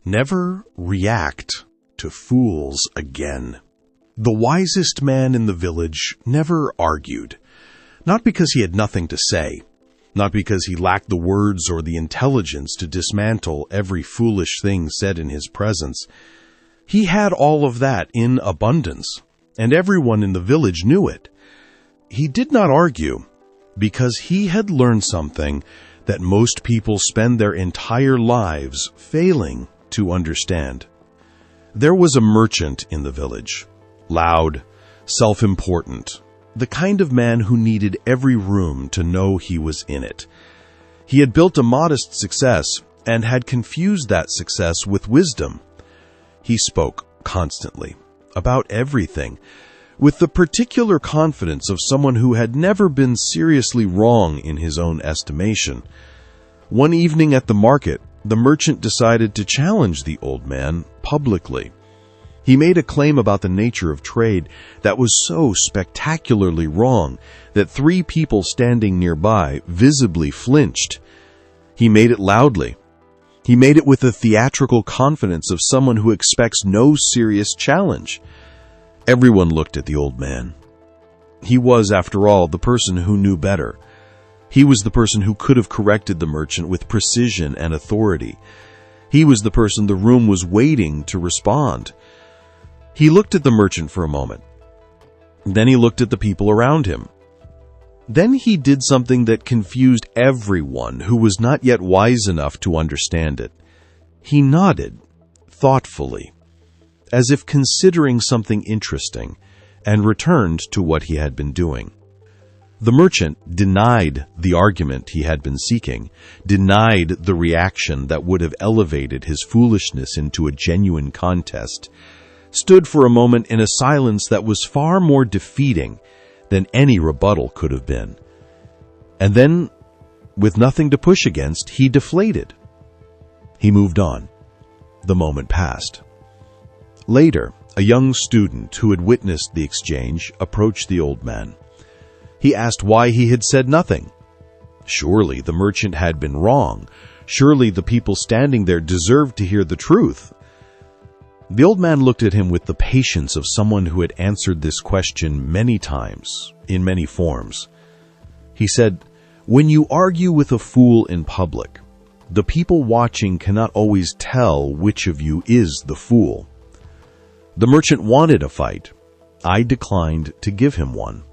Never react to fools again. The wisest man in the village never argued, not because he had nothing to say, not because he lacked the words or the intelligence to dismantle every foolish thing said in his presence. He had all of that in abundance, and everyone in the village knew it. He did not argue because he had learned something that most people spend their entire lives failing to understand. There was a merchant in the village, loud, self-important, the kind of man who needed every room to know he was in it. He had built a modest success and had confused that success with wisdom. He spoke constantly about everything, with the particular confidence of someone who had never been seriously wrong in his own estimation. One evening at the market, the merchant decided to challenge the old man publicly. He made a claim about the nature of trade that was so spectacularly wrong that 3 people standing nearby visibly flinched. He made it loudly. He made it with the theatrical confidence of someone who expects no serious challenge. Everyone looked at the old man. He was, after all, the person who knew better. He was the person who could have corrected the merchant with precision and authority. He was the person the room was waiting to respond. He looked at the merchant for a moment. Then he looked at the people around him. Then he did something that confused everyone who was not yet wise enough to understand it. He nodded, thoughtfully, as if considering something interesting, and returned to what he had been doing. The merchant denied the argument he had been seeking, denied the reaction that would have elevated his foolishness into a genuine contest, stood for a moment in a silence that was far more defeating than any rebuttal could have been. And then, with nothing to push against, he deflated. He moved on. The moment passed. Later, a young student who had witnessed the exchange approached the old man. He asked why he had said nothing. Surely the merchant had been wrong. Surely the people standing there deserved to hear the truth. The old man looked at him with the patience of someone who had answered this question many times, in many forms. He said, "When you argue with a fool in public, the people watching cannot always tell which of you is the fool. The merchant wanted a fight. I declined to give him one.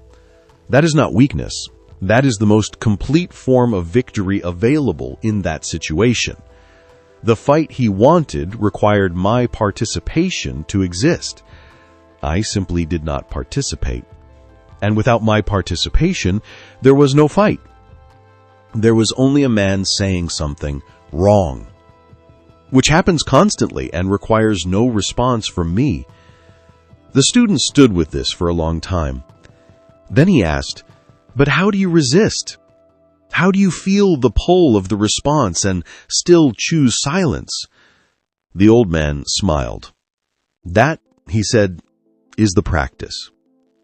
That is not weakness. That is the most complete form of victory available in that situation. The fight he wanted required my participation to exist. I simply did not participate. And without my participation, there was no fight. There was only a man saying something wrong, which happens constantly and requires no response from me." The student stood with this for a long time. Then he asked, "But how do you resist? How do you feel the pull of the response and still choose silence?" The old man smiled. "That," he said, "is the practice.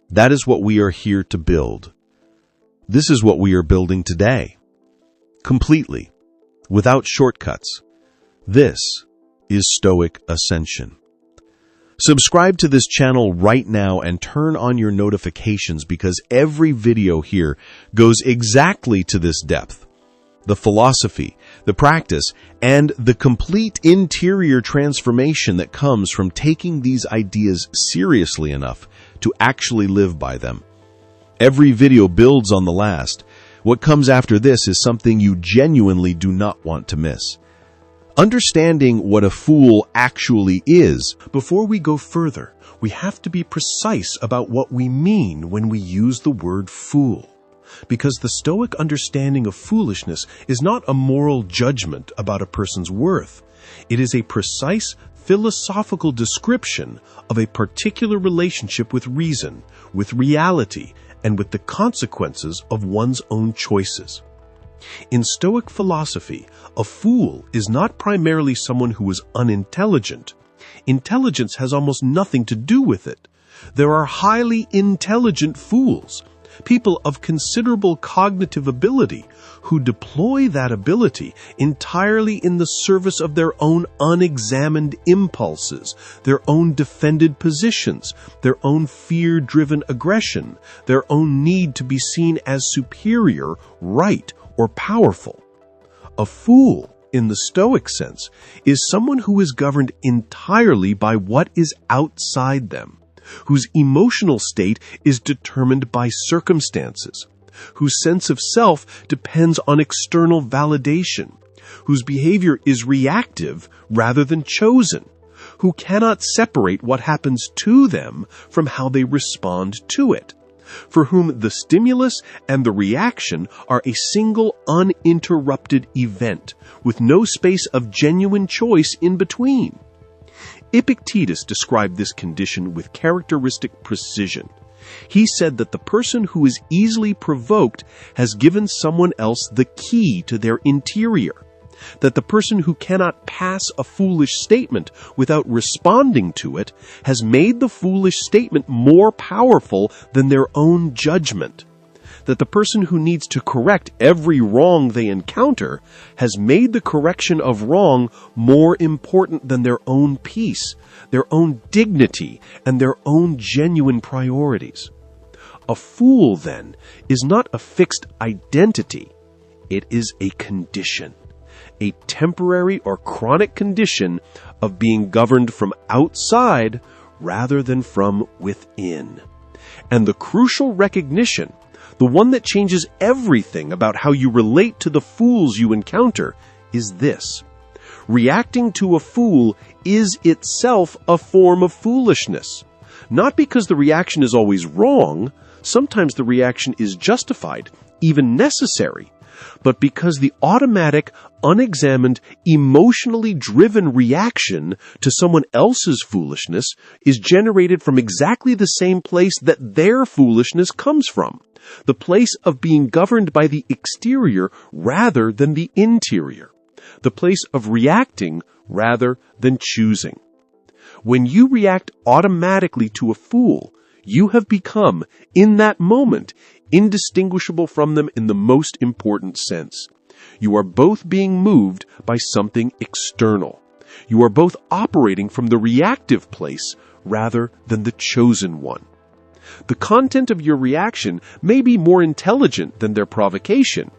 That is what we are here to build. This is what we are building today. Completely, without shortcuts. This is Stoic Ascension." Subscribe to this channel right now and turn on your notifications because every video here goes exactly to this depth. The philosophy, the practice, and the complete interior transformation that comes from taking these ideas seriously enough to actually live by them. Every video builds on the last. What comes after this is something you genuinely do not want to miss. Understanding what a fool actually is. Before we go further, we have to be precise about what we mean when we use the word fool. Because the Stoic understanding of foolishness is not a moral judgment about a person's worth. It is a precise philosophical description of a particular relationship with reason, with reality, and with the consequences of one's own choices. In Stoic philosophy, a fool is not primarily someone who is unintelligent. Intelligence has almost nothing to do with it. There are highly intelligent fools, people of considerable cognitive ability who deploy that ability entirely in the service of their own unexamined impulses, their own defended positions, their own fear-driven aggression, their own need to be seen as superior, right, or powerful. A fool, in the Stoic sense, is someone who is governed entirely by what is outside them, whose emotional state is determined by circumstances, whose sense of self depends on external validation, whose behavior is reactive rather than chosen, who cannot separate what happens to them from how they respond to it, for whom the stimulus and the reaction are a single uninterrupted event, with no space of genuine choice in between. Epictetus described this condition with characteristic precision. He said that the person who is easily provoked has given someone else the key to their interior, that the person who cannot pass a foolish statement without responding to it has made the foolish statement more powerful than their own judgment, that the person who needs to correct every wrong they encounter has made the correction of wrong more important than their own peace, their own dignity, and their own genuine priorities. A fool, then, is not a fixed identity. It is a condition, a temporary or chronic condition of being governed from outside rather than from within. And the crucial recognition, the one that changes everything about how you relate to the fools you encounter, is this: reacting to a fool is itself a form of foolishness. Not because the reaction is always wrong, sometimes the reaction is justified, even necessary, but because the automatic, unexamined, emotionally driven reaction to someone else's foolishness is generated from exactly the same place that their foolishness comes from, the place of being governed by the exterior rather than the interior, the place of reacting rather than choosing. When you react automatically to a fool, you have become, in that moment, indistinguishable from them in the most important sense. You are both being moved by something external. You are both operating from the reactive place rather than the chosen one. The content of your reaction may be more intelligent than their provocation,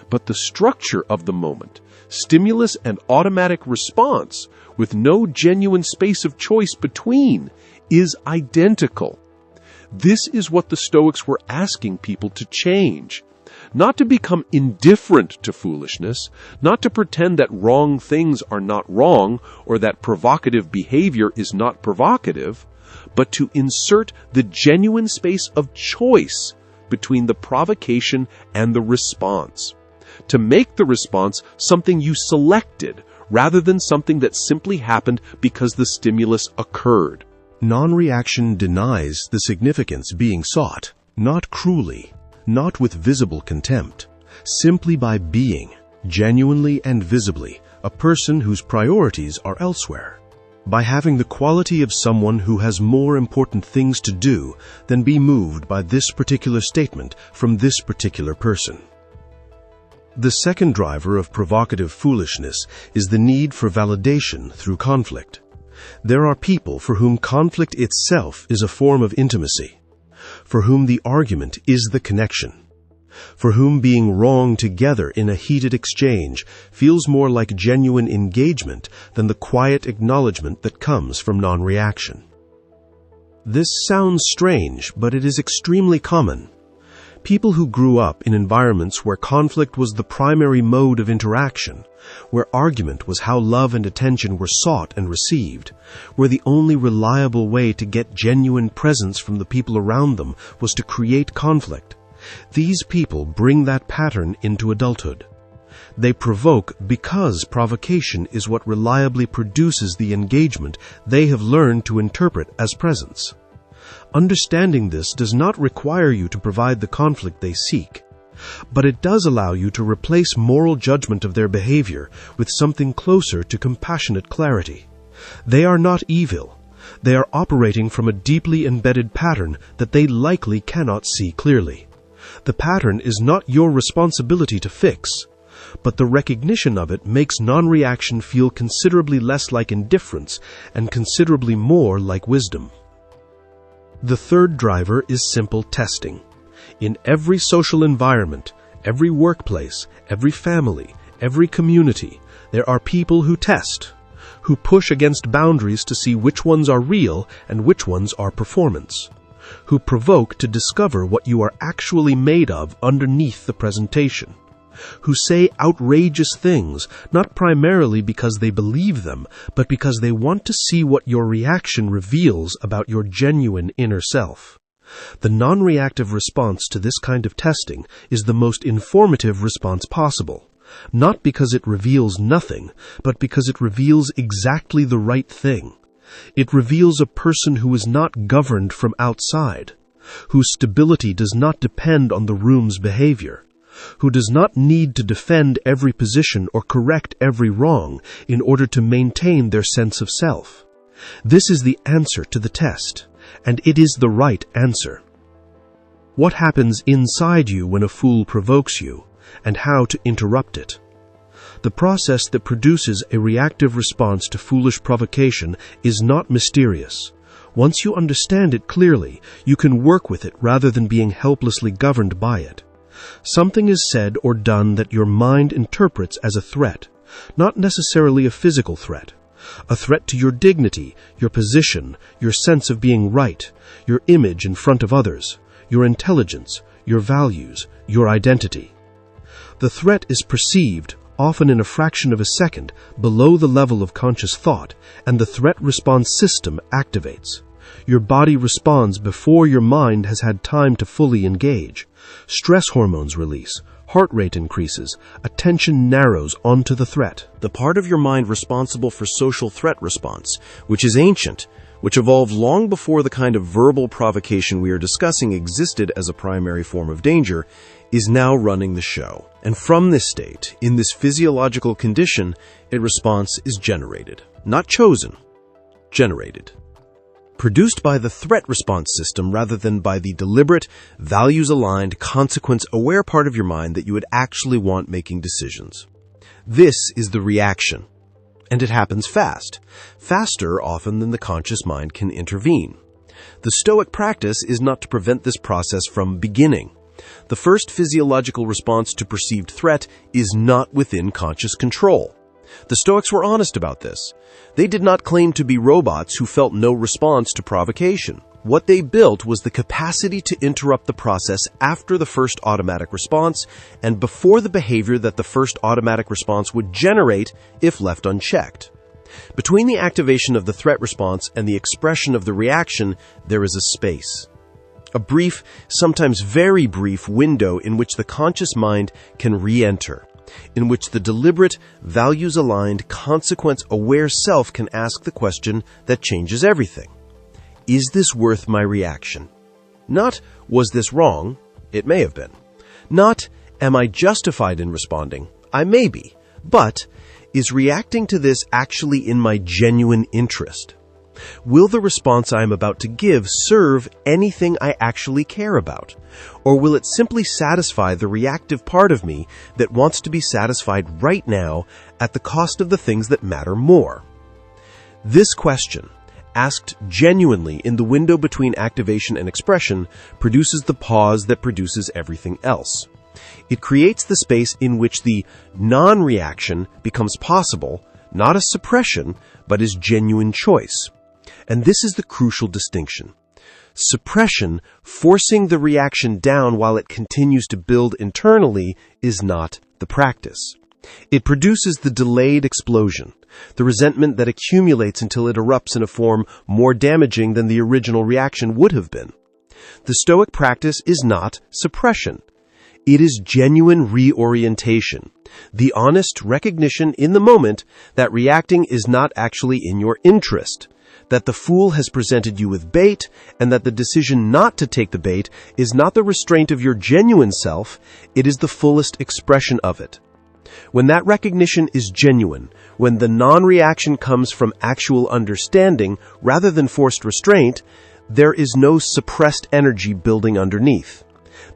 but the structure of the moment, stimulus and automatic response, with no genuine space of choice between, is identical. This is what the Stoics were asking people to change. Not to become indifferent to foolishness, not to pretend that wrong things are not wrong or that provocative behavior is not provocative, but to insert the genuine space of choice between the provocation and the response. To make the response something you selected rather than something that simply happened because the stimulus occurred. Non-reaction denies the significance being sought, not cruelly, not with visible contempt, simply by being, genuinely and visibly, a person whose priorities are elsewhere, by having the quality of someone who has more important things to do than be moved by this particular statement from this particular person. The second driver of provocative foolishness is the need for validation through conflict. There are people for whom conflict itself is a form of intimacy, for whom the argument is the connection, for whom being wrong together in a heated exchange feels more like genuine engagement than the quiet acknowledgement that comes from non-reaction. This sounds strange, but it is extremely common. People who grew up in environments where conflict was the primary mode of interaction, where argument was how love and attention were sought and received, where the only reliable way to get genuine presence from the people around them was to create conflict, these people bring that pattern into adulthood. They provoke because provocation is what reliably produces the engagement they have learned to interpret as presence. Understanding this does not require you to provide the conflict they seek, but it does allow you to replace moral judgment of their behavior with something closer to compassionate clarity. They are not evil. They are operating from a deeply embedded pattern that they likely cannot see clearly. The pattern is not your responsibility to fix, but the recognition of it makes non-reaction feel considerably less like indifference and considerably more like wisdom. The third driver is simple testing. In every social environment, every workplace, every family, every community, there are people who test, who push against boundaries to see which ones are real and which ones are performance, who provoke to discover what you are actually made of underneath the presentation, who say outrageous things, not primarily because they believe them, but because they want to see what your reaction reveals about your genuine inner self. The non-reactive response to this kind of testing is the most informative response possible, not because it reveals nothing, but because it reveals exactly the right thing. It reveals a person who is not governed from outside, whose stability does not depend on the room's behavior, who does not need to defend every position or correct every wrong in order to maintain their sense of self. This is the answer to the test, and it is the right answer. What happens inside you when a fool provokes you, and how to interrupt it? The process that produces a reactive response to foolish provocation is not mysterious. Once you understand it clearly, you can work with it rather than being helplessly governed by it. Something is said or done that your mind interprets as a threat, not necessarily a physical threat. A threat to your dignity, your position, your sense of being right, your image in front of others, your intelligence, your values, your identity. The threat is perceived, often in a fraction of a second, below the level of conscious thought, and the threat response system activates. Your body responds before your mind has had time to fully engage. Stress hormones release, heart rate increases, attention narrows onto the threat. The part of your mind responsible for social threat response, which is ancient, which evolved long before the kind of verbal provocation we are discussing existed as a primary form of danger, is now running the show. And from this state, in this physiological condition, a response is generated. Not chosen, generated. Produced by the threat response system rather than by the deliberate, values-aligned, consequence-aware part of your mind that you would actually want making decisions. This is the reaction. And it happens fast. Faster often than the conscious mind can intervene. The Stoic practice is not to prevent this process from beginning. The first physiological response to perceived threat is not within conscious control. The Stoics were honest about this. They did not claim to be robots who felt no response to provocation. What they built was the capacity to interrupt the process after the first automatic response and before the behavior that the first automatic response would generate if left unchecked. Between the activation of the threat response and the expression of the reaction, there is a space. A brief, sometimes very brief window in which the conscious mind can re-enter, in which the deliberate, values-aligned, consequence-aware self can ask the question that changes everything. Is this worth my reaction? Not, was this wrong? It may have been. Not, am I justified in responding? I may be. But, is reacting to this actually in my genuine interest? Will the response I am about to give serve anything I actually care about? Or will it simply satisfy the reactive part of me that wants to be satisfied right now at the cost of the things that matter more? This question, asked genuinely in the window between activation and expression, produces the pause that produces everything else. It creates the space in which the non-reaction becomes possible, not as suppression, but as genuine choice. And this is the crucial distinction. Suppression, forcing the reaction down while it continues to build internally, is not the practice. It produces the delayed explosion, the resentment that accumulates until it erupts in a form more damaging than the original reaction would have been. The Stoic practice is not suppression. It is genuine reorientation, the honest recognition in the moment that reacting is not actually in your interest, that the fool has presented you with bait, and that the decision not to take the bait is not the restraint of your genuine self, it is the fullest expression of it. When that recognition is genuine, when the non-reaction comes from actual understanding rather than forced restraint, there is no suppressed energy building underneath.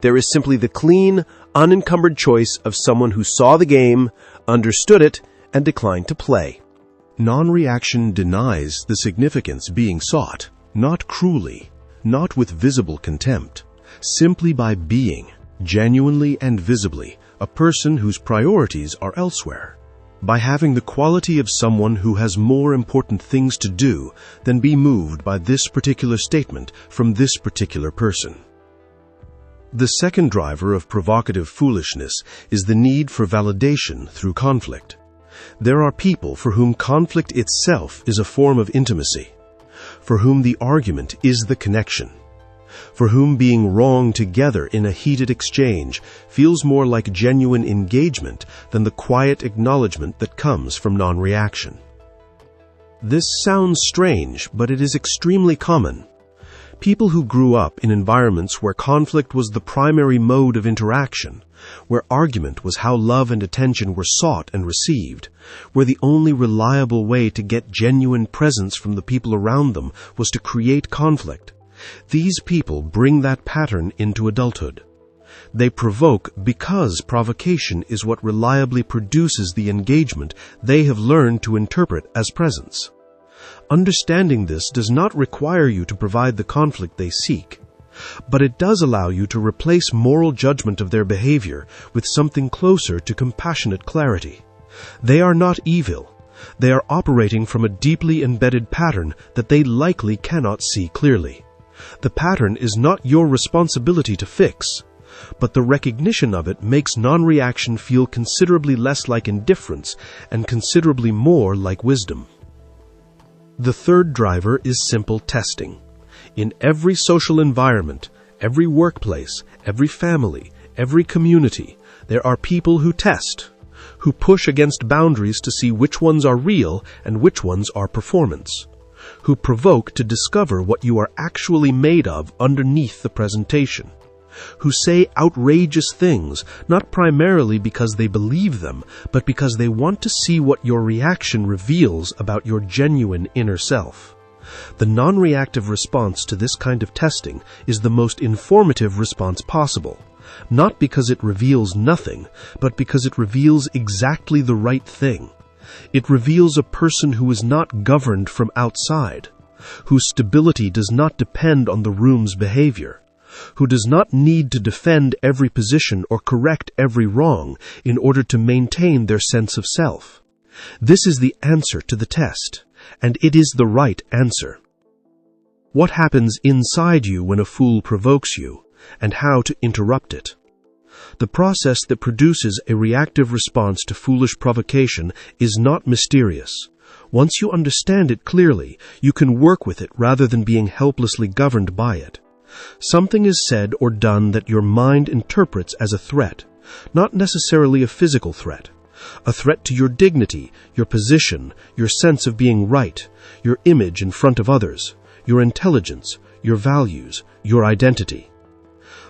There is simply the clean, unencumbered choice of someone who saw the game, understood it, and declined to play. Non-reaction denies the significance being sought, not cruelly, not with visible contempt, simply by being, genuinely and visibly, a person whose priorities are elsewhere, by having the quality of someone who has more important things to do than be moved by this particular statement from this particular person. The second driver of provocative foolishness is the need for validation through conflict. There are people for whom conflict itself is a form of intimacy, for whom the argument is the connection, for whom being wrong together in a heated exchange feels more like genuine engagement than the quiet acknowledgement that comes from non-reaction. This sounds strange, but it is extremely common. People who grew up in environments where conflict was the primary mode of interaction, where argument was how love and attention were sought and received, where the only reliable way to get genuine presence from the people around them was to create conflict, these people bring that pattern into adulthood. They provoke because provocation is what reliably produces the engagement they have learned to interpret as presence. Understanding this does not require you to provide the conflict they seek, but it does allow you to replace moral judgment of their behavior with something closer to compassionate clarity. They are not evil. They are operating from a deeply embedded pattern that they likely cannot see clearly. The pattern is not your responsibility to fix, but the recognition of it makes non-reaction feel considerably less like indifference and considerably more like wisdom. The third driver is simple testing. In every social environment, every workplace, every family, every community, there are people who test, who push against boundaries to see which ones are real and which ones are performance, who provoke to discover what you are actually made of underneath the presentation, who say outrageous things, not primarily because they believe them, but because they want to see what your reaction reveals about your genuine inner self. The non-reactive response to this kind of testing is the most informative response possible, not because it reveals nothing, but because it reveals exactly the right thing. It reveals a person who is not governed from outside, whose stability does not depend on the room's behavior, who does not need to defend every position or correct every wrong in order to maintain their sense of self. This is the answer to the test, and it is the right answer. What happens inside you when a fool provokes you, and how to interrupt it? The process that produces a reactive response to foolish provocation is not mysterious. Once you understand it clearly, you can work with it rather than being helplessly governed by it. Something is said or done that your mind interprets as a threat, not necessarily a physical threat. A threat to your dignity, your position, your sense of being right, your image in front of others, your intelligence, your values, your identity.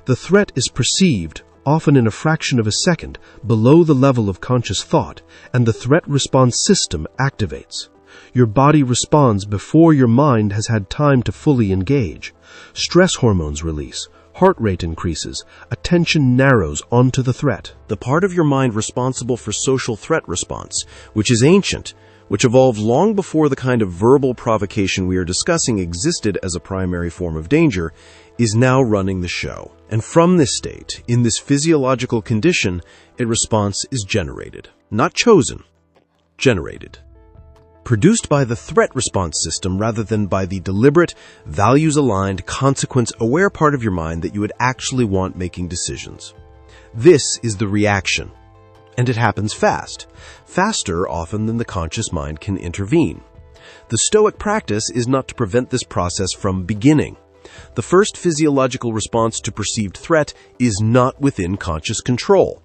The threat is perceived, often in a fraction of a second, below the level of conscious thought, and the threat response system activates. Your body responds before your mind has had time to fully engage. Stress hormones release, heart rate increases, attention narrows onto the threat. The part of your mind responsible for social threat response, which is ancient, which evolved long before the kind of verbal provocation we are discussing existed as a primary form of danger, is now running the show. And from this state, in this physiological condition, a response is generated. Not chosen, generated. Produced by the threat response system rather than by the deliberate, values-aligned, consequence-aware part of your mind that you would actually want making decisions. This is the reaction. And it happens fast. Faster often than the conscious mind can intervene. The Stoic practice is not to prevent this process from beginning. The first physiological response to perceived threat is not within conscious control.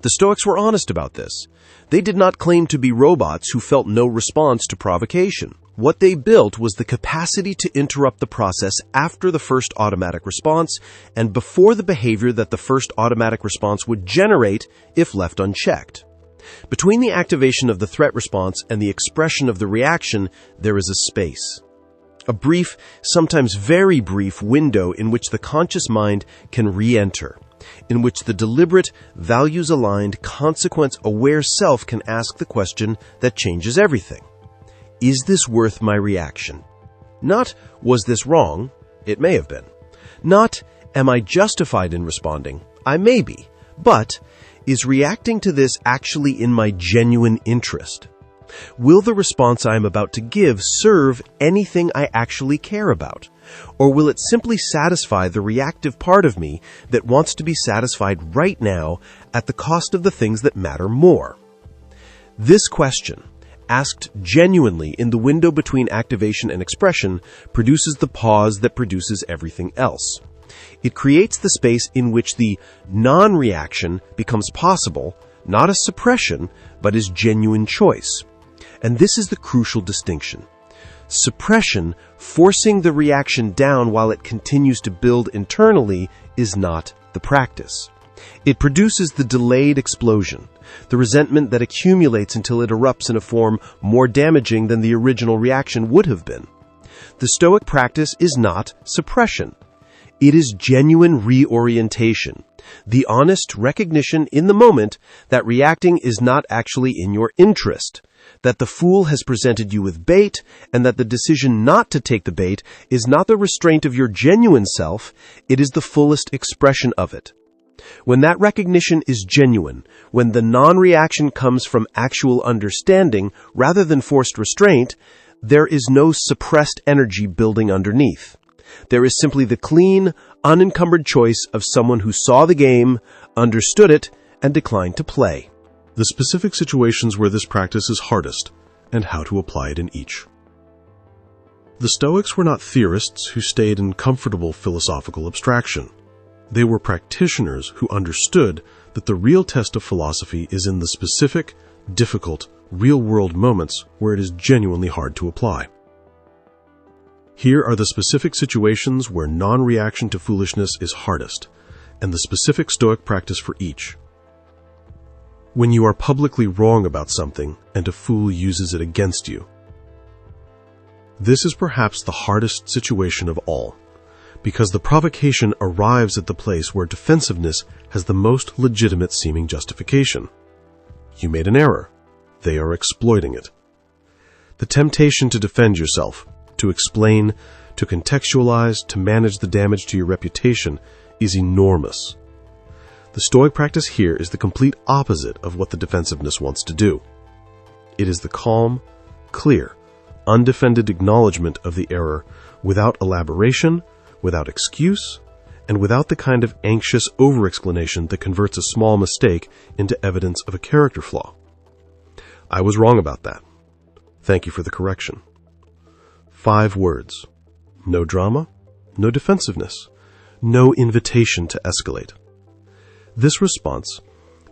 The Stoics were honest about this. They did not claim to be robots who felt no response to provocation. What they built was the capacity to interrupt the process after the first automatic response and before the behavior that the first automatic response would generate if left unchecked. Between the activation of the threat response and the expression of the reaction, there is a space. A brief, sometimes very brief window in which the conscious mind can re-enter. in which the deliberate, values-aligned, consequence-aware self can ask the question that changes everything. Is this worth my reaction? Not, was this wrong? It may have been. Not, am I justified in responding? I may be. But, is reacting to this actually in my genuine interest? Will the response I am about to give serve anything I actually care about? Or will it simply satisfy the reactive part of me that wants to be satisfied right now at the cost of the things that matter more? This question, asked genuinely in the window between activation and expression, produces the pause that produces everything else. It creates the space in which the non-reaction becomes possible, not as suppression, but as genuine choice. And this is the crucial distinction. Suppression, forcing the reaction down while it continues to build internally, is not the practice. It produces the delayed explosion, the resentment that accumulates until it erupts in a form more damaging than the original reaction would have been. The Stoic practice is not suppression. It is genuine reorientation, the honest recognition in the moment that reacting is not actually in your interest, that the fool has presented you with bait, and that the decision not to take the bait is not the restraint of your genuine self, it is the fullest expression of it. When that recognition is genuine, when the non-reaction comes from actual understanding rather than forced restraint, there is no suppressed energy building underneath. There is simply the clean, unencumbered choice of someone who saw the game, understood it, and declined to play. The specific situations where this practice is hardest, and how to apply it in each. The Stoics were not theorists who stayed in comfortable philosophical abstraction. They were practitioners who understood that the real test of philosophy is in the specific, difficult, real-world moments where it is genuinely hard to apply. Here are the specific situations where non-reaction to foolishness is hardest, and the specific Stoic practice for each. When you are publicly wrong about something and a fool uses it against you. This is perhaps the hardest situation of all, because the provocation arrives at the place where defensiveness has the most legitimate seeming justification. You made an error. They are exploiting it. The temptation to defend yourself, to explain, to contextualize, to manage the damage to your reputation is enormous. The Stoic practice here is the complete opposite of what the defensiveness wants to do. It is the calm, clear, undefended acknowledgement of the error without elaboration, without excuse, and without the kind of anxious over-explanation that converts a small mistake into evidence of a character flaw. I was wrong about that. Thank you for the correction. 5 words. No drama, no defensiveness, no invitation to escalate. This response,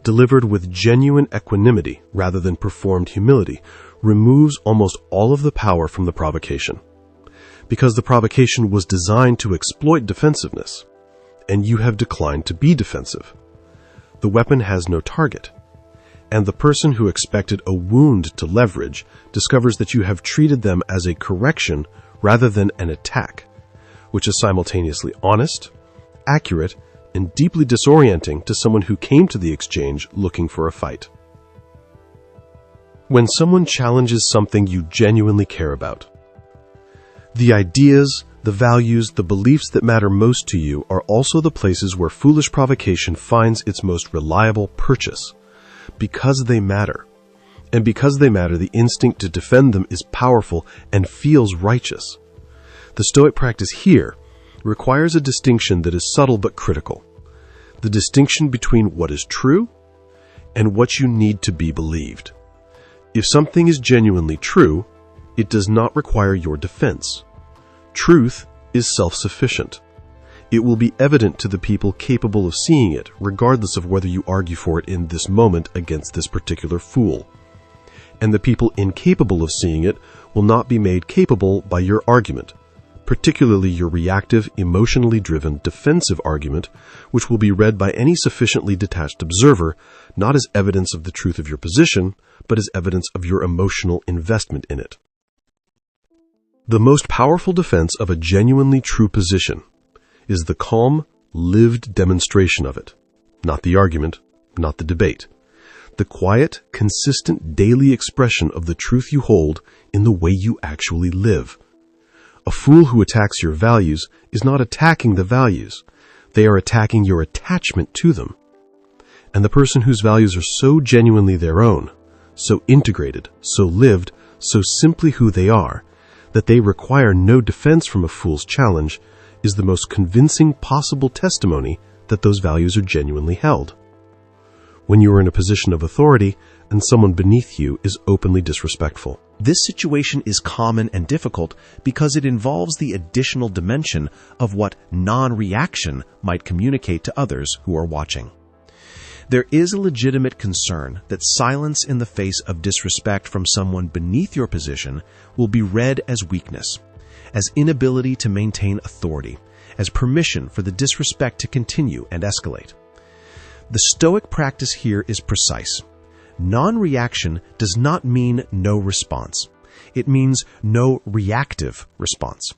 delivered with genuine equanimity rather than performed humility, removes almost all of the power from the provocation. Because the provocation was designed to exploit defensiveness, and you have declined to be defensive. The weapon has no target, and the person who expected a wound to leverage discovers that you have treated them as a correction rather than an attack, which is simultaneously honest, accurate, and deeply disorienting to someone who came to the exchange looking for a fight. When someone challenges something you genuinely care about, the ideas, the values, the beliefs that matter most to you are also the places where foolish provocation finds its most reliable purchase, because they matter. And because they matter, the instinct to defend them is powerful and feels righteous. The Stoic practice here requires a distinction that is subtle but critical. The distinction between what is true and what you need to be believed. If something is genuinely true, it does not require your defense. Truth is self-sufficient. It will be evident to the people capable of seeing it, regardless of whether you argue for it in this moment against this particular fool. And the people incapable of seeing it will not be made capable by your argument, particularly your reactive, emotionally driven, defensive argument, which will be read by any sufficiently detached observer, not as evidence of the truth of your position, but as evidence of your emotional investment in it. The most powerful defense of a genuinely true position is the calm, lived demonstration of it. Not the argument, not the debate. The quiet, consistent daily expression of the truth you hold in the way you actually live. A fool who attacks your values is not attacking the values. They are attacking your attachment to them. And the person whose values are so genuinely their own, so integrated, so lived, so simply who they are, that they require no defense from a fool's challenge, is the most convincing possible testimony that those values are genuinely held. When you are in a position of authority and someone beneath you is openly disrespectful. This situation is common and difficult because it involves the additional dimension of what non-reaction might communicate to others who are watching. There is a legitimate concern that silence in the face of disrespect from someone beneath your position will be read as weakness, as inability to maintain authority, as permission for the disrespect to continue and escalate. The Stoic practice here is precise. Non-reaction does not mean no response. It means no reactive response.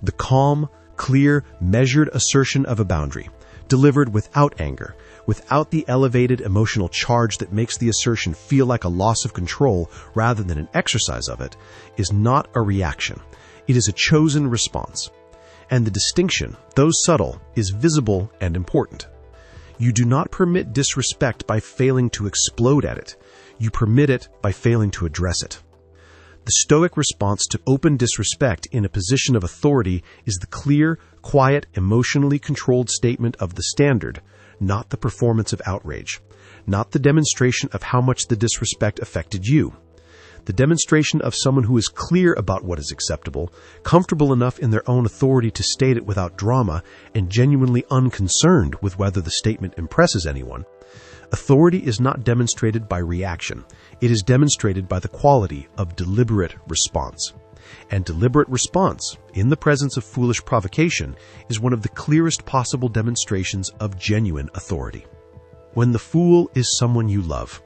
The calm, clear, measured assertion of a boundary, delivered without anger, without the elevated emotional charge that makes the assertion feel like a loss of control rather than an exercise of it, is not a reaction. It is a chosen response. And the distinction, though subtle, is visible and important. You do not permit disrespect by failing to explode at it. You permit it by failing to address it. The Stoic response to open disrespect in a position of authority is the clear, quiet, emotionally controlled statement of the standard, not the performance of outrage, not the demonstration of how much the disrespect affected you. The demonstration of someone who is clear about what is acceptable, comfortable enough in their own authority to state it without drama, and genuinely unconcerned with whether the statement impresses anyone. Authority is not demonstrated by reaction. It is demonstrated by the quality of deliberate response. And deliberate response, in the presence of foolish provocation, is one of the clearest possible demonstrations of genuine authority. When the fool is someone you love,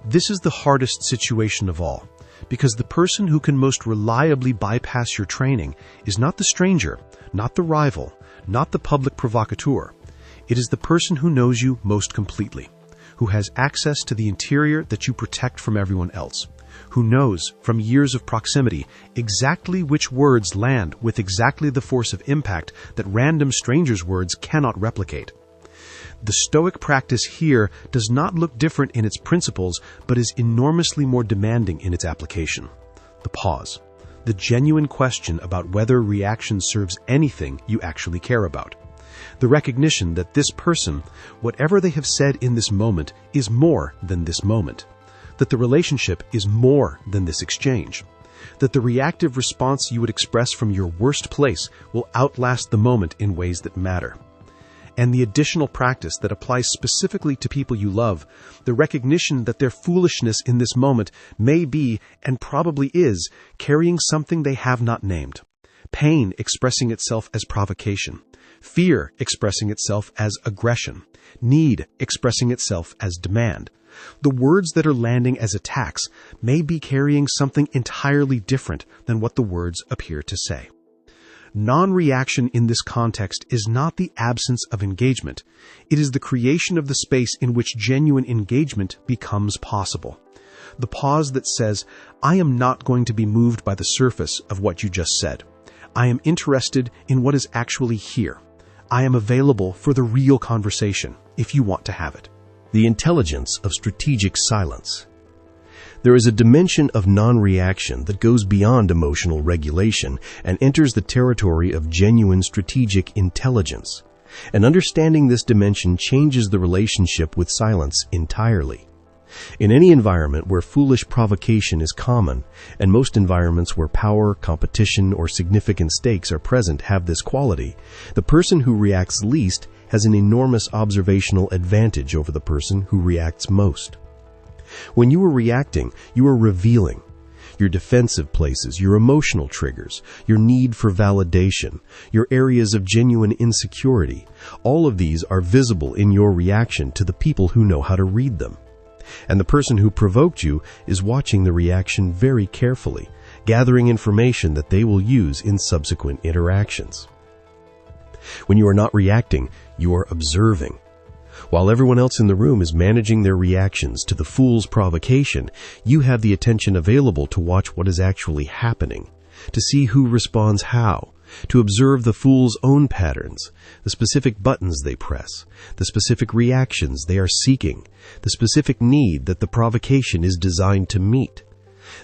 this is the hardest situation of all, because the person who can most reliably bypass your training is not the stranger, not the rival, not the public provocateur. It is the person who knows you most completely, who has access to the interior that you protect from everyone else, who knows from years of proximity exactly which words land with exactly the force of impact that random strangers' words cannot replicate. The Stoic practice here does not look different in its principles, but is enormously more demanding in its application. The pause. The genuine question about whether reaction serves anything you actually care about. The recognition that this person, whatever they have said in this moment, is more than this moment. That the relationship is more than this exchange. That the reactive response you would express from your worst place will outlast the moment in ways that matter. And the additional practice that applies specifically to people you love, the recognition that their foolishness in this moment may be, and probably is, carrying something they have not named. Pain expressing itself as provocation. Fear expressing itself as aggression. Need expressing itself as demand. The words that are landing as attacks may be carrying something entirely different than what the words appear to say. Non-reaction in this context is not the absence of engagement. It is the creation of the space in which genuine engagement becomes possible. The pause that says, I am not going to be moved by the surface of what you just said. I am interested in what is actually here. I am available for the real conversation, if you want to have it. The intelligence of strategic silence. There is a dimension of non-reaction that goes beyond emotional regulation and enters the territory of genuine strategic intelligence. And understanding this dimension changes the relationship with silence entirely. In any environment where foolish provocation is common, and most environments where power, competition, or significant stakes are present have this quality, the person who reacts least has an enormous observational advantage over the person who reacts most. When you are reacting, you are revealing your defensive places, your emotional triggers, your need for validation, your areas of genuine insecurity. All of these are visible in your reaction to the people who know how to read them. And the person who provoked you is watching the reaction very carefully, gathering information that they will use in subsequent interactions. When you are not reacting, You are observing. While everyone else in the room is managing their reactions to the fool's provocation, you have the attention available to watch what is actually happening, to see who responds how, to observe the fool's own patterns, the specific buttons they press, the specific reactions they are seeking, the specific need that the provocation is designed to meet.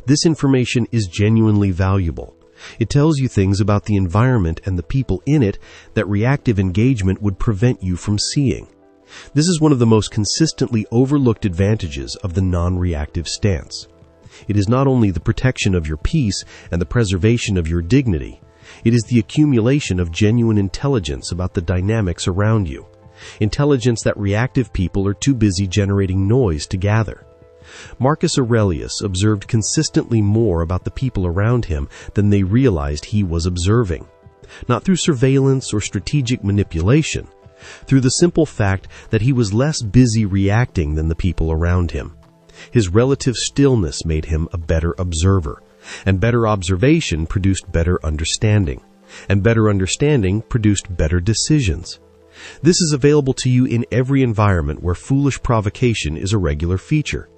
This information is genuinely valuable. It tells you things about the environment and the people in it that reactive engagement would prevent you from seeing. This is one of the most consistently overlooked advantages of the non-reactive stance. It is not only the protection of your peace and the preservation of your dignity, it is the accumulation of genuine intelligence about the dynamics around you, intelligence that reactive people are too busy generating noise to gather. Marcus Aurelius observed consistently more about the people around him than they realized he was observing, not through surveillance or strategic manipulation, through the simple fact that he was less busy reacting than the people around him. His relative stillness made him a better observer, and better observation produced better understanding, and better understanding produced better decisions. This is available to you in every environment where foolish provocation is a regular feature.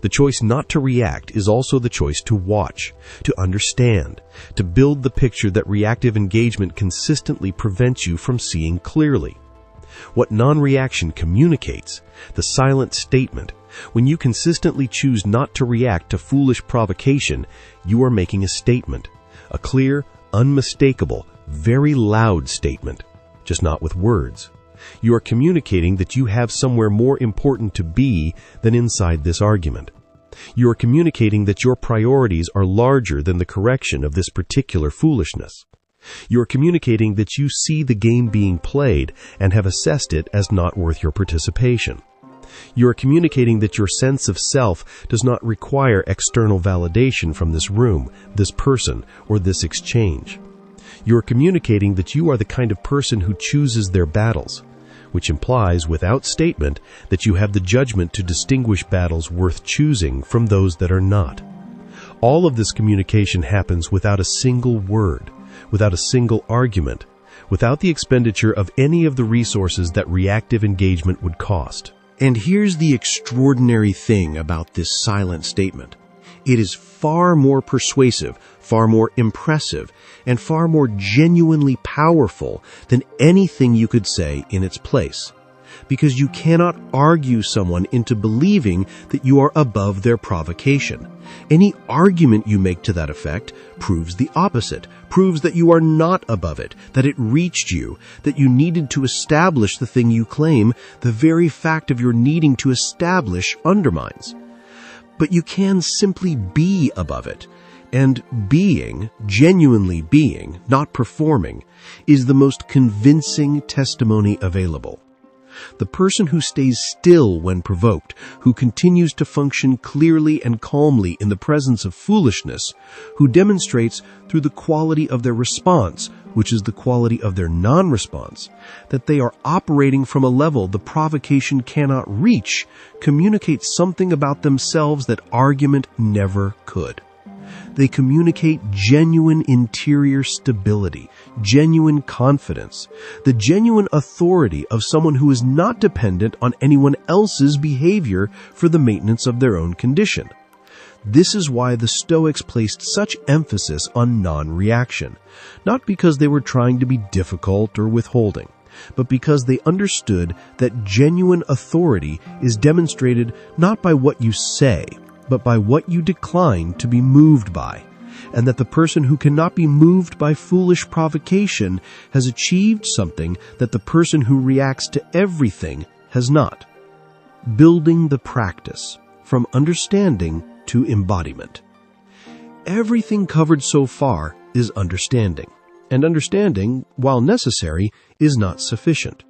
The choice not to react is also the choice to watch, to understand, to build the picture that reactive engagement consistently prevents you from seeing clearly. What non-reaction communicates, the silent statement, when you consistently choose not to react to foolish provocation, you are making a statement, a clear, unmistakable, very loud statement, just not with words. You are communicating that you have somewhere more important to be than inside this argument. You are communicating that your priorities are larger than the correction of this particular foolishness. You are communicating that you see the game being played and have assessed it as not worth your participation. You are communicating that your sense of self does not require external validation from this room, this person, or this exchange. You are communicating that you are the kind of person who chooses their battles, which implies, without statement, that you have the judgment to distinguish battles worth choosing from those that are not. All of this communication happens without a single word, without a single argument, without the expenditure of any of the resources that reactive engagement would cost. And here's the extraordinary thing about this silent statement. It is far more persuasive, far more impressive, and far more genuinely powerful than anything you could say in its place. Because you cannot argue someone into believing that you are above their provocation. Any argument you make to that effect proves the opposite, proves that you are not above it, that it reached you, that you needed to establish the thing you claim, the very fact of your needing to establish undermines. But you can simply be above it. And being, genuinely being, not performing, is the most convincing testimony available. The person who stays still when provoked, who continues to function clearly and calmly in the presence of foolishness, who demonstrates through the quality of their response, which is the quality of their non-response, that they are operating from a level the provocation cannot reach, communicates something about themselves that argument never could. They communicate genuine interior stability, genuine confidence, the genuine authority of someone who is not dependent on anyone else's behavior for the maintenance of their own condition. This is why the Stoics placed such emphasis on non-reaction, not because they were trying to be difficult or withholding, but because they understood that genuine authority is demonstrated not by what you say, but by what you decline to be moved by, and that the person who cannot be moved by foolish provocation has achieved something that the person who reacts to everything has not. Building the practice from understanding to embodiment. Everything covered so far is understanding, and understanding, while necessary, is not sufficient.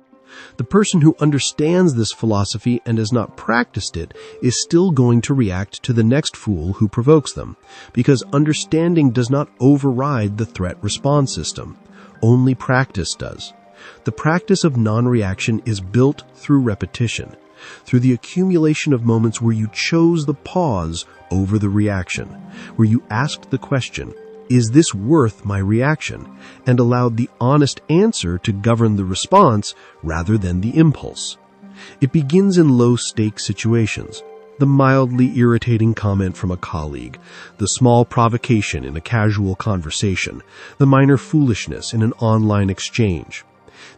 The person who understands this philosophy and has not practiced it is still going to react to the next fool who provokes them, because understanding does not override the threat-response system. Only practice does. The practice of non-reaction is built through repetition, through the accumulation of moments where you chose the pause over the reaction, where you asked the question, Is this worth my reaction? And allowed the honest answer to govern the response rather than the impulse. It begins in low-stakes situations. The mildly irritating comment from a colleague, the small provocation in a casual conversation, the minor foolishness in an online exchange.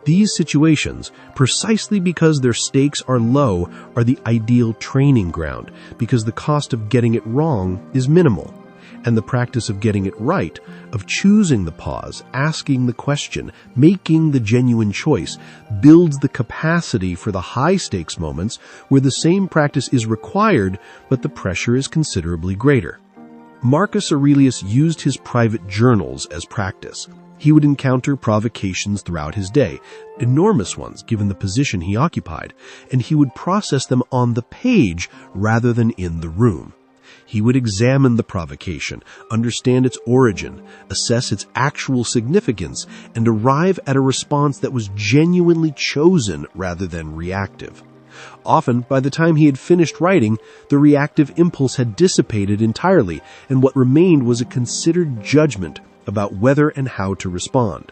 These situations, precisely because their stakes are low, are the ideal training ground because the cost of getting it wrong is minimal. And the practice of getting it right, of choosing the pause, asking the question, making the genuine choice, builds the capacity for the high-stakes moments where the same practice is required, but the pressure is considerably greater. Marcus Aurelius used his private journals as practice. He would encounter provocations throughout his day, enormous ones given the position he occupied, and he would process them on the page rather than in the room. He would examine the provocation, understand its origin, assess its actual significance, and arrive at a response that was genuinely chosen rather than reactive. Often, by the time he had finished writing, the reactive impulse had dissipated entirely, and what remained was a considered judgment about whether and how to respond.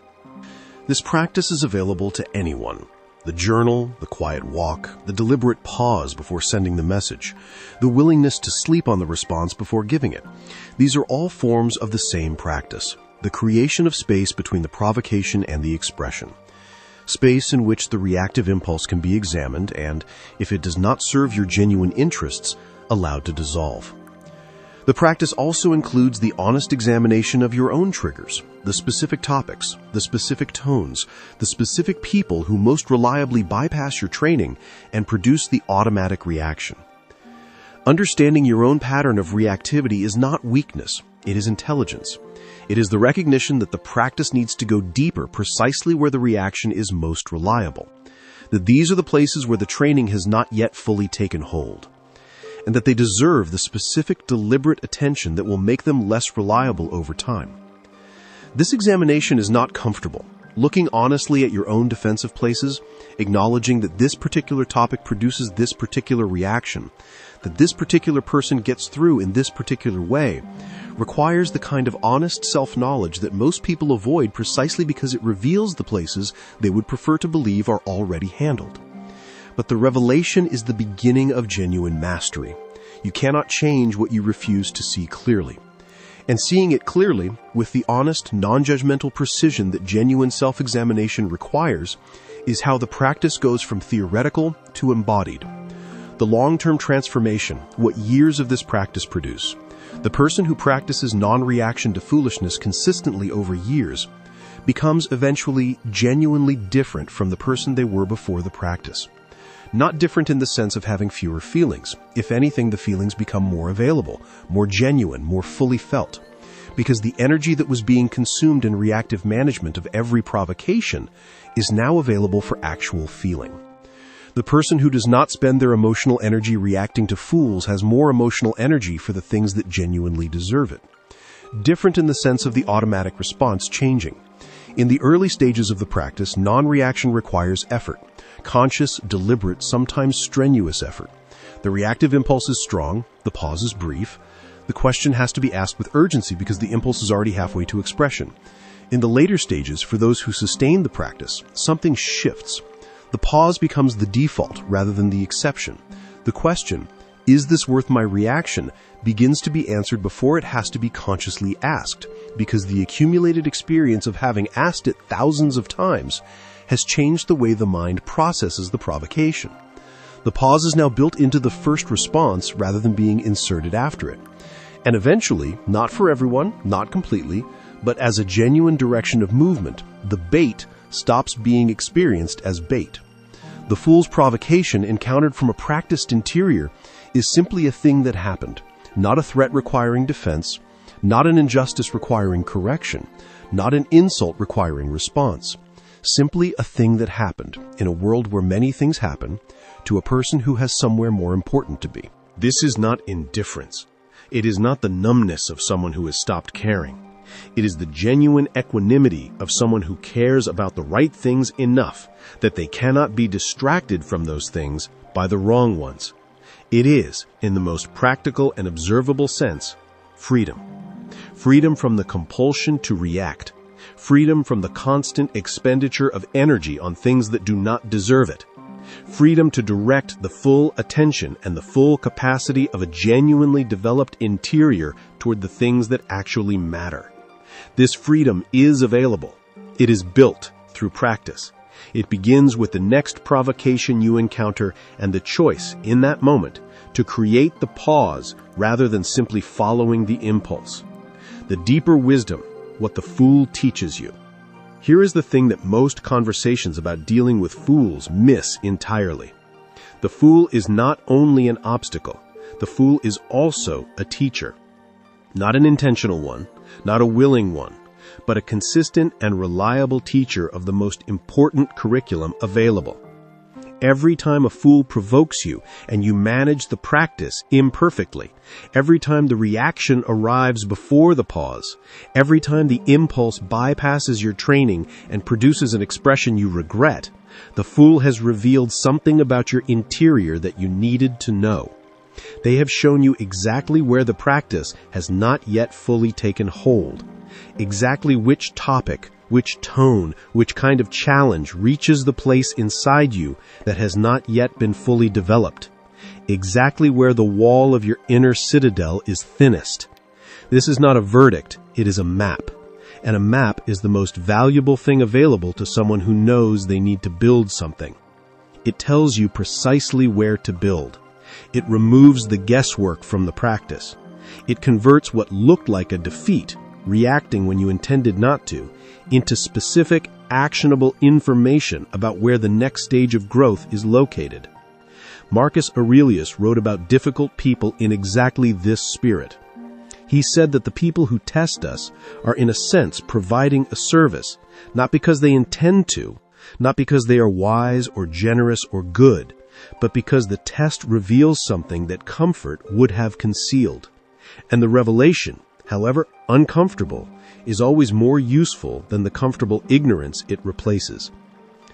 This practice is available to anyone. The journal, the quiet walk, the deliberate pause before sending the message, the willingness to sleep on the response before giving it. These are all forms of the same practice, the creation of space between the provocation and the expression. Space in which the reactive impulse can be examined and, if it does not serve your genuine interests, allowed to dissolve. The practice also includes the honest examination of your own triggers, the specific topics, the specific tones, the specific people who most reliably bypass your training and produce the automatic reaction. Understanding your own pattern of reactivity is not weakness, it is intelligence. It is the recognition that the practice needs to go deeper precisely where the reaction is most reliable, that these are the places where the training has not yet fully taken hold, and that they deserve the specific deliberate attention that will make them less reliable over time. This examination is not comfortable. Looking honestly at your own defensive places, acknowledging that this particular topic produces this particular reaction, that this particular person gets through in this particular way, requires the kind of honest self-knowledge that most people avoid precisely because it reveals the places they would prefer to believe are already handled. But the revelation is the beginning of genuine mastery. You cannot change what you refuse to see clearly. And seeing it clearly, with the honest, non-judgmental precision that genuine self-examination requires, is how the practice goes from theoretical to embodied. The long-term transformation, what years of this practice produce. The person who practices non-reaction to foolishness consistently over years becomes eventually genuinely different from the person they were before the practice. Not different in the sense of having fewer feelings. If anything, the feelings become more available, more genuine, more fully felt. Because the energy that was being consumed in reactive management of every provocation is now available for actual feeling. The person who does not spend their emotional energy reacting to fools has more emotional energy for the things that genuinely deserve it. Different in the sense of the automatic response changing. In the early stages of the practice, non-reaction requires effort. Conscious, deliberate, sometimes strenuous effort. The reactive impulse is strong, the pause is brief. The question has to be asked with urgency because the impulse is already halfway to expression. In the later stages, for those who sustain the practice, something shifts. The pause becomes the default rather than the exception. The question, is this worth my reaction, begins to be answered before it has to be consciously asked, because the accumulated experience of having asked it thousands of times has changed the way the mind processes the provocation. The pause is now built into the first response rather than being inserted after it. And eventually, not for everyone, not completely, but as a genuine direction of movement, the bait stops being experienced as bait. The fool's provocation encountered from a practiced interior is simply a thing that happened, not a threat requiring defense, not an injustice requiring correction, not an insult requiring response. Simply a thing that happened, in a world where many things happen, to a person who has somewhere more important to be. This is not indifference. It is not the numbness of someone who has stopped caring. It is the genuine equanimity of someone who cares about the right things enough that they cannot be distracted from those things by the wrong ones. It is, in the most practical and observable sense, freedom. freedom from the compulsion to react, freedom from the constant expenditure of energy on things that do not deserve it, freedom to direct the full attention and the full capacity of a genuinely developed interior toward the things that actually matter. This freedom is available. It is built through practice. It begins with the next provocation you encounter and the choice, in that moment, to create the pause rather than simply following the impulse. The deeper wisdom, what the fool teaches you. Here is the thing that most conversations about dealing with fools miss entirely. The fool is not only an obstacle, the fool is also a teacher. Not an intentional one, not a willing one, but a consistent and reliable teacher of the most important curriculum available. Every time a fool provokes you and you manage the practice imperfectly, every time the reaction arrives before the pause, every time the impulse bypasses your training and produces an expression you regret, the fool has revealed something about your interior that you needed to know. They have shown you exactly where the practice has not yet fully taken hold, exactly which topic, which tone, which kind of challenge reaches the place inside you that has not yet been fully developed, exactly where the wall of your inner citadel is thinnest. This is not a verdict, it is a map. And a map is the most valuable thing available to someone who knows they need to build something. It tells you precisely where to build. It removes the guesswork from the practice. It converts what looked like a defeat, reacting when you intended not to, into specific, actionable information about where the next stage of growth is located. Marcus Aurelius wrote about difficult people in exactly this spirit. He said that the people who test us are in a sense providing a service, not because they intend to, not because they are wise or generous or good, but because the test reveals something that comfort would have concealed. And the revelation, however uncomfortable, is always more useful than the comfortable ignorance it replaces.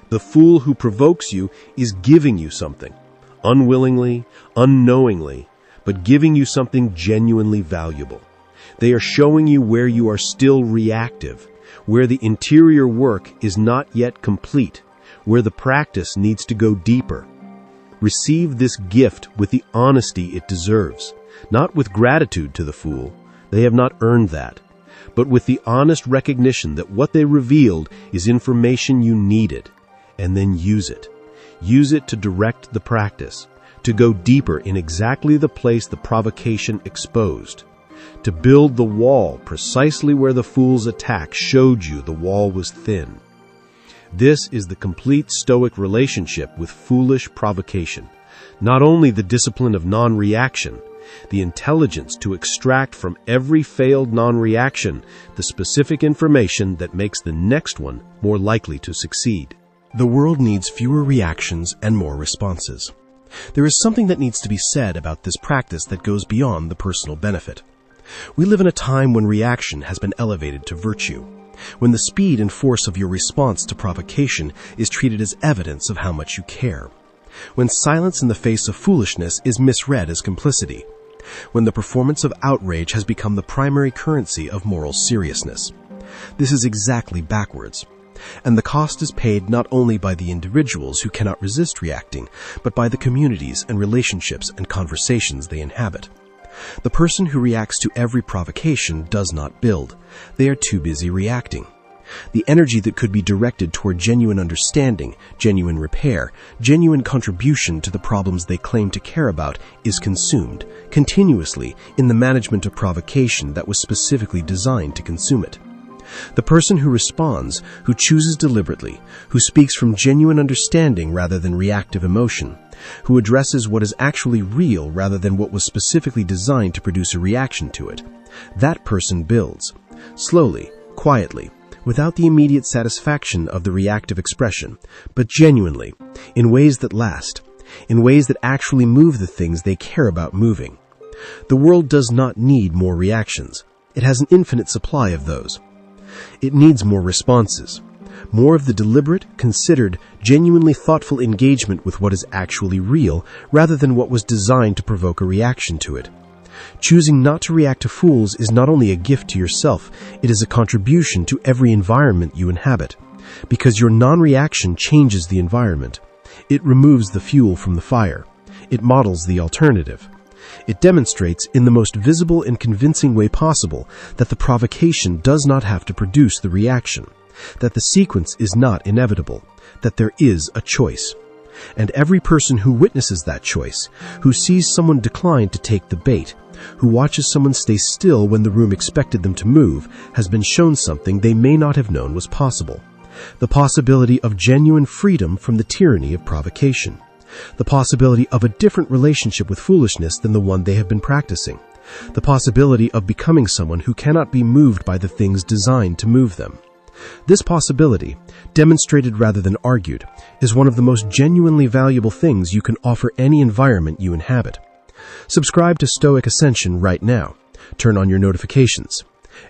The fool who provokes you is giving you something, unwillingly, unknowingly, but giving you something genuinely valuable. They are showing you where you are still reactive, where the interior work is not yet complete, where the practice needs to go deeper. Receive this gift with the honesty it deserves, not with gratitude to the fool. They have not earned that, but with the honest recognition that what they revealed is information you needed, and then use it. Use it to direct the practice, to go deeper in exactly the place the provocation exposed, to build the wall precisely where the fool's attack showed you the wall was thin. This is the complete Stoic relationship with foolish provocation, not only the discipline of non-reaction, the intelligence to extract from every failed non-reaction the specific information that makes the next one more likely to succeed. The world needs fewer reactions and more responses. There is something that needs to be said about this practice that goes beyond the personal benefit. We live in a time when reaction has been elevated to virtue, when the speed and force of your response to provocation is treated as evidence of how much you care, when silence in the face of foolishness is misread as complicity, when the performance of outrage has become the primary currency of moral seriousness. This is exactly backwards. And the cost is paid not only by the individuals who cannot resist reacting, but by the communities and relationships and conversations they inhabit. The person who reacts to every provocation does not build. They are too busy reacting. The energy that could be directed toward genuine understanding, genuine repair, genuine contribution to the problems they claim to care about is consumed, continuously, in the management of provocation that was specifically designed to consume it. The person who responds, who chooses deliberately, who speaks from genuine understanding rather than reactive emotion, who addresses what is actually real rather than what was specifically designed to produce a reaction to it, that person builds, slowly, quietly, without the immediate satisfaction of the reactive expression, but genuinely, in ways that last, in ways that actually move the things they care about moving. The world does not need more reactions. It has an infinite supply of those. It needs more responses, more of the deliberate, considered, genuinely thoughtful engagement with what is actually real, rather than what was designed to provoke a reaction to it. Choosing not to react to fools is not only a gift to yourself, it is a contribution to every environment you inhabit. Because your non-reaction changes the environment. It removes the fuel from the fire. It models the alternative. It demonstrates in the most visible and convincing way possible that the provocation does not have to produce the reaction, that the sequence is not inevitable, that there is a choice. And every person who witnesses that choice, who sees someone decline to take the bait, who watches someone stay still when the room expected them to move, has been shown something they may not have known was possible. The possibility of genuine freedom from the tyranny of provocation. The possibility of a different relationship with foolishness than the one they have been practicing. The possibility of becoming someone who cannot be moved by the things designed to move them. This possibility, demonstrated rather than argued, is one of the most genuinely valuable things you can offer any environment you inhabit. Subscribe to Stoic Ascension right now. Turn on your notifications.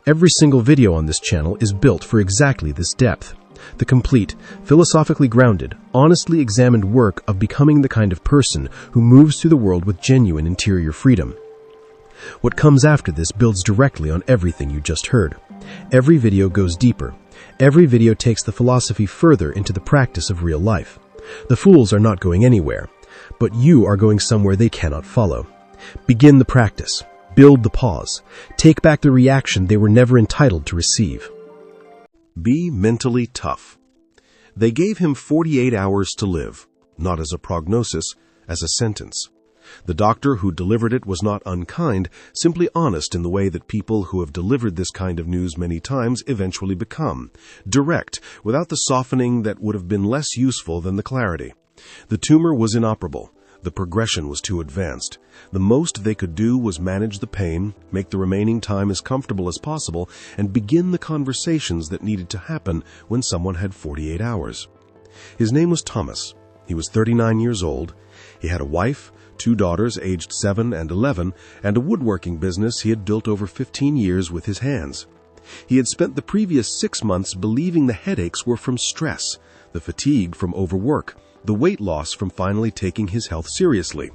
Every single video on this channel is built for exactly this depth. The complete, philosophically grounded, honestly examined work of becoming the kind of person who moves through the world with genuine interior freedom. What comes after this builds directly on everything you just heard. Every video goes deeper. Every video takes the philosophy further into the practice of real life. The fools are not going anywhere, but you are going somewhere they cannot follow. Begin the practice. Build the pause. Take back the reaction they were never entitled to receive. Be mentally tough. They gave him 48 hours to live, not as a prognosis, as a sentence. The doctor who delivered it was not unkind, simply honest in the way that people who have delivered this kind of news many times eventually become, direct, without the softening that would have been less useful than the clarity. The tumor was inoperable. The progression was too advanced. The most they could do was manage the pain, make the remaining time as comfortable as possible, and begin the conversations that needed to happen when someone had 48 hours. His name was Thomas. He was 39 years old. He had a wife, 2 daughters aged 7 and 11, and a woodworking business he had built over 15 years with his hands. He had spent the previous 6 months believing the headaches were from stress, the fatigue from overwork, the weight loss from finally taking his health seriously.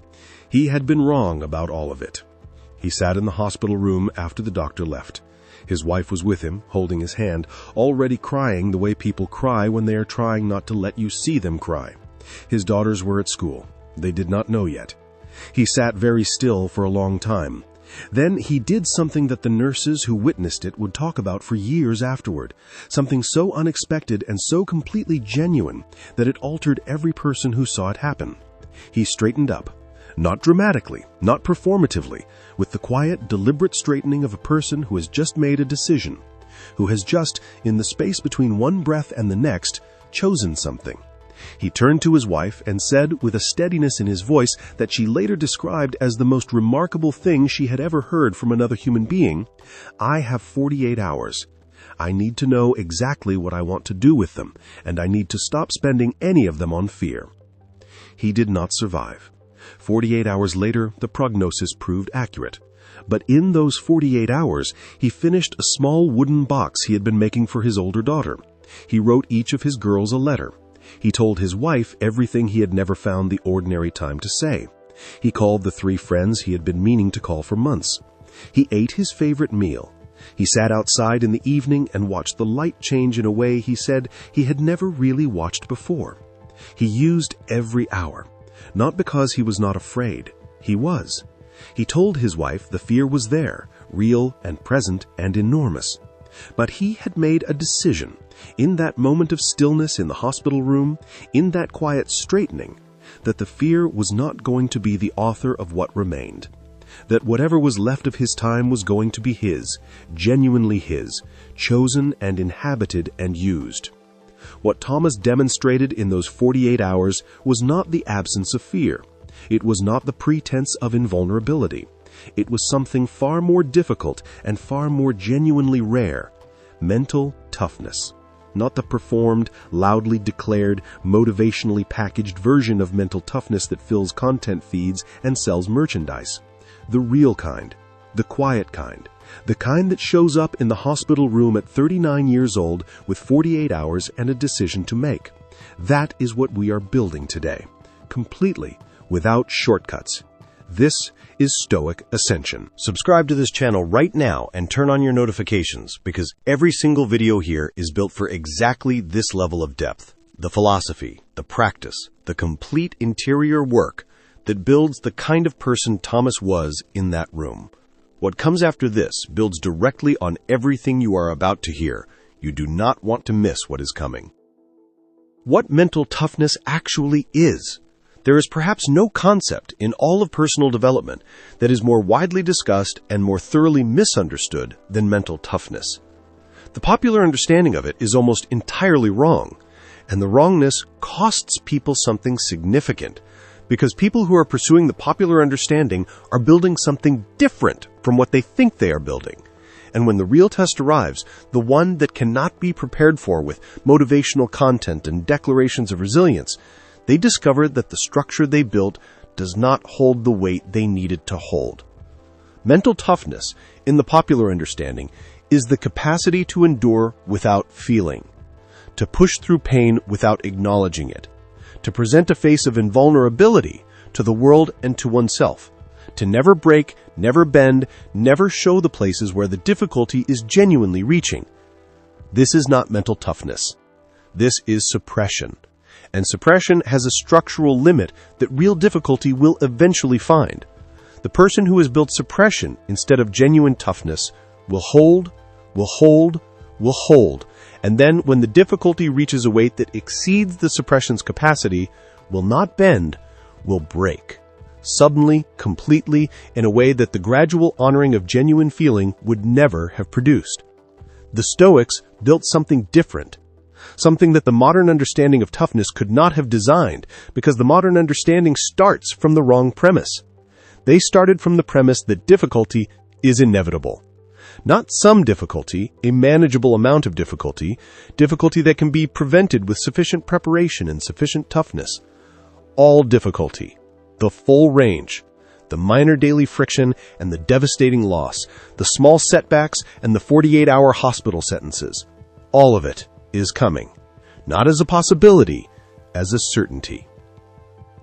He had been wrong about all of it. He sat in the hospital room after the doctor left. His wife was with him, holding his hand, already crying the way people cry when they are trying not to let you see them cry. His daughters were at school. They did not know yet. He sat very still for a long time. Then he did something that the nurses who witnessed it would talk about for years afterward, something so unexpected and so completely genuine that it altered every person who saw it happen. He straightened up, not dramatically, not performatively, with the quiet, deliberate straightening of a person who has just made a decision, who has just, in the space between one breath and the next, chosen something. He turned to his wife and said, with a steadiness in his voice that she later described as the most remarkable thing she had ever heard from another human being, "I have 48 hours. I need to know exactly what I want to do with them, and I need to stop spending any of them on fear." He did not survive. 48 hours later, the prognosis proved accurate. But in those 48 hours, he finished a small wooden box he had been making for his older daughter. He wrote each of his girls a letter. He told his wife everything he had never found the ordinary time to say. He called the 3 friends he had been meaning to call for months. He ate his favorite meal. He sat outside in the evening and watched the light change in a way he said he had never really watched before. He used every hour. Not because he was not afraid. He was. He told his wife the fear was there, real and present and enormous. But he had made a decision, in that moment of stillness in the hospital room, in that quiet straightening, that the fear was not going to be the author of what remained. That whatever was left of his time was going to be his, genuinely his, chosen and inhabited and used. What Thomas demonstrated in those 48 hours was not the absence of fear. It was not the pretense of invulnerability. It was something far more difficult and far more genuinely rare: mental toughness. Not the performed, loudly declared, motivationally packaged version of mental toughness that fills content feeds and sells merchandise. The real kind, the quiet kind, the kind that shows up in the hospital room at 39 years old with 48 hours and a decision to make. That is what we are building today, completely, without shortcuts. This is Stoic Ascension. Subscribe to this channel right now and turn on your notifications, because every single video here is built for exactly this level of depth. The philosophy, the practice, the complete interior work that builds the kind of person Thomas was in that room. What comes after this builds directly on everything you are about to hear. You do not want to miss what is coming. What mental toughness actually is. There is perhaps no concept in all of personal development that is more widely discussed and more thoroughly misunderstood than mental toughness. The popular understanding of it is almost entirely wrong, and the wrongness costs people something significant, because people who are pursuing the popular understanding are building something different from what they think they are building. And when the real test arrives, the one that cannot be prepared for with motivational content and declarations of resilience, they discover that the structure they built does not hold the weight they needed to hold. Mental toughness, in the popular understanding, is the capacity to endure without feeling, to push through pain without acknowledging it, to present a face of invulnerability to the world and to oneself, to never break, never bend, never show the places where the difficulty is genuinely reaching. This is not mental toughness. This is suppression. And suppression has a structural limit that real difficulty will eventually find. The person who has built suppression instead of genuine toughness will hold, and then when the difficulty reaches a weight that exceeds the suppression's capacity, will not bend, will break. Suddenly, completely, in a way that the gradual honoring of genuine feeling would never have produced. The Stoics built something different, something that the modern understanding of toughness could not have designed, because the modern understanding starts from the wrong premise. They started from the premise that difficulty is inevitable. Not some difficulty, a manageable amount of difficulty that can be prevented with sufficient preparation and sufficient toughness. All difficulty, the full range, the minor daily friction and the devastating loss, the small setbacks and the 48-hour hospital sentences, all of it is coming, not as a possibility, as a certainty.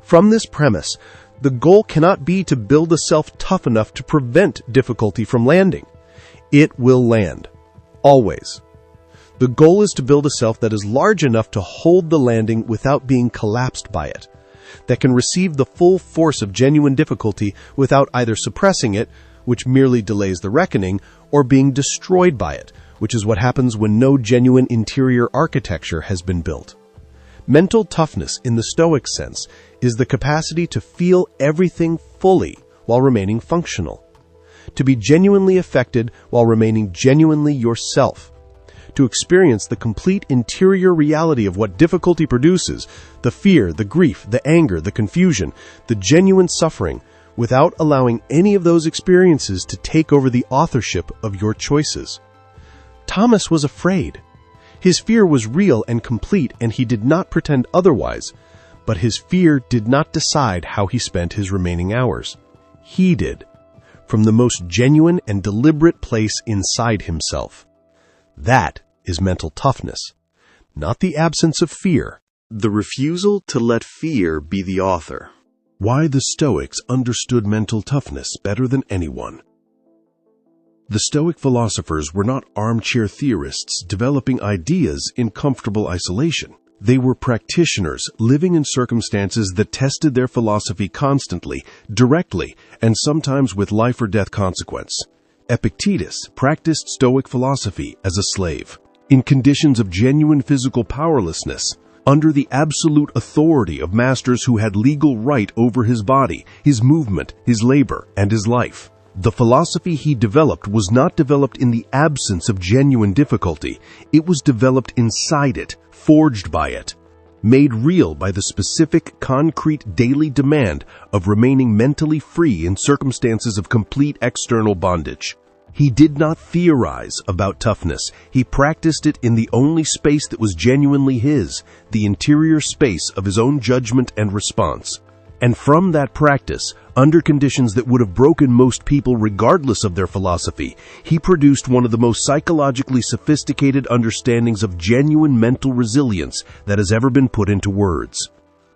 From this premise, the goal cannot be to build a self tough enough to prevent difficulty from landing. It will land. Always. The goal is to build a self that is large enough to hold the landing without being collapsed by it, that can receive the full force of genuine difficulty without either suppressing it, which merely delays the reckoning, or being destroyed by it, which is what happens when no genuine interior architecture has been built. Mental toughness, in the Stoic sense, is the capacity to feel everything fully while remaining functional, to be genuinely affected while remaining genuinely yourself, to experience the complete interior reality of what difficulty produces, the fear, the grief, the anger, the confusion, the genuine suffering, without allowing any of those experiences to take over the authorship of your choices. Thomas was afraid. His fear was real and complete, and he did not pretend otherwise, but his fear did not decide how he spent his remaining hours. He did, from the most genuine and deliberate place inside himself. That is mental toughness, not the absence of fear. The refusal to let fear be the author. Why the Stoics understood mental toughness better than anyone. The Stoic philosophers were not armchair theorists developing ideas in comfortable isolation. They were practitioners living in circumstances that tested their philosophy constantly, directly, and sometimes with life or death consequence. Epictetus practiced Stoic philosophy as a slave, in conditions of genuine physical powerlessness, under the absolute authority of masters who had legal right over his body, his movement, his labor, and his life. The philosophy he developed was not developed in the absence of genuine difficulty. It was developed inside it, forged by it, made real by the specific, concrete daily demand of remaining mentally free in circumstances of complete external bondage. He did not theorize about toughness. He practiced it in the only space that was genuinely his, the interior space of his own judgment and response. And from that practice, under conditions that would have broken most people regardless of their philosophy, he produced one of the most psychologically sophisticated understandings of genuine mental resilience that has ever been put into words.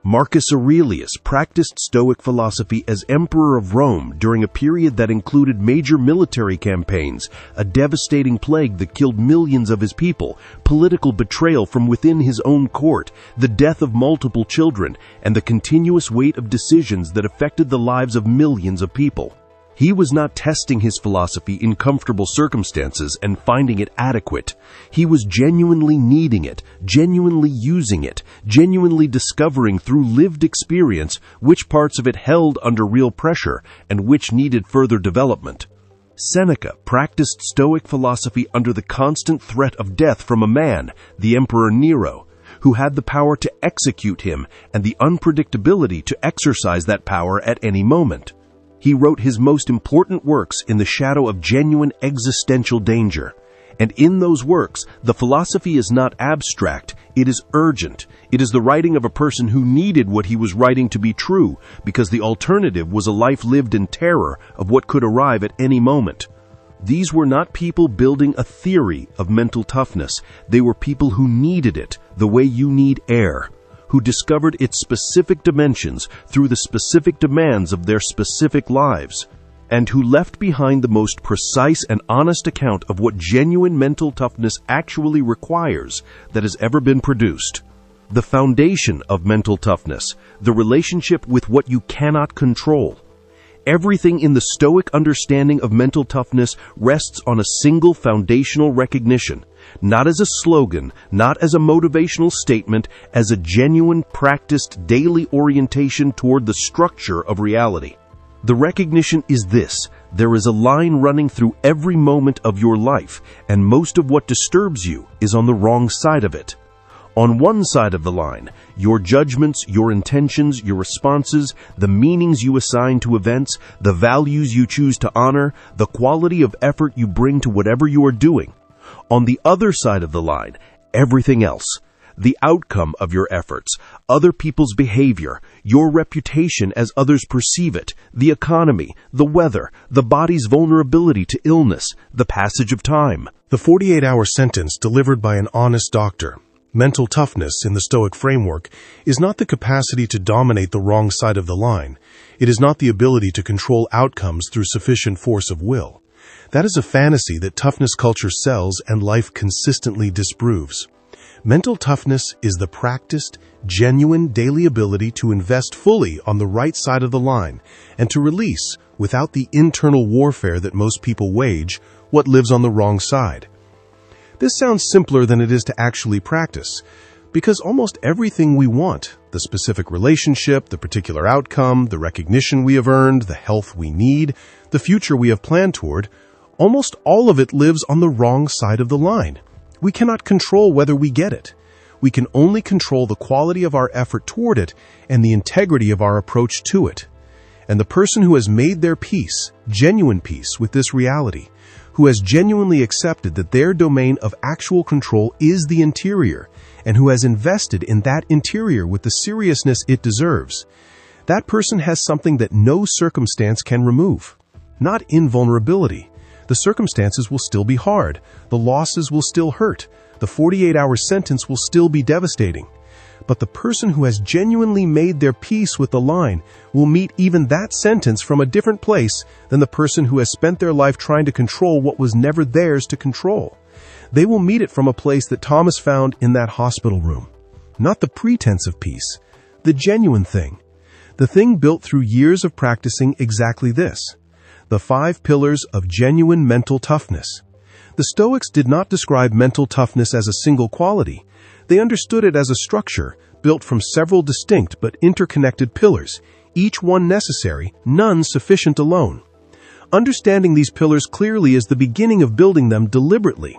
Marcus Aurelius practiced Stoic philosophy as Emperor of Rome during a period that included major military campaigns, a devastating plague that killed millions of his people, political betrayal from within his own court, the death of multiple children, and the continuous weight of decisions that affected the lives of millions of people. He was not testing his philosophy in comfortable circumstances and finding it adequate. He was genuinely needing it, genuinely using it, genuinely discovering through lived experience which parts of it held under real pressure and which needed further development. Seneca practiced Stoic philosophy under the constant threat of death from a man, the Emperor Nero, who had the power to execute him and the unpredictability to exercise that power at any moment. He wrote his most important works in the shadow of genuine existential danger. And in those works, the philosophy is not abstract, it is urgent. It is the writing of a person who needed what he was writing to be true, because the alternative was a life lived in terror of what could arrive at any moment. These were not people building a theory of mental toughness. They were people who needed it, the way you need air, who discovered its specific dimensions through the specific demands of their specific lives, and who left behind the most precise and honest account of what genuine mental toughness actually requires that has ever been produced. The foundation of mental toughness, the relationship with what you cannot control. Everything in the Stoic understanding of mental toughness rests on a single foundational recognition, not as a slogan, not as a motivational statement, as a genuine, practiced daily orientation toward the structure of reality. The recognition is this: there is a line running through every moment of your life, and most of what disturbs you is on the wrong side of it. On one side of the line, your judgments, your intentions, your responses, the meanings you assign to events, the values you choose to honor, the quality of effort you bring to whatever you are doing. On the other side of the line, everything else. The outcome of your efforts, other people's behavior, your reputation as others perceive it, the economy, the weather, the body's vulnerability to illness, the passage of time. The 48-hour sentence delivered by an honest doctor. Mental toughness in the Stoic framework is not the capacity to dominate the wrong side of the line. It is not the ability to control outcomes through sufficient force of will. That is a fantasy that toughness culture sells and life consistently disproves. Mental toughness is the practiced, genuine daily ability to invest fully on the right side of the line and to release, without the internal warfare that most people wage, what lives on the wrong side. This sounds simpler than it is to actually practice, because almost everything we want, the specific relationship, the particular outcome, the recognition we have earned, the health we need, the future we have planned toward, almost all of it lives on the wrong side of the line. We cannot control whether we get it. We can only control the quality of our effort toward it and the integrity of our approach to it. And the person who has made their peace, genuine peace, with this reality, who has genuinely accepted that their domain of actual control is the interior, and who has invested in that interior with the seriousness it deserves, that person has something that no circumstance can remove. Not invulnerability. The circumstances will still be hard, the losses will still hurt, the 48-hour sentence will still be devastating. But the person who has genuinely made their peace with the line will meet even that sentence from a different place than the person who has spent their life trying to control what was never theirs to control. They will meet it from a place that Thomas found in that hospital room. Not the pretense of peace, the genuine thing. The thing built through years of practicing exactly this. The 5 pillars of genuine mental toughness. The Stoics did not describe mental toughness as a single quality. They understood it as a structure built from several distinct but interconnected pillars, each one necessary, none sufficient alone. Understanding these pillars clearly is the beginning of building them deliberately.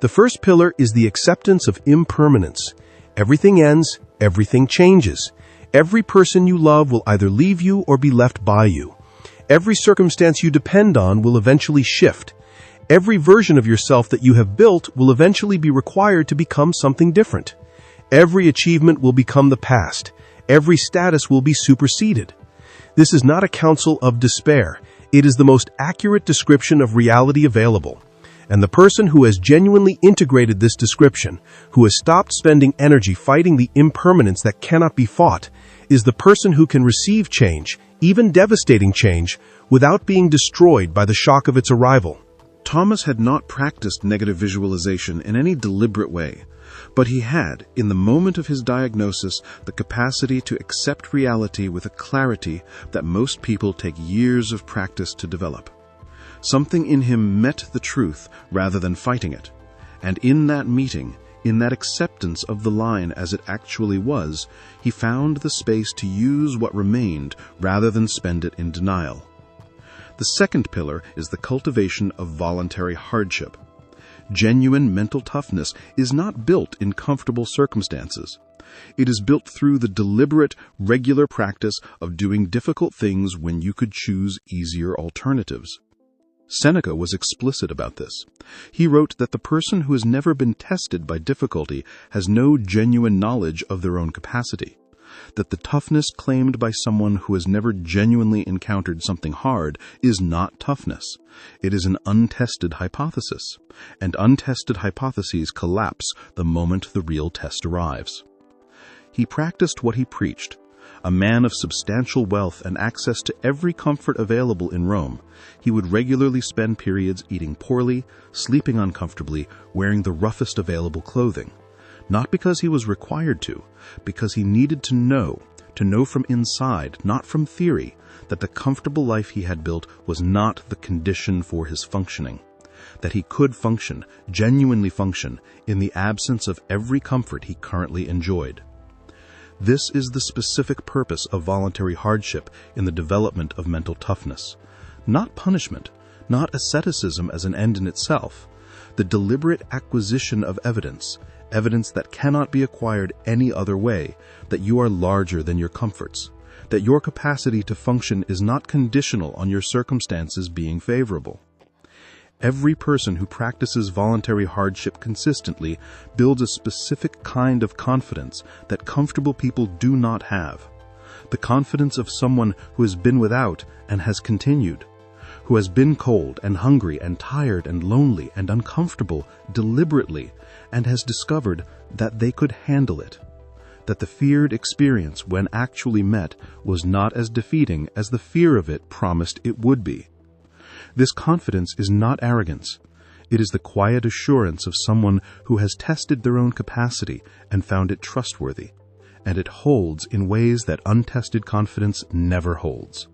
The first pillar is the acceptance of impermanence. Everything ends, everything changes. Every person you love will either leave you or be left by you. Every circumstance you depend on will eventually shift. Every version of yourself that you have built will eventually be required to become something different. Every achievement will become the past. Every status will be superseded. This is not a counsel of despair. It is the most accurate description of reality available. And the person who has genuinely integrated this description, who has stopped spending energy fighting the impermanence that cannot be fought, is the person who can receive change, even devastating change, without being destroyed by the shock of its arrival. Thomas had not practiced negative visualization in any deliberate way, but he had, in the moment of his diagnosis, the capacity to accept reality with a clarity that most people take years of practice to develop. Something in him met the truth rather than fighting it, and in that meeting, in that acceptance of the line as it actually was, he found the space to use what remained rather than spend it in denial. The second pillar is the cultivation of voluntary hardship. Genuine mental toughness is not built in comfortable circumstances. It is built through the deliberate, regular practice of doing difficult things when you could choose easier alternatives. Seneca was explicit about this. He wrote that the person who has never been tested by difficulty has no genuine knowledge of their own capacity. That the toughness claimed by someone who has never genuinely encountered something hard is not toughness. It is an untested hypothesis, and untested hypotheses collapse the moment the real test arrives. He practiced what he preached. A man of substantial wealth and access to every comfort available in Rome, he would regularly spend periods eating poorly, sleeping uncomfortably, wearing the roughest available clothing. Not because he was required to, because he needed to know from inside, not from theory, that the comfortable life he had built was not the condition for his functioning. That he could function, genuinely function, in the absence of every comfort he currently enjoyed. This is the specific purpose of voluntary hardship in the development of mental toughness. Not punishment, not asceticism as an end in itself. The deliberate acquisition of evidence that cannot be acquired any other way, that you are larger than your comforts, that your capacity to function is not conditional on your circumstances being favorable. Every person who practices voluntary hardship consistently builds a specific kind of confidence that comfortable people do not have. The confidence of someone who has been without and has continued, who has been cold and hungry and tired and lonely and uncomfortable deliberately and has discovered that they could handle it, that the feared experience when actually met was not as defeating as the fear of it promised it would be. This confidence is not arrogance. It is the quiet assurance of someone who has tested their own capacity and found it trustworthy, and it holds in ways that untested confidence never holds.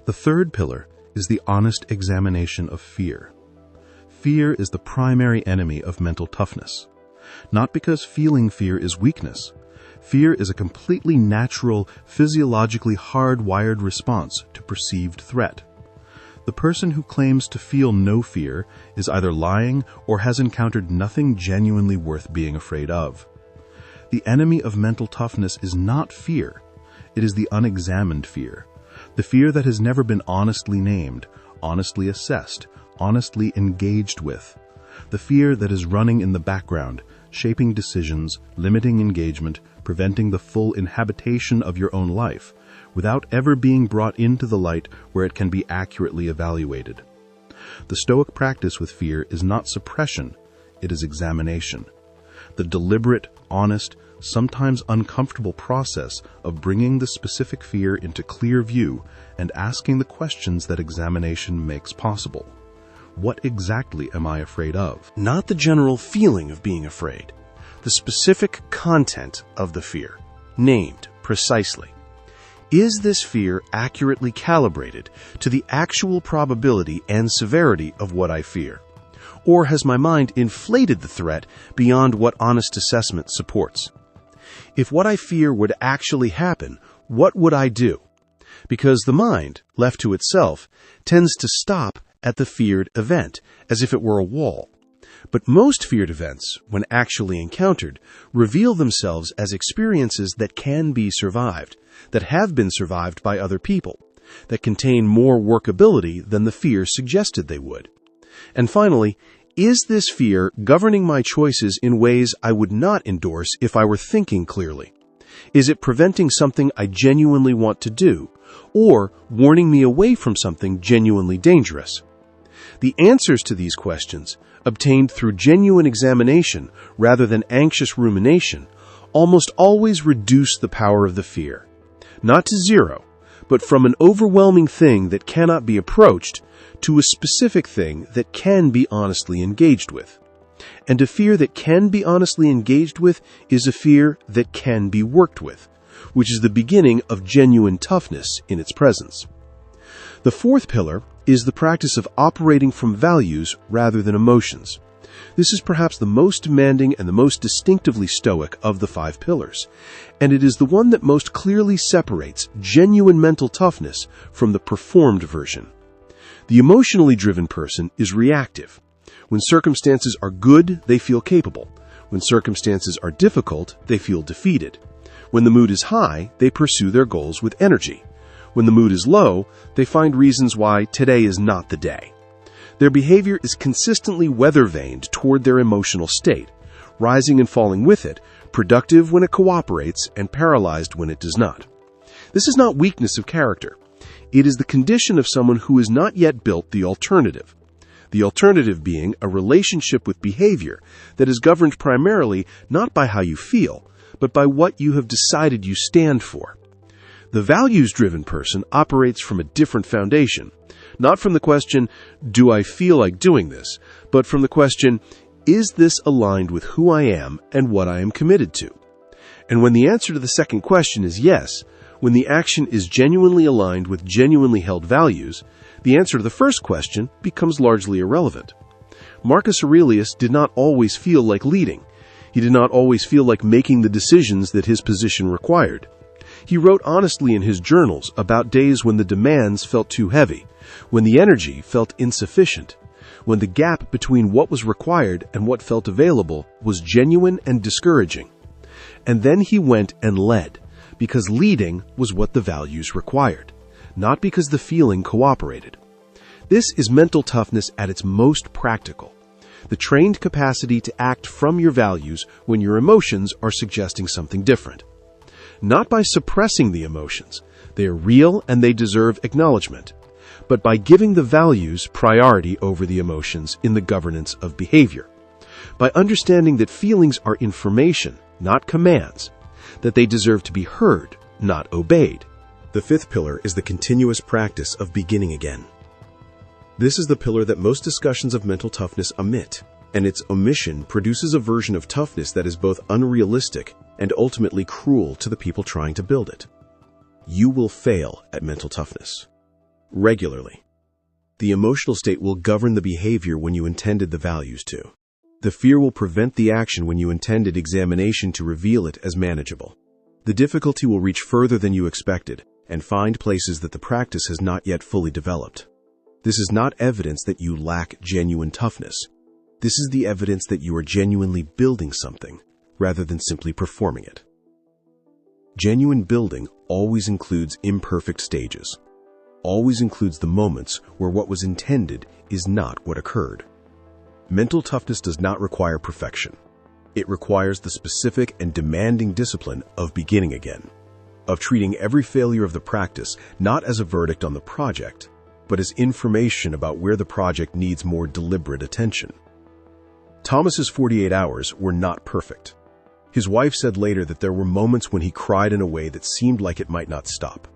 The third pillar is the honest examination of fear. Fear is the primary enemy of mental toughness. Not because feeling fear is weakness. Fear is a completely natural, physiologically hardwired response to perceived threat. The person who claims to feel no fear is either lying or has encountered nothing genuinely worth being afraid of. The enemy of mental toughness is not fear. It is the unexamined fear. The fear that has never been honestly named, honestly assessed, honestly engaged with. The fear that is running in the background, shaping decisions, limiting engagement, preventing the full inhabitation of your own life, without ever being brought into the light where it can be accurately evaluated. The Stoic practice with fear is not suppression, it is examination. The deliberate, honest, sometimes uncomfortable process of bringing the specific fear into clear view and asking the questions that examination makes possible. What exactly am I afraid of? Not the general feeling of being afraid, the specific content of the fear, named precisely. Is this fear accurately calibrated to the actual probability and severity of what I fear? Or has my mind inflated the threat beyond what honest assessment supports? If what I fear would actually happen, what would I do? Because the mind, left to itself, tends to stop at the feared event, as if it were a wall. But most feared events, when actually encountered, reveal themselves as experiences that can be survived, that have been survived by other people, that contain more workability than the fear suggested they would. And finally, is this fear governing my choices in ways I would not endorse if I were thinking clearly? Is it preventing something I genuinely want to do, or warning me away from something genuinely dangerous? The answers to these questions, obtained through genuine examination rather than anxious rumination, almost always reduce the power of the fear. Not to zero, but from an overwhelming thing that cannot be approached to a specific thing that can be honestly engaged with. And a fear that can be honestly engaged with is a fear that can be worked with, which is the beginning of genuine toughness in its presence. The fourth pillar is the practice of operating from values rather than emotions. This is perhaps the most demanding and the most distinctively Stoic of the 5 pillars, and it is the one that most clearly separates genuine mental toughness from the performed version. The emotionally driven person is reactive. When circumstances are good, they feel capable. When circumstances are difficult, they feel defeated. When the mood is high, they pursue their goals with energy. When the mood is low, they find reasons why today is not the day. Their behavior is consistently weather-vaned toward their emotional state, rising and falling with it, productive when it cooperates and paralyzed when it does not. This is not weakness of character. It is the condition of someone who has not yet built the alternative. The alternative being a relationship with behavior that is governed primarily not by how you feel, but by what you have decided you stand for. The values-driven person operates from a different foundation, not from the question, do I feel like doing this, but from the question, is this aligned with who I am and what I am committed to? And when the answer to the second question is yes, when the action is genuinely aligned with genuinely held values, the answer to the first question becomes largely irrelevant. Marcus Aurelius did not always feel like leading. He did not always feel like making the decisions that his position required. He wrote honestly in his journals about days when the demands felt too heavy, when the energy felt insufficient, when the gap between what was required and what felt available was genuine and discouraging. And then he went and led, because leading was what the values required, not because the feeling cooperated. This is mental toughness at its most practical, the trained capacity to act from your values when your emotions are suggesting something different. Not by suppressing the emotions, they are real and they deserve acknowledgement, but by giving the values priority over the emotions in the governance of behavior. By understanding that feelings are information, not commands, that they deserve to be heard, not obeyed. The fifth pillar is the continuous practice of beginning again. This is the pillar that most discussions of mental toughness omit, and its omission produces a version of toughness that is both unrealistic and ultimately cruel to the people trying to build it. You will fail at mental toughness. Regularly. The emotional state will govern the behavior when you intended the values to. The fear will prevent the action when you intended examination to reveal it as manageable. The difficulty will reach further than you expected and find places that the practice has not yet fully developed. This is not evidence that you lack genuine toughness. This is the evidence that you are genuinely building something, rather than simply performing it. Genuine building always includes imperfect stages, always includes the moments where what was intended is not what occurred. Mental toughness does not require perfection. It requires the specific and demanding discipline of beginning again, of treating every failure of the practice not as a verdict on the project, but as information about where the project needs more deliberate attention. Thomas's 48 hours were not perfect. His wife said later that there were moments when he cried in a way that seemed like it might not stop.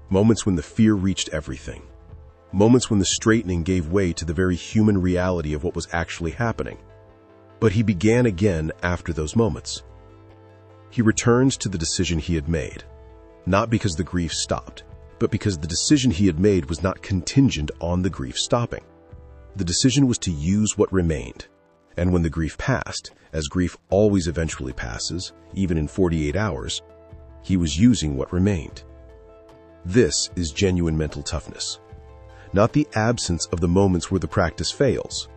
Moments when the fear reached everything. Moments when the straightening gave way to the very human reality of what was actually happening. But he began again after those moments. He returned to the decision he had made, not because the grief stopped, but because the decision he had made was not contingent on the grief stopping. The decision was to use what remained. And when the grief passed, as grief always eventually passes, even in 48 hours, he was using what remained. This is genuine mental toughness. Not the absence of the moments where the practice fails,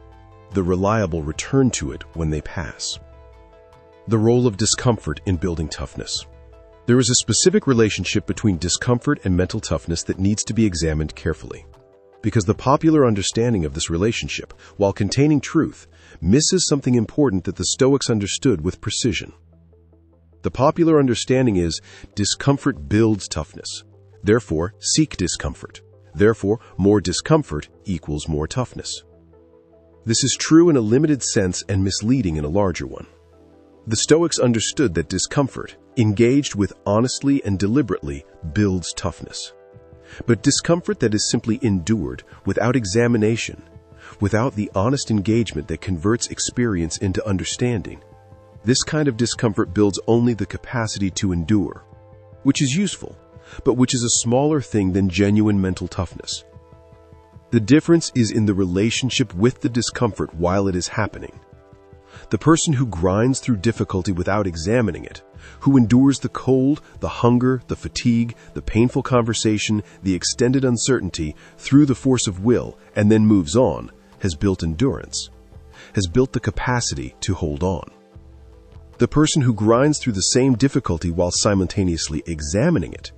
the reliable return to it when they pass. The role of discomfort in building toughness. There is a specific relationship between discomfort and mental toughness that needs to be examined carefully, because the popular understanding of this relationship, while containing truth, misses something important that the Stoics understood with precision. The popular understanding is discomfort builds toughness. Therefore, seek discomfort. Therefore, more discomfort equals more toughness. This is true in a limited sense and misleading in a larger one. The Stoics understood that discomfort, engaged with honestly and deliberately, builds toughness. But discomfort that is simply endured, without examination, without the honest engagement that converts experience into understanding, this kind of discomfort builds only the capacity to endure, which is useful, but which is a smaller thing than genuine mental toughness. The difference is in the relationship with the discomfort while it is happening. The person who grinds through difficulty without examining it, who endures the cold, the hunger, the fatigue, the painful conversation, the extended uncertainty through the force of will, and then moves on, has built endurance, has built the capacity to hold on. The person who grinds through the same difficulty while simultaneously examining it,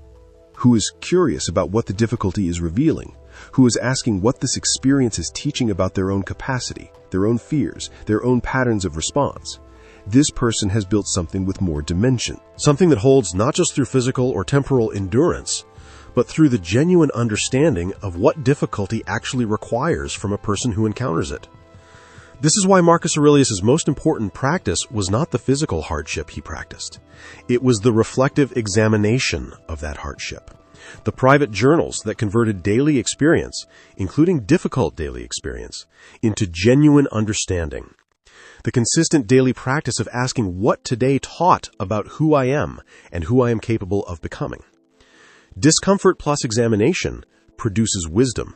who is curious about what the difficulty is revealing, who is asking what this experience is teaching about their own capacity, their own fears, their own patterns of response, this person has built something with more dimension. Something that holds not just through physical or temporal endurance, but through the genuine understanding of what difficulty actually requires from a person who encounters it. This is why Marcus Aurelius' most important practice was not the physical hardship he practiced. It was the reflective examination of that hardship. The private journals that converted daily experience, including difficult daily experience, into genuine understanding. The consistent daily practice of asking what today taught about who I am and who I am capable of becoming. Discomfort plus examination produces wisdom.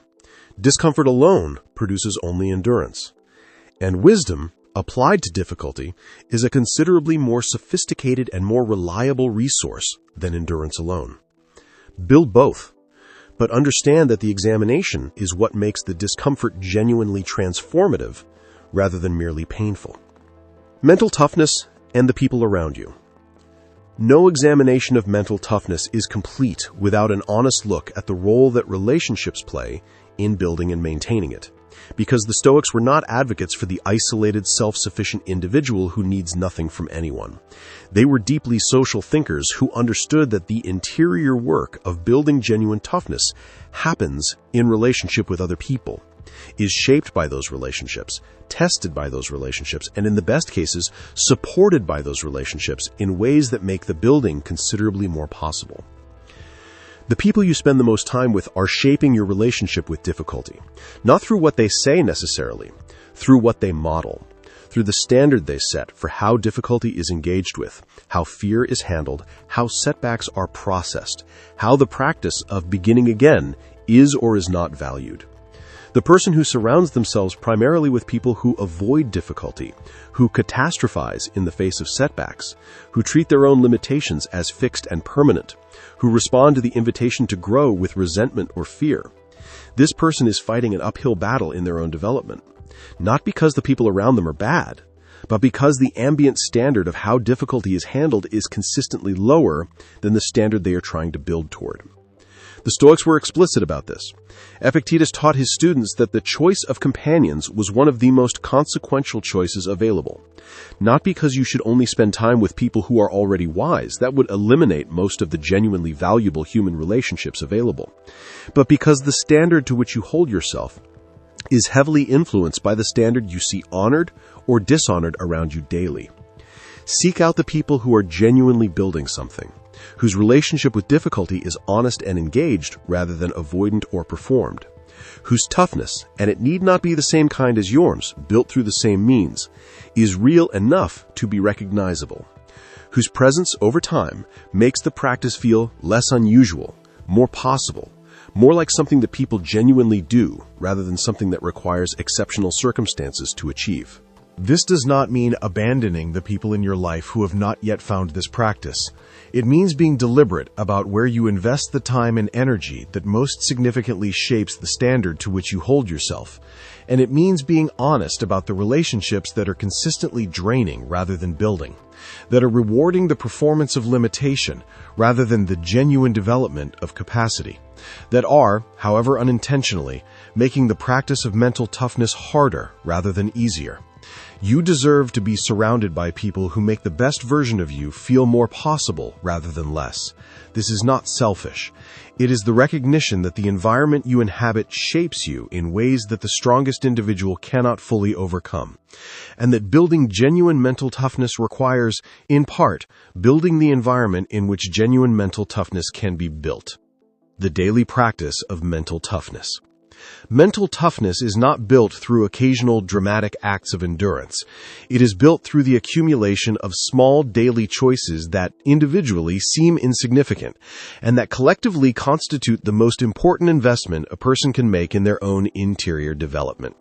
Discomfort alone produces only endurance. And wisdom, applied to difficulty, is a considerably more sophisticated and more reliable resource than endurance alone. Build both, but understand that the examination is what makes the discomfort genuinely transformative rather than merely painful. Mental toughness and the people around you. No examination of mental toughness is complete without an honest look at the role that relationships play in building and maintaining it. Because the Stoics were not advocates for the isolated, self-sufficient individual who needs nothing from anyone. They were deeply social thinkers who understood that the interior work of building genuine toughness happens in relationship with other people, is shaped by those relationships, tested by those relationships, and in the best cases, supported by those relationships in ways that make the building considerably more possible. The people you spend the most time with are shaping your relationship with difficulty, not through what they say necessarily, through what they model, through the standard they set for how difficulty is engaged with, how fear is handled, how setbacks are processed, how the practice of beginning again is or is not valued. The person who surrounds themselves primarily with people who avoid difficulty, who catastrophize in the face of setbacks, who treat their own limitations as fixed and permanent, who respond to the invitation to grow with resentment or fear. This person is fighting an uphill battle in their own development, not because the people around them are bad, but because the ambient standard of how difficulty is handled is consistently lower than the standard they are trying to build toward. The Stoics were explicit about this. Epictetus taught his students that the choice of companions was one of the most consequential choices available. Not because you should only spend time with people who are already wise, that would eliminate most of the genuinely valuable human relationships available, but because the standard to which you hold yourself is heavily influenced by the standard you see honored or dishonored around you daily. Seek out the people who are genuinely building something, whose relationship with difficulty is honest and engaged rather than avoidant or performed, whose toughness, and it need not be the same kind as yours, built through the same means, is real enough to be recognizable, whose presence over time makes the practice feel less unusual, more possible, more like something that people genuinely do rather than something that requires exceptional circumstances to achieve. This does not mean abandoning the people in your life who have not yet found this practice. It means being deliberate about where you invest the time and energy that most significantly shapes the standard to which you hold yourself. And it means being honest about the relationships that are consistently draining rather than building, that are rewarding the performance of limitation rather than the genuine development of capacity, that are, however unintentionally, making the practice of mental toughness harder rather than easier, You deserve to be surrounded by people who make the best version of you feel more possible rather than less. This is not selfish. It is the recognition that the environment you inhabit shapes you in ways that the strongest individual cannot fully overcome, and that building genuine mental toughness requires, in part, building the environment in which genuine mental toughness can be built. The daily practice of mental toughness. Mental toughness is not built through occasional dramatic acts of endurance. It is built through the accumulation of small daily choices that individually seem insignificant and that collectively constitute the most important investment a person can make in their own interior development.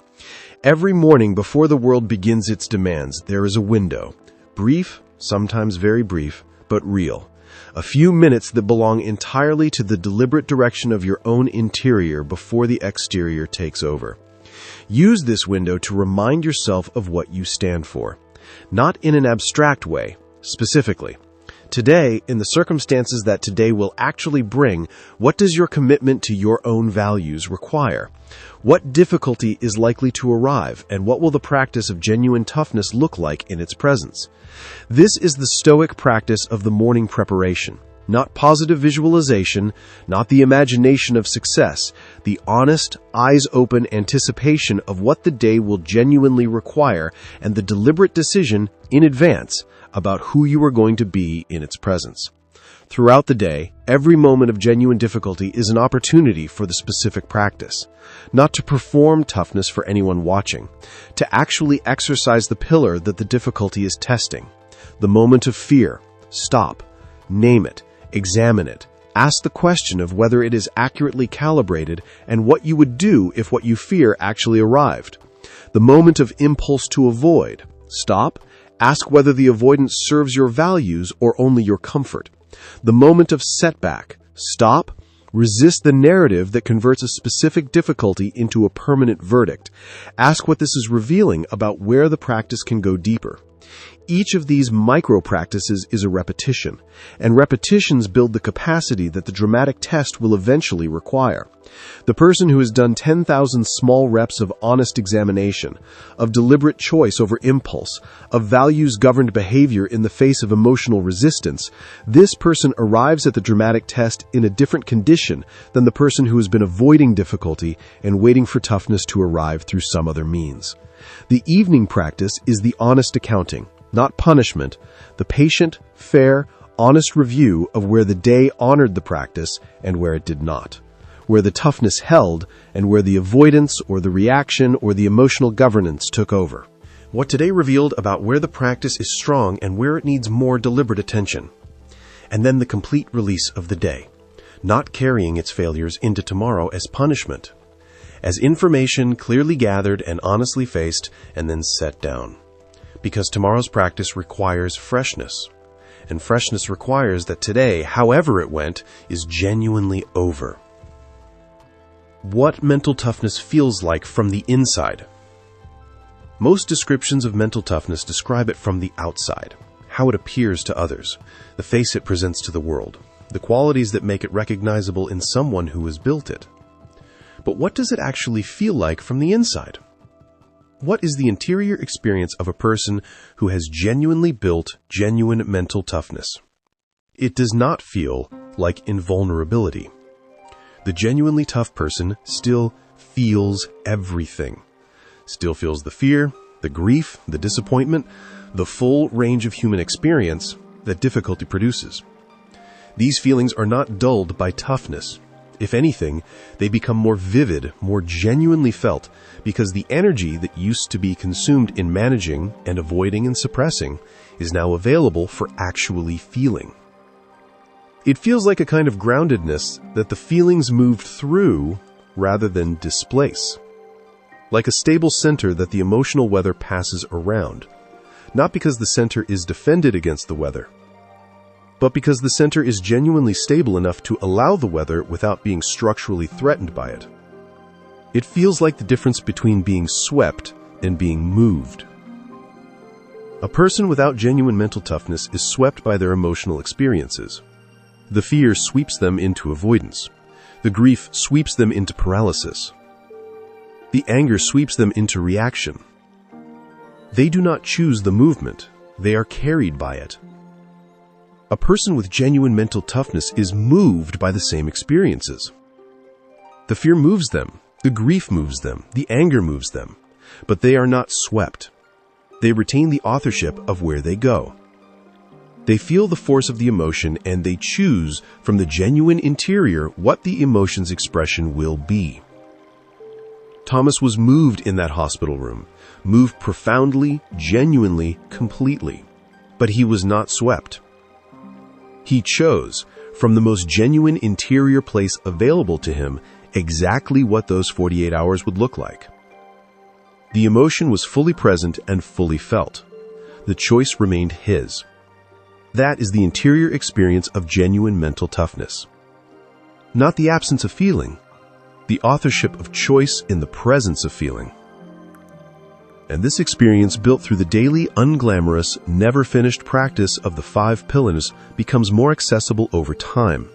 Every morning before the world begins its demands, there is a window, brief, sometimes very brief, but real. A few minutes that belong entirely to the deliberate direction of your own interior before the exterior takes over. Use this window to remind yourself of what you stand for, not in an abstract way, specifically. Today, in the circumstances that today will actually bring, what does your commitment to your own values require? What difficulty is likely to arrive, and what will the practice of genuine toughness look like in its presence? This is the Stoic practice of the morning preparation, not positive visualization, not the imagination of success, the honest, eyes-open anticipation of what the day will genuinely require and the deliberate decision in advance about who you are going to be in its presence. Throughout the day, every moment of genuine difficulty is an opportunity for the specific practice, not to perform toughness for anyone watching, to actually exercise the pillar that the difficulty is testing. The moment of fear, stop, name it, examine it, ask the question of whether it is accurately calibrated and what you would do if what you fear actually arrived. The moment of impulse to avoid, stop, ask whether the avoidance serves your values or only your comfort. The moment of setback, stop, resist the narrative that converts a specific difficulty into a permanent verdict. Ask what this is revealing about where the practice can go deeper. Each of these micro-practices is a repetition, and repetitions build the capacity that the dramatic test will eventually require. The person who has done 10,000 small reps of honest examination, of deliberate choice over impulse, of values-governed behavior in the face of emotional resistance, this person arrives at the dramatic test in a different condition than the person who has been avoiding difficulty and waiting for toughness to arrive through some other means. The evening practice is the honest accounting, not punishment, the patient, fair, honest review of where the day honored the practice and where it did not, where the toughness held and where the avoidance or the reaction or the emotional governance took over. What today revealed about where the practice is strong and where it needs more deliberate attention. And then the complete release of the day, not carrying its failures into tomorrow as punishment, as information clearly gathered and honestly faced and then set down. Because tomorrow's practice requires freshness, and freshness requires that today, however it went, is genuinely over. What mental toughness feels like from the inside. Most descriptions of mental toughness describe it from the outside, how it appears to others, the face it presents to the world, the qualities that make it recognizable in someone who has built it. But what does it actually feel like from the inside? What is the interior experience of a person who has genuinely built genuine mental toughness? It does not feel like invulnerability. The genuinely tough person still feels everything. Still feels the fear, the grief, the disappointment, the full range of human experience that difficulty produces. These feelings are not dulled by toughness. If anything, they become more vivid, more genuinely felt, because the energy that used to be consumed in managing and avoiding and suppressing is now available for actually feeling. It feels like a kind of groundedness that the feelings moved through rather than displace. Like a stable center that the emotional weather passes around, not because the center is defended against the weather, but because the center is genuinely stable enough to allow the weather without being structurally threatened by it. It feels like the difference between being swept and being moved. A person without genuine mental toughness is swept by their emotional experiences. The fear sweeps them into avoidance. The grief sweeps them into paralysis. The anger sweeps them into reaction. They do not choose the movement, they are carried by it. A person with genuine mental toughness is moved by the same experiences. The fear moves them, the grief moves them, the anger moves them, but they are not swept. They retain the authorship of where they go. They feel the force of the emotion and they choose from the genuine interior what the emotion's expression will be. Thomas was moved in that hospital room, moved profoundly, genuinely, completely, but he was not swept. He chose, from the most genuine interior place available to him, exactly what those 48 hours would look like. The emotion was fully present and fully felt. The choice remained his. That is the interior experience of genuine mental toughness. Not the absence of feeling, the authorship of choice in the presence of feeling. And this experience, built through the daily, unglamorous, never-finished practice of the 5 pillars, becomes more accessible over time.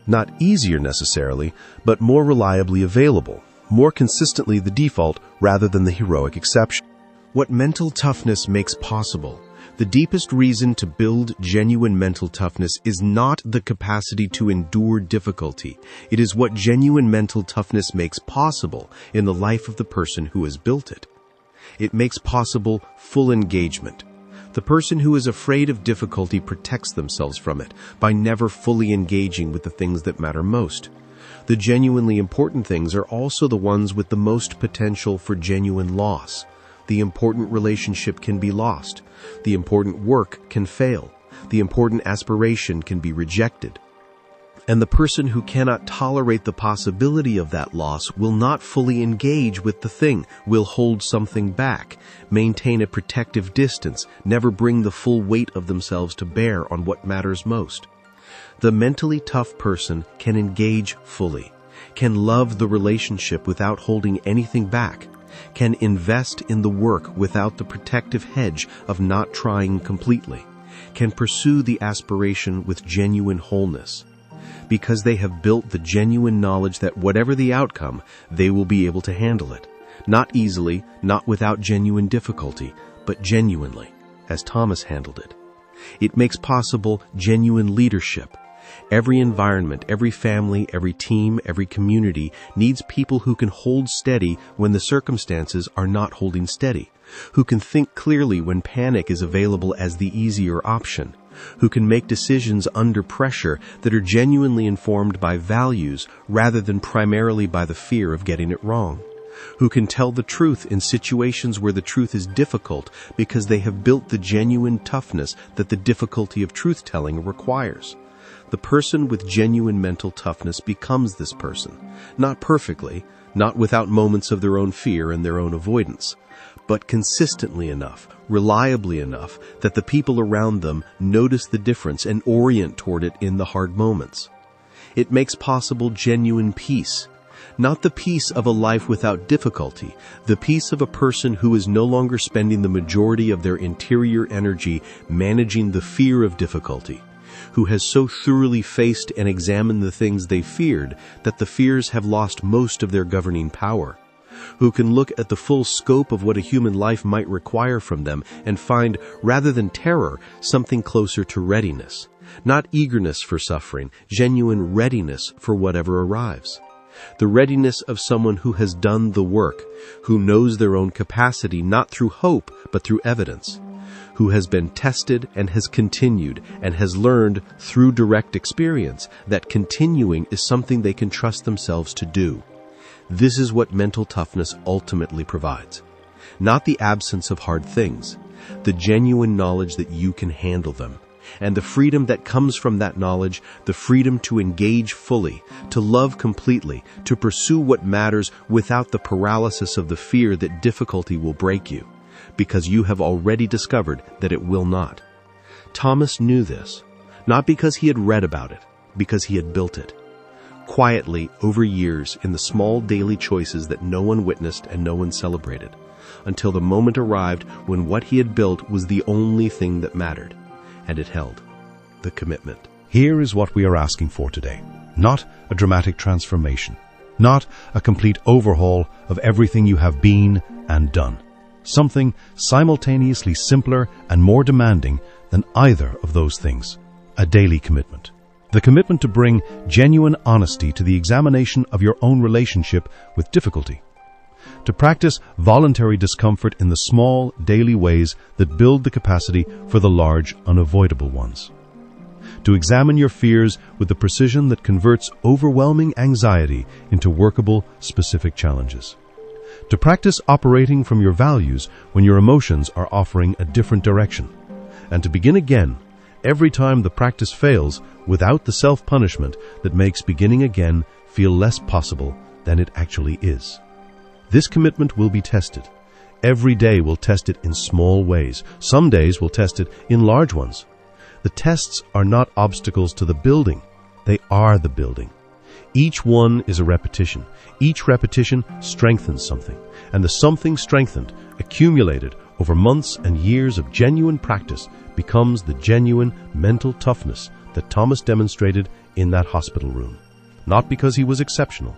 Not easier necessarily, but more reliably available, more consistently the default rather than the heroic exception. What mental toughness makes possible, the deepest reason to build genuine mental toughness, is not the capacity to endure difficulty. It is what genuine mental toughness makes possible in the life of the person who has built it. It makes possible full engagement. The person who is afraid of difficulty protects themselves from it by never fully engaging with the things that matter most. The genuinely important things are also the ones with the most potential for genuine loss. The important relationship can be lost. The important work can fail. The important aspiration can be rejected. And the person who cannot tolerate the possibility of that loss will not fully engage with the thing, will hold something back, maintain a protective distance, never bring the full weight of themselves to bear on what matters most. The mentally tough person can engage fully, can love the relationship without holding anything back, can invest in the work without the protective hedge of not trying completely, can pursue the aspiration with genuine wholeness. Because they have built the genuine knowledge that whatever the outcome, they will be able to handle it. Not easily, not without genuine difficulty, but genuinely, as Thomas handled it. It makes possible genuine leadership. Every environment, every family, every team, every community needs people who can hold steady when the circumstances are not holding steady, who can think clearly when panic is available as the easier option, who can make decisions under pressure that are genuinely informed by values rather than primarily by the fear of getting it wrong, who can tell the truth in situations where the truth is difficult because they have built the genuine toughness that the difficulty of truth-telling requires. The person with genuine mental toughness becomes this person, not perfectly, not without moments of their own fear and their own avoidance, but consistently enough, reliably enough, that the people around them notice the difference and orient toward it in the hard moments. It makes possible genuine peace, not the peace of a life without difficulty, the peace of a person who is no longer spending the majority of their interior energy managing the fear of difficulty, who has so thoroughly faced and examined the things they feared that the fears have lost most of their governing power, who can look at the full scope of what a human life might require from them and find, rather than terror, something closer to readiness. Not eagerness for suffering, genuine readiness for whatever arrives. The readiness of someone who has done the work, who knows their own capacity not through hope but through evidence, who has been tested and has continued and has learned through direct experience that continuing is something they can trust themselves to do. This is what mental toughness ultimately provides. Not the absence of hard things, the genuine knowledge that you can handle them, and the freedom that comes from that knowledge, the freedom to engage fully, to love completely, to pursue what matters without the paralysis of the fear that difficulty will break you, because you have already discovered that it will not. Thomas knew this, not because he had read about it, because he had built it. Quietly, over years, in the small daily choices that no one witnessed and no one celebrated, until the moment arrived when what he had built was the only thing that mattered, and it held the commitment. Here is what we are asking for today. Not a dramatic transformation, not a complete overhaul of everything you have been and done. something simultaneously simpler and more demanding than either of those things: a daily commitment. The commitment to bring genuine honesty to the examination of your own relationship with difficulty. To practice voluntary discomfort in the small, daily ways that build the capacity for the large, unavoidable ones. To examine your fears with the precision that converts overwhelming anxiety into workable, specific challenges. To practice operating from your values when your emotions are offering a different direction. And to begin again, every time the practice fails, without the self-punishment that makes beginning again feel less possible than it actually is. This commitment will be tested. Every day will test it in small ways. Some days will test it in large ones. The tests are not obstacles to the building. They are the building. Each one is a repetition. Each repetition strengthens something. And the something strengthened, accumulated over months and years of genuine practice, becomes the genuine mental toughness that Thomas demonstrated in that hospital room. Not because he was exceptional.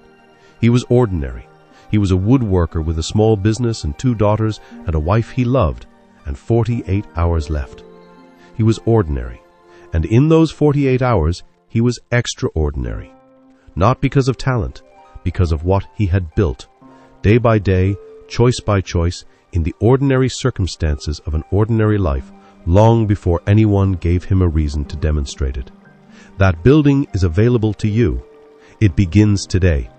He was ordinary. He was a woodworker with a small business and 2 daughters and a wife he loved, and 48 hours left. He was ordinary, and in those 48 hours, he was extraordinary. Not because of talent, because of what he had built, day by day, choice by choice, in the ordinary circumstances of an ordinary life, long before anyone gave him a reason to demonstrate it. That building is available to you. It begins today,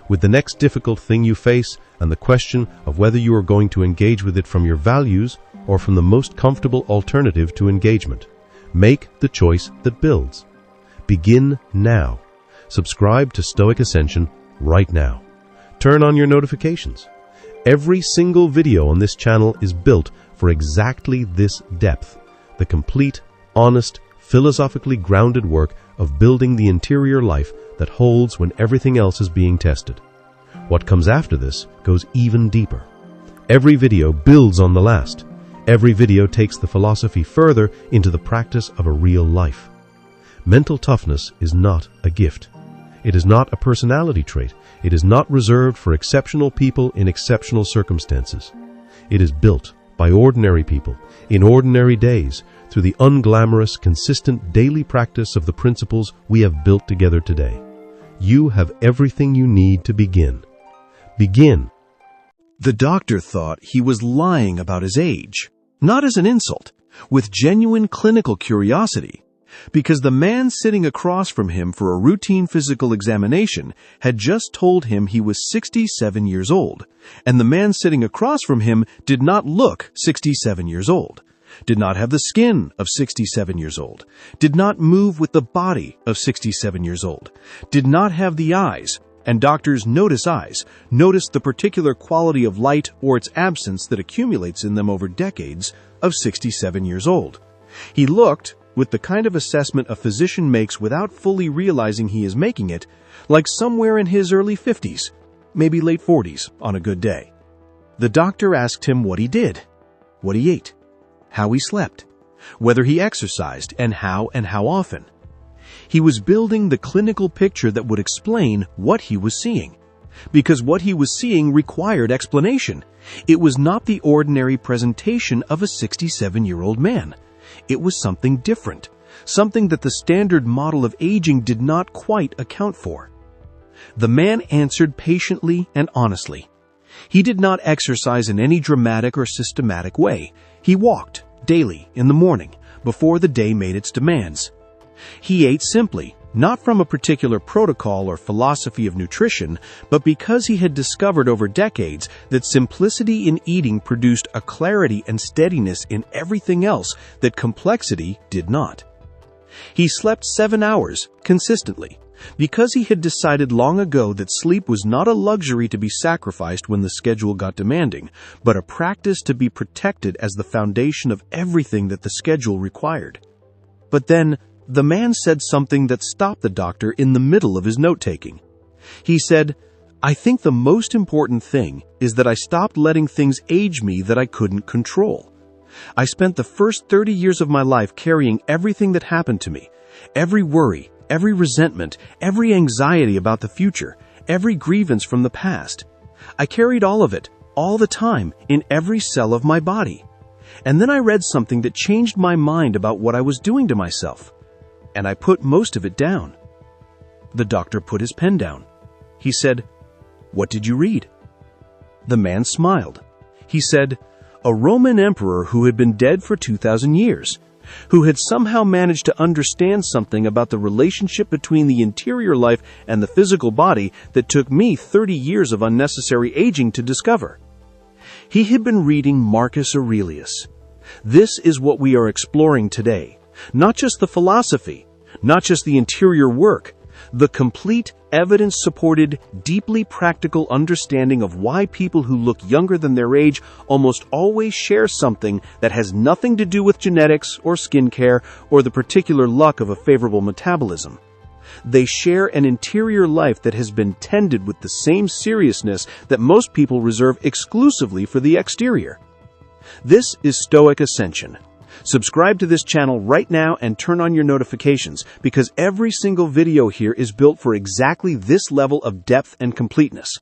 with the next difficult thing you face and the question of whether you are going to engage with it from your values or from the most comfortable alternative to engagement. Make the choice that builds. Begin now. Subscribe to Stoic Ascension right now. Turn on your notifications. Every single video on this channel is built for exactly this depth, the complete, honest, philosophically grounded work of building the interior life that holds when everything else is being tested. What comes after this goes even deeper. Every video builds on the last. Every video takes the philosophy further into the practice of a real life. Mental toughness is not a gift. It is not a personality trait. It is not reserved for exceptional people in exceptional circumstances. It is built by ordinary people in ordinary days through the unglamorous, consistent daily practice of the principles we have built together today. You have everything you need to begin. Begin. The doctor thought he was lying about his age, not as an insult, with genuine clinical curiosity, because the man sitting across from him for a routine physical examination had just told him he was 67 years old, and the man sitting across from him did not look 67 years old, did not have the skin of 67 years old, did not move with the body of 67 years old, did not have the eyes, and doctors notice eyes, notice the particular quality of light or its absence that accumulates in them over decades, of 67 years old. He looked, with the kind of assessment a physician makes without fully realizing he is making it, like somewhere in his early 50s, maybe late 40s on a good day. The doctor asked him what he did, what he ate, how he slept, whether he exercised, and how often. He was building the clinical picture that would explain what he was seeing, because what he was seeing required explanation. It was not the ordinary presentation of a 67-year-old man. It was something different, something that the standard model of aging did not quite account for. The man answered patiently and honestly. He did not exercise in any dramatic or systematic way. He walked daily in the morning before the day made its demands. He ate simply, not from a particular protocol or philosophy of nutrition, but because he had discovered over decades that simplicity in eating produced a clarity and steadiness in everything else that complexity did not. He slept 7 hours consistently, because he had decided long ago that sleep was not a luxury to be sacrificed when the schedule got demanding, but a practice to be protected as the foundation of everything that the schedule required. But then, the man said something that stopped the doctor in the middle of his note-taking. He said, "I think the most important thing is that I stopped letting things age me that I couldn't control. I spent the first 30 years of my life carrying everything that happened to me, every worry, every resentment, every anxiety about the future, every grievance from the past. I carried all of it, all the time, in every cell of my body. And then I read something that changed my mind about what I was doing to myself. And I put most of it down." The doctor put his pen down. He said, "What did you read?" The man smiled. He said, "A Roman emperor who had been dead for 2,000 years, who had somehow managed to understand something about the relationship between the interior life and the physical body that took me 30 years of unnecessary aging to discover." He had been reading Marcus Aurelius. This is what we are exploring today. Not just the philosophy, not just the interior work, the complete, evidence-supported, deeply practical understanding of why people who look younger than their age almost always share something that has nothing to do with genetics or skincare or the particular luck of a favorable metabolism. They share an interior life that has been tended with the same seriousness that most people reserve exclusively for the exterior. This is Stoic Ascension. Subscribe to this channel right now and turn on your notifications, because every single video here is built for exactly this level of depth and completeness.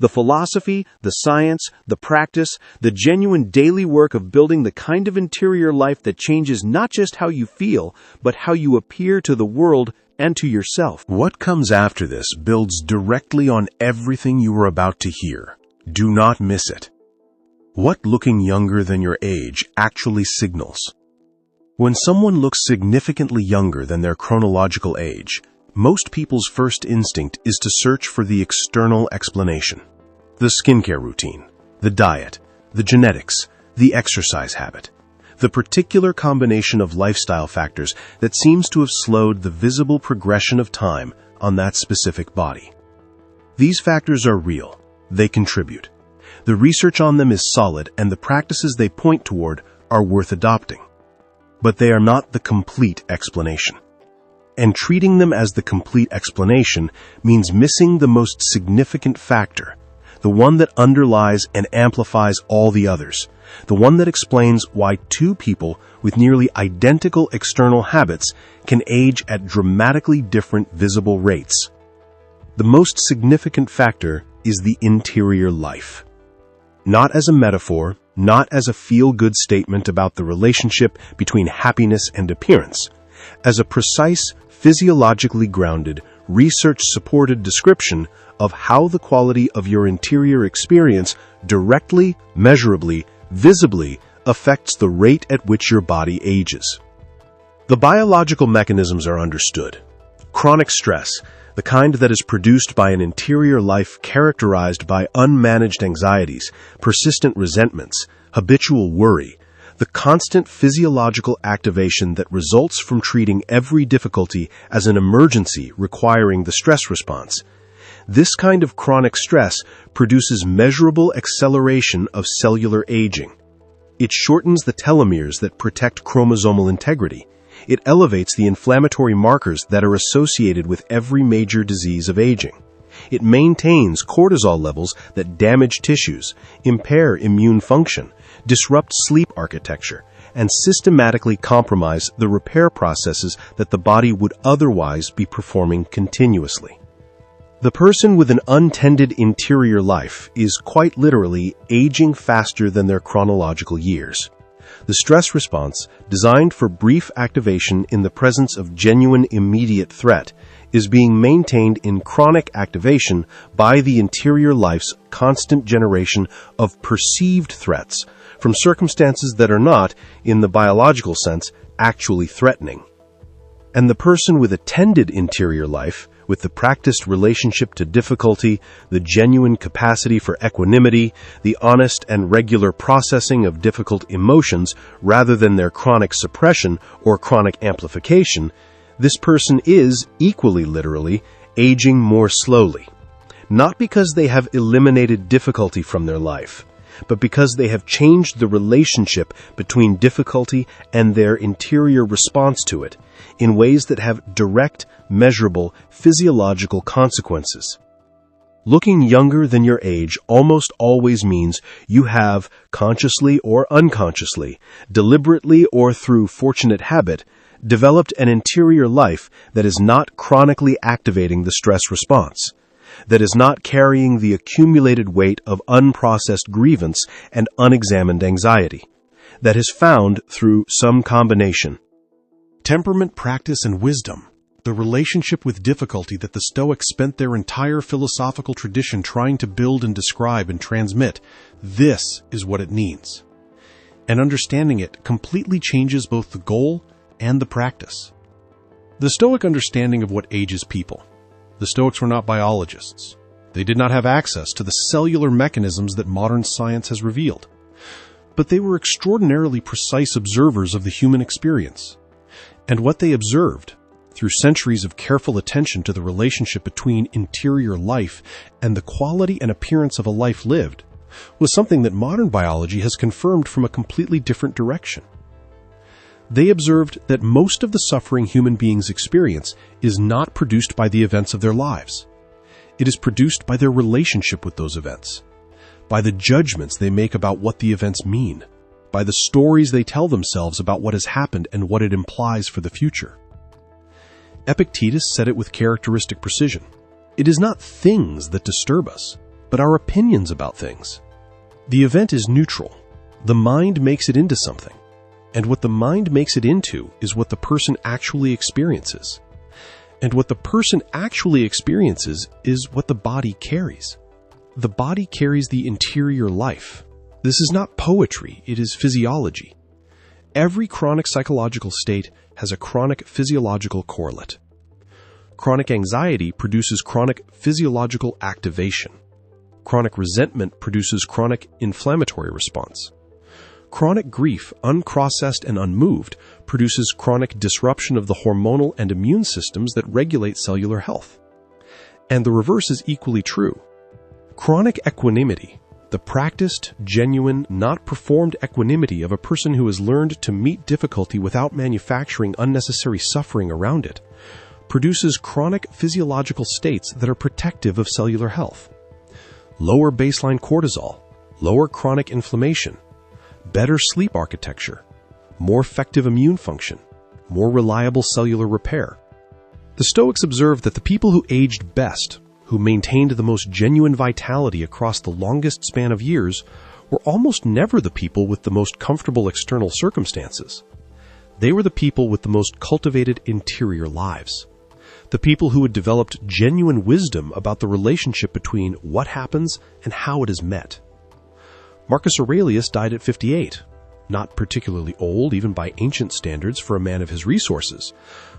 The philosophy, the science, the practice, the genuine daily work of building the kind of interior life that changes not just how you feel, but how you appear to the world and to yourself. What comes after this builds directly on everything you are about to hear. Do not miss it. What looking younger than your age actually signals. When someone looks significantly younger than their chronological age, most people's first instinct is to search for the external explanation. The skincare routine, the diet, the genetics, the exercise habit, the particular combination of lifestyle factors that seems to have slowed the visible progression of time on that specific body. These factors are real. They contribute. The research on them is solid, and the practices they point toward are worth adopting. But they are not the complete explanation. And treating them as the complete explanation means missing the most significant factor, the one that underlies and amplifies all the others, the one that explains why two people with nearly identical external habits can age at dramatically different visible rates. The most significant factor is the interior life. Not as a metaphor, not as a feel-good statement about the relationship between happiness and appearance, as a precise, physiologically grounded, research-supported description of how the quality of your interior experience directly, measurably, visibly affects the rate at which your body ages. The biological mechanisms are understood. Chronic stress, the kind that is produced by an interior life characterized by unmanaged anxieties, persistent resentments, habitual worry, the constant physiological activation that results from treating every difficulty as an emergency requiring the stress response. This kind of chronic stress produces measurable acceleration of cellular aging. It shortens the telomeres that protect chromosomal integrity. It elevates the inflammatory markers that are associated with every major disease of aging. It maintains cortisol levels that damage tissues, impair immune function, disrupt sleep architecture, and systematically compromise the repair processes that the body would otherwise be performing continuously. The person with an untended interior life is quite literally aging faster than their chronological years. The stress response, designed for brief activation in the presence of genuine immediate threat, is being maintained in chronic activation by the interior life's constant generation of perceived threats from circumstances that are not, in the biological sense, actually threatening. And the person with a tended interior life, with the practiced relationship to difficulty, the genuine capacity for equanimity, the honest and regular processing of difficult emotions rather than their chronic suppression or chronic amplification, this person is, equally literally, aging more slowly. Not because they have eliminated difficulty from their life, but because they have changed the relationship between difficulty and their interior response to it in ways that have direct, measurable, physiological consequences. Looking younger than your age almost always means you have, consciously or unconsciously, deliberately or through fortunate habit, developed an interior life that is not chronically activating the stress response, that is not carrying the accumulated weight of unprocessed grievance and unexamined anxiety, that is found through some combination. Temperament, practice, and wisdom, the relationship with difficulty that the Stoics spent their entire philosophical tradition trying to build and describe and transmit, this is what it means. And understanding it completely changes both the goal and the practice. The Stoic understanding of what ages people. The Stoics were not biologists. They did not have access to the cellular mechanisms that modern science has revealed. But they were extraordinarily precise observers of the human experience. And what they observed, through centuries of careful attention to the relationship between interior life and the quality and appearance of a life lived, was something that modern biology has confirmed from a completely different direction. They observed that most of the suffering human beings experience is not produced by the events of their lives. It is produced by their relationship with those events, by the judgments they make about what the events mean, by the stories they tell themselves about what has happened and what it implies for the future. Epictetus said it with characteristic precision. It is not things that disturb us, but our opinions about things. The event is neutral. The mind makes it into something. And what the mind makes it into is what the person actually experiences. And what the person actually experiences is what the body carries. The body carries the interior life. This is not poetry, it is physiology. Every chronic psychological state has a chronic physiological correlate. Chronic anxiety produces chronic physiological activation. Chronic resentment produces chronic inflammatory response. Chronic grief, unprocessed and unmoved, produces chronic disruption of the hormonal and immune systems that regulate cellular health. And the reverse is equally true. Chronic equanimity, the practiced, genuine, not performed equanimity of a person who has learned to meet difficulty without manufacturing unnecessary suffering around it, produces chronic physiological states that are protective of cellular health. Lower baseline cortisol, lower chronic inflammation, better sleep architecture, more effective immune function, more reliable cellular repair. The Stoics observed that the people who aged best, who maintained the most genuine vitality across the longest span of years, were almost never the people with the most comfortable external circumstances. They were the people with the most cultivated interior lives. The people who had developed genuine wisdom about the relationship between what happens and how it is met. Marcus Aurelius died at 58, not particularly old even by ancient standards for a man of his resources,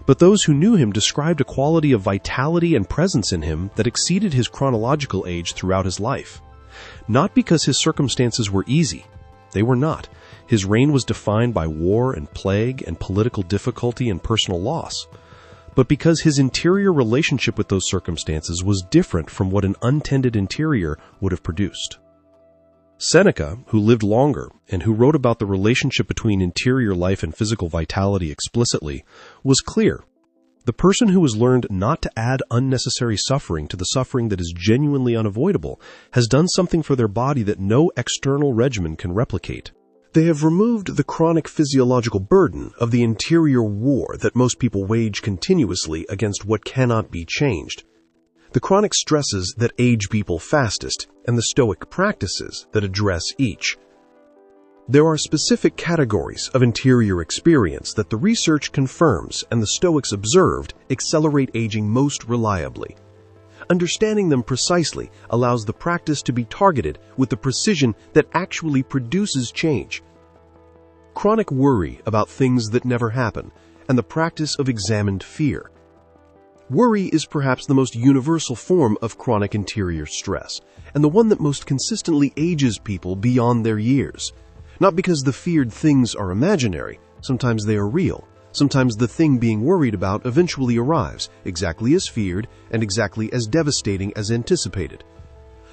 but those who knew him described a quality of vitality and presence in him that exceeded his chronological age throughout his life. Not because his circumstances were easy. They were not. His reign was defined by war and plague and political difficulty and personal loss. But because his interior relationship with those circumstances was different from what an untended interior would have produced. Seneca, who lived longer and who wrote about the relationship between interior life and physical vitality explicitly, was clear. The person who has learned not to add unnecessary suffering to the suffering that is genuinely unavoidable has done something for their body that no external regimen can replicate. They have removed the chronic physiological burden of the interior war that most people wage continuously against what cannot be changed. The chronic stresses that age people fastest, and the Stoic practices that address each. There are specific categories of interior experience that the research confirms and the Stoics observed accelerate aging most reliably. Understanding them precisely allows the practice to be targeted with the precision that actually produces change. Chronic worry about things that never happen, and the practice of examined fear. Worry is perhaps the most universal form of chronic interior stress, and the one that most consistently ages people beyond their years. Not because the feared things are imaginary, sometimes they are real. Sometimes the thing being worried about eventually arrives, exactly as feared and exactly as devastating as anticipated.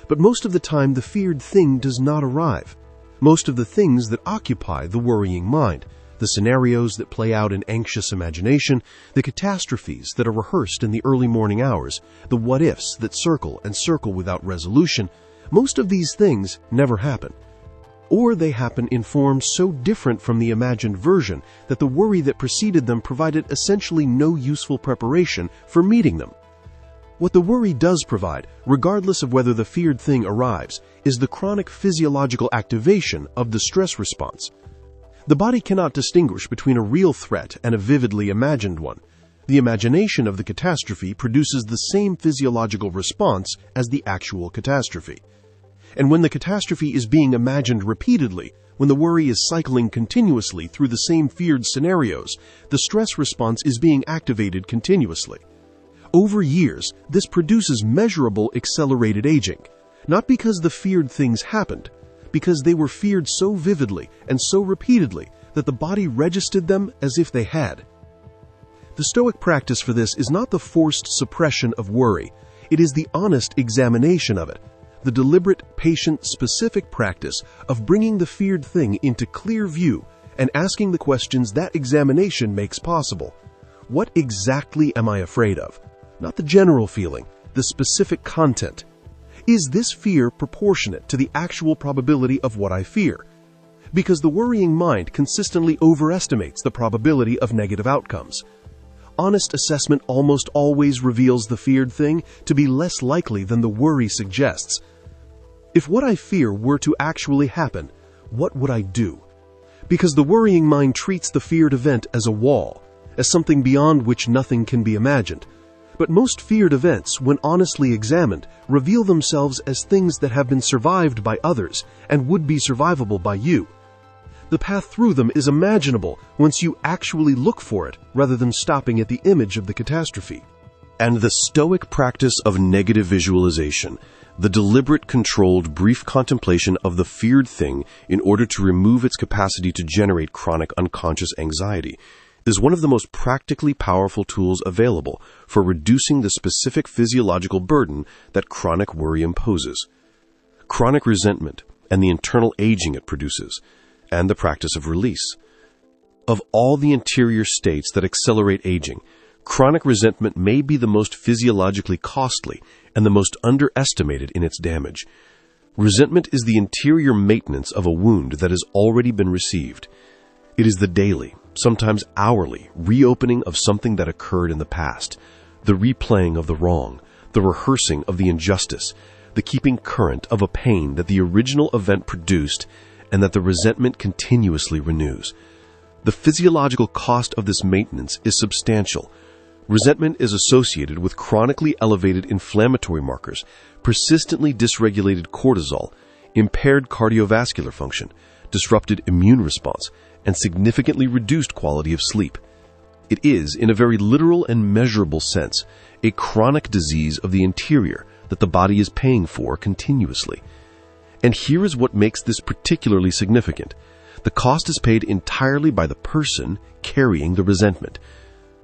But most of the time the feared thing does not arrive. Most of the things that occupy the worrying mind, the scenarios that play out in anxious imagination, the catastrophes that are rehearsed in the early morning hours, the what-ifs that circle and circle without resolution, most of these things never happen. Or they happen in forms so different from the imagined version that the worry that preceded them provided essentially no useful preparation for meeting them. What the worry does provide, regardless of whether the feared thing arrives, is the chronic physiological activation of the stress response. The body cannot distinguish between a real threat and a vividly imagined one. The imagination of the catastrophe produces the same physiological response as the actual catastrophe. And when the catastrophe is being imagined repeatedly, when the worry is cycling continuously through the same feared scenarios, the stress response is being activated continuously. Over years, this produces measurable accelerated aging, not because the feared things happened, because they were feared so vividly and so repeatedly that the body registered them as if they had. The Stoic practice for this is not the forced suppression of worry. It is the honest examination of it, the deliberate, patient, specific practice of bringing the feared thing into clear view and asking the questions that examination makes possible. What exactly am I afraid of? Not the general feeling, the specific content. Is this fear proportionate to the actual probability of what I fear? Because the worrying mind consistently overestimates the probability of negative outcomes. Honest assessment almost always reveals the feared thing to be less likely than the worry suggests. If what I fear were to actually happen, what would I do? Because the worrying mind treats the feared event as a wall, as something beyond which nothing can be imagined. But most feared events, when honestly examined, reveal themselves as things that have been survived by others and would be survivable by you. The path through them is imaginable once you actually look for it, rather than stopping at the image of the catastrophe. And the Stoic practice of negative visualization, the deliberate, controlled, brief contemplation of the feared thing in order to remove its capacity to generate chronic unconscious anxiety, is one of the most practically powerful tools available for reducing the specific physiological burden that chronic worry imposes. Chronic resentment and the internal aging it produces, and the practice of release. Of all the interior states that accelerate aging, chronic resentment may be the most physiologically costly and the most underestimated in its damage. Resentment is the interior maintenance of a wound that has already been received. It is the daily, sometimes hourly, reopening of something that occurred in the past, the replaying of the wrong, the rehearsing of the injustice, the keeping current of a pain that the original event produced and that the resentment continuously renews. The physiological cost of this maintenance is substantial. Resentment is associated with chronically elevated inflammatory markers, persistently dysregulated cortisol, impaired cardiovascular function, disrupted immune response, and significantly reduced quality of sleep. It is, in a very literal and measurable sense, a chronic disease of the interior that the body is paying for continuously. And here is what makes this particularly significant. The cost is paid entirely by the person carrying the resentment.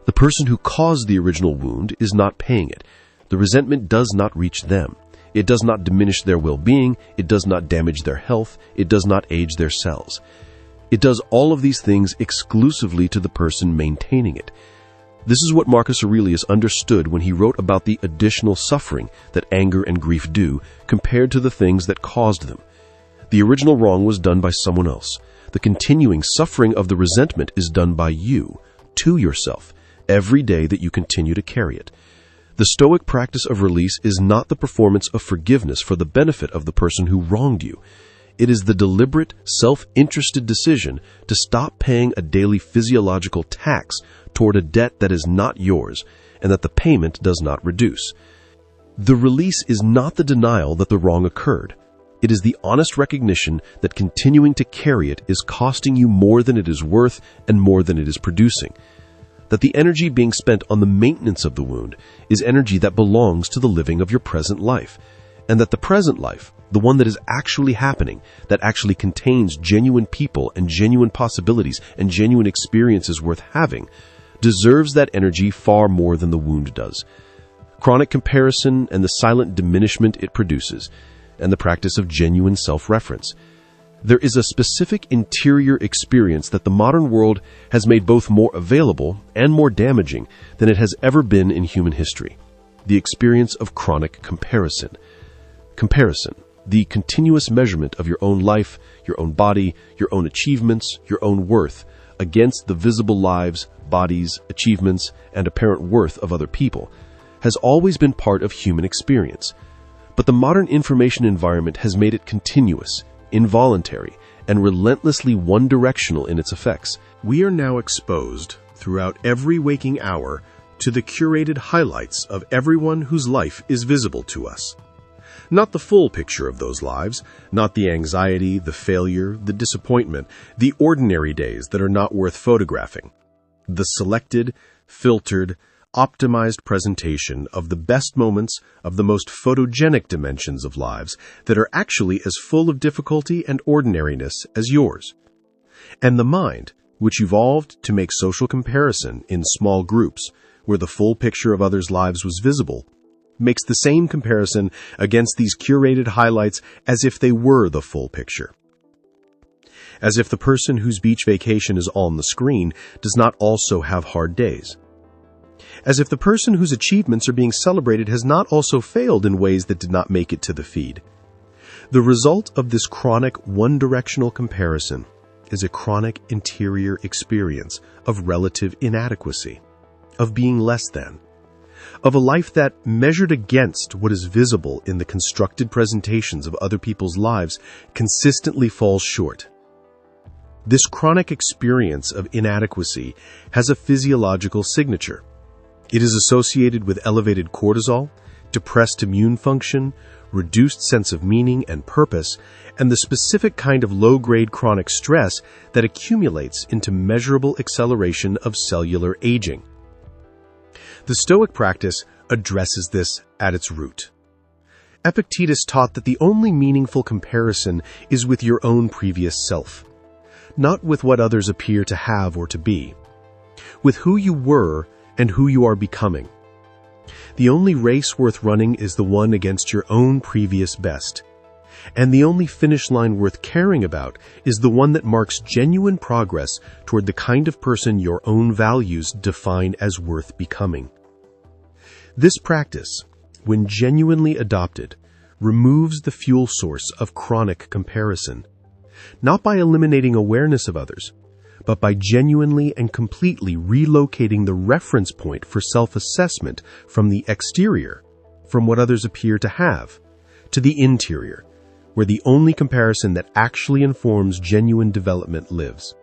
The person who caused the original wound is not paying it. The resentment does not reach them. It does not diminish their well-being. It does not damage their health. It does not age their cells. It does all of these things exclusively to the person maintaining it. This is what Marcus Aurelius understood when he wrote about the additional suffering that anger and grief do compared to the things that caused them. The original wrong was done by someone else. The continuing suffering of the resentment is done by you, to yourself, every day that you continue to carry it. The Stoic practice of release is not the performance of forgiveness for the benefit of the person who wronged you. It is the deliberate, self-interested decision to stop paying a daily physiological tax toward a debt that is not yours and that the payment does not reduce. The release is not the denial that the wrong occurred. It is the honest recognition that continuing to carry it is costing you more than it is worth and more than it is producing. That the energy being spent on the maintenance of the wound is energy that belongs to the living of your present life, and that the present life, the one that is actually happening, that actually contains genuine people and genuine possibilities and genuine experiences worth having, deserves that energy far more than the wound does. Chronic comparison and the silent diminishment it produces, and the practice of genuine self-reference. There is a specific interior experience that the modern world has made both more available and more damaging than it has ever been in human history. The experience of chronic comparison. Comparison, the continuous measurement of your own life, your own body, your own achievements, your own worth, against the visible lives, bodies, achievements, and apparent worth of other people. has always been part of human experience, but the modern information environment has made it continuous, involuntary, and relentlessly one-directional in its effects. We are now exposed, throughout every waking hour, to the curated highlights of everyone whose life is visible to us. Not the full picture of those lives, not the anxiety, the failure, the disappointment, the ordinary days that are not worth photographing. The selected, filtered, optimized presentation of the best moments of the most photogenic dimensions of lives that are actually as full of difficulty and ordinariness as yours. And the mind, which evolved to make social comparison in small groups, where the full picture of others' lives was visible, makes the same comparison against these curated highlights as if they were the full picture. As if the person whose beach vacation is on the screen does not also have hard days. As if the person whose achievements are being celebrated has not also failed in ways that did not make it to the feed. The result of this chronic one-directional comparison is a chronic interior experience of relative inadequacy, of being less than, of a life that, measured against what is visible in the constructed presentations of other people's lives, consistently falls short. This chronic experience of inadequacy has a physiological signature. It is associated with elevated cortisol, depressed immune function, reduced sense of meaning and purpose, and the specific kind of low-grade chronic stress that accumulates into measurable acceleration of cellular aging. The Stoic practice addresses this at its root. Epictetus taught that the only meaningful comparison is with your own previous self, not with what others appear to have or to be, with who you were and who you are becoming. The only race worth running is the one against your own previous best, and the only finish line worth caring about is the one that marks genuine progress toward the kind of person your own values define as worth becoming. This practice, when genuinely adopted, removes the fuel source of chronic comparison, not by eliminating awareness of others, but by genuinely and completely relocating the reference point for self-assessment from the exterior, from what others appear to have, to the interior, where the only comparison that actually informs genuine development lives.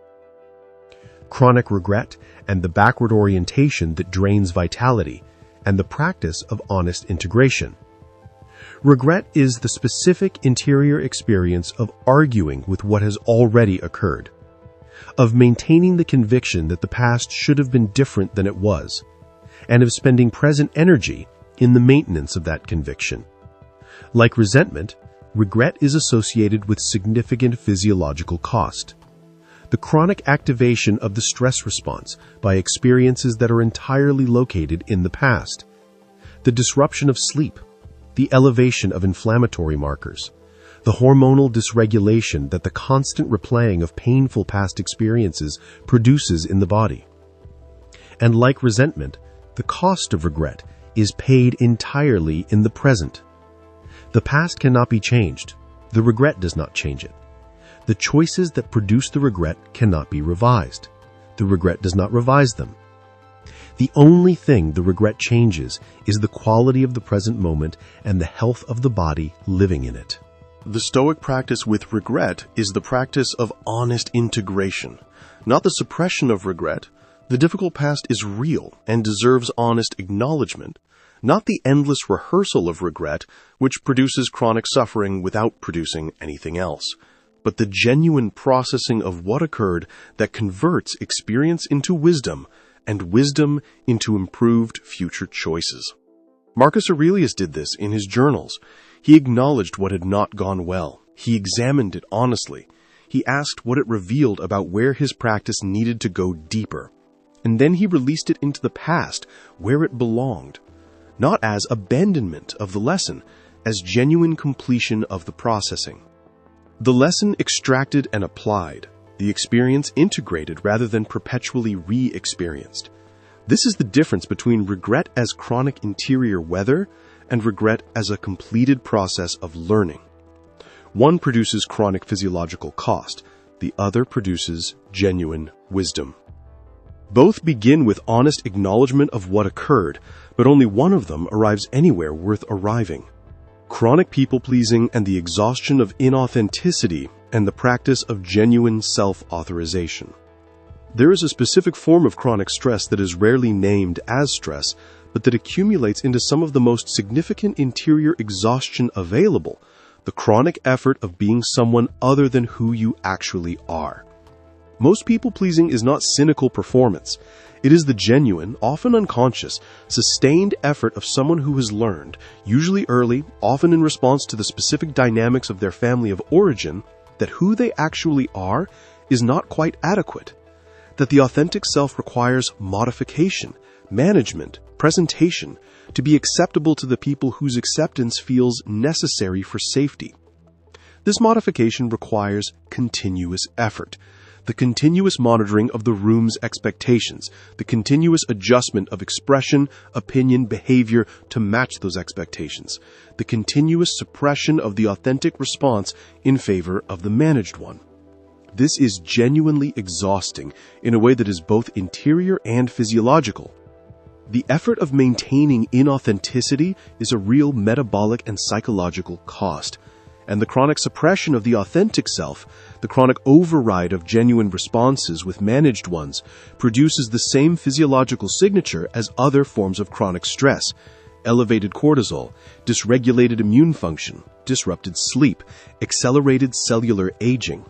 Chronic regret and the backward orientation that drains vitality, and the practice of honest integration. Regret is the specific interior experience of arguing with what has already occurred, of maintaining the conviction that the past should have been different than it was, and of spending present energy in the maintenance of that conviction. Like resentment, regret is associated with significant physiological cost. The chronic activation of the stress response by experiences that are entirely located in the past, the disruption of sleep, the elevation of inflammatory markers, the hormonal dysregulation that the constant replaying of painful past experiences produces in the body. And like resentment, the cost of regret is paid entirely in the present. The past cannot be changed. The regret does not change it. The choices that produce the regret cannot be revised. The regret does not revise them. The only thing the regret changes is the quality of the present moment and the health of the body living in it. The Stoic practice with regret is the practice of honest integration, not the suppression of regret. The difficult past is real and deserves honest acknowledgement, not the endless rehearsal of regret, which produces chronic suffering without producing anything else, but the genuine processing of what occurred that converts experience into wisdom, and wisdom into improved future choices. Marcus Aurelius did this in his journals. He acknowledged what had not gone well. He examined it honestly. He asked what it revealed about where his practice needed to go deeper. And then he released it into the past, where it belonged, not as abandonment of the lesson, as genuine completion of the processing. The lesson extracted and applied, the experience integrated rather than perpetually re-experienced. This is the difference between regret as chronic interior weather and regret as a completed process of learning. One produces chronic physiological cost, the other produces genuine wisdom. Both begin with honest acknowledgement of what occurred, but only one of them arrives anywhere worth arriving. Chronic people-pleasing and the exhaustion of inauthenticity and the practice of genuine self-authorization. There is a specific form of chronic stress that is rarely named as stress, but that accumulates into some of the most significant interior exhaustion available, the chronic effort of being someone other than who you actually are. Most people-pleasing is not cynical performance. It is the genuine, often unconscious, sustained effort of someone who has learned, usually early, often in response to the specific dynamics of their family of origin, that who they actually are is not quite adequate, that the authentic self requires modification, management, presentation, to be acceptable to the people whose acceptance feels necessary for safety. This modification requires continuous effort, the continuous monitoring of the room's expectations, the continuous adjustment of expression, opinion, behavior to match those expectations, the continuous suppression of the authentic response in favor of the managed one. This is genuinely exhausting in a way that is both interior and physiological. The effort of maintaining inauthenticity is a real metabolic and psychological cost, and the chronic suppression of the authentic self, the chronic override of genuine responses with managed ones, produces the same physiological signature as other forms of chronic stress: elevated cortisol, dysregulated immune function, disrupted sleep, accelerated cellular aging.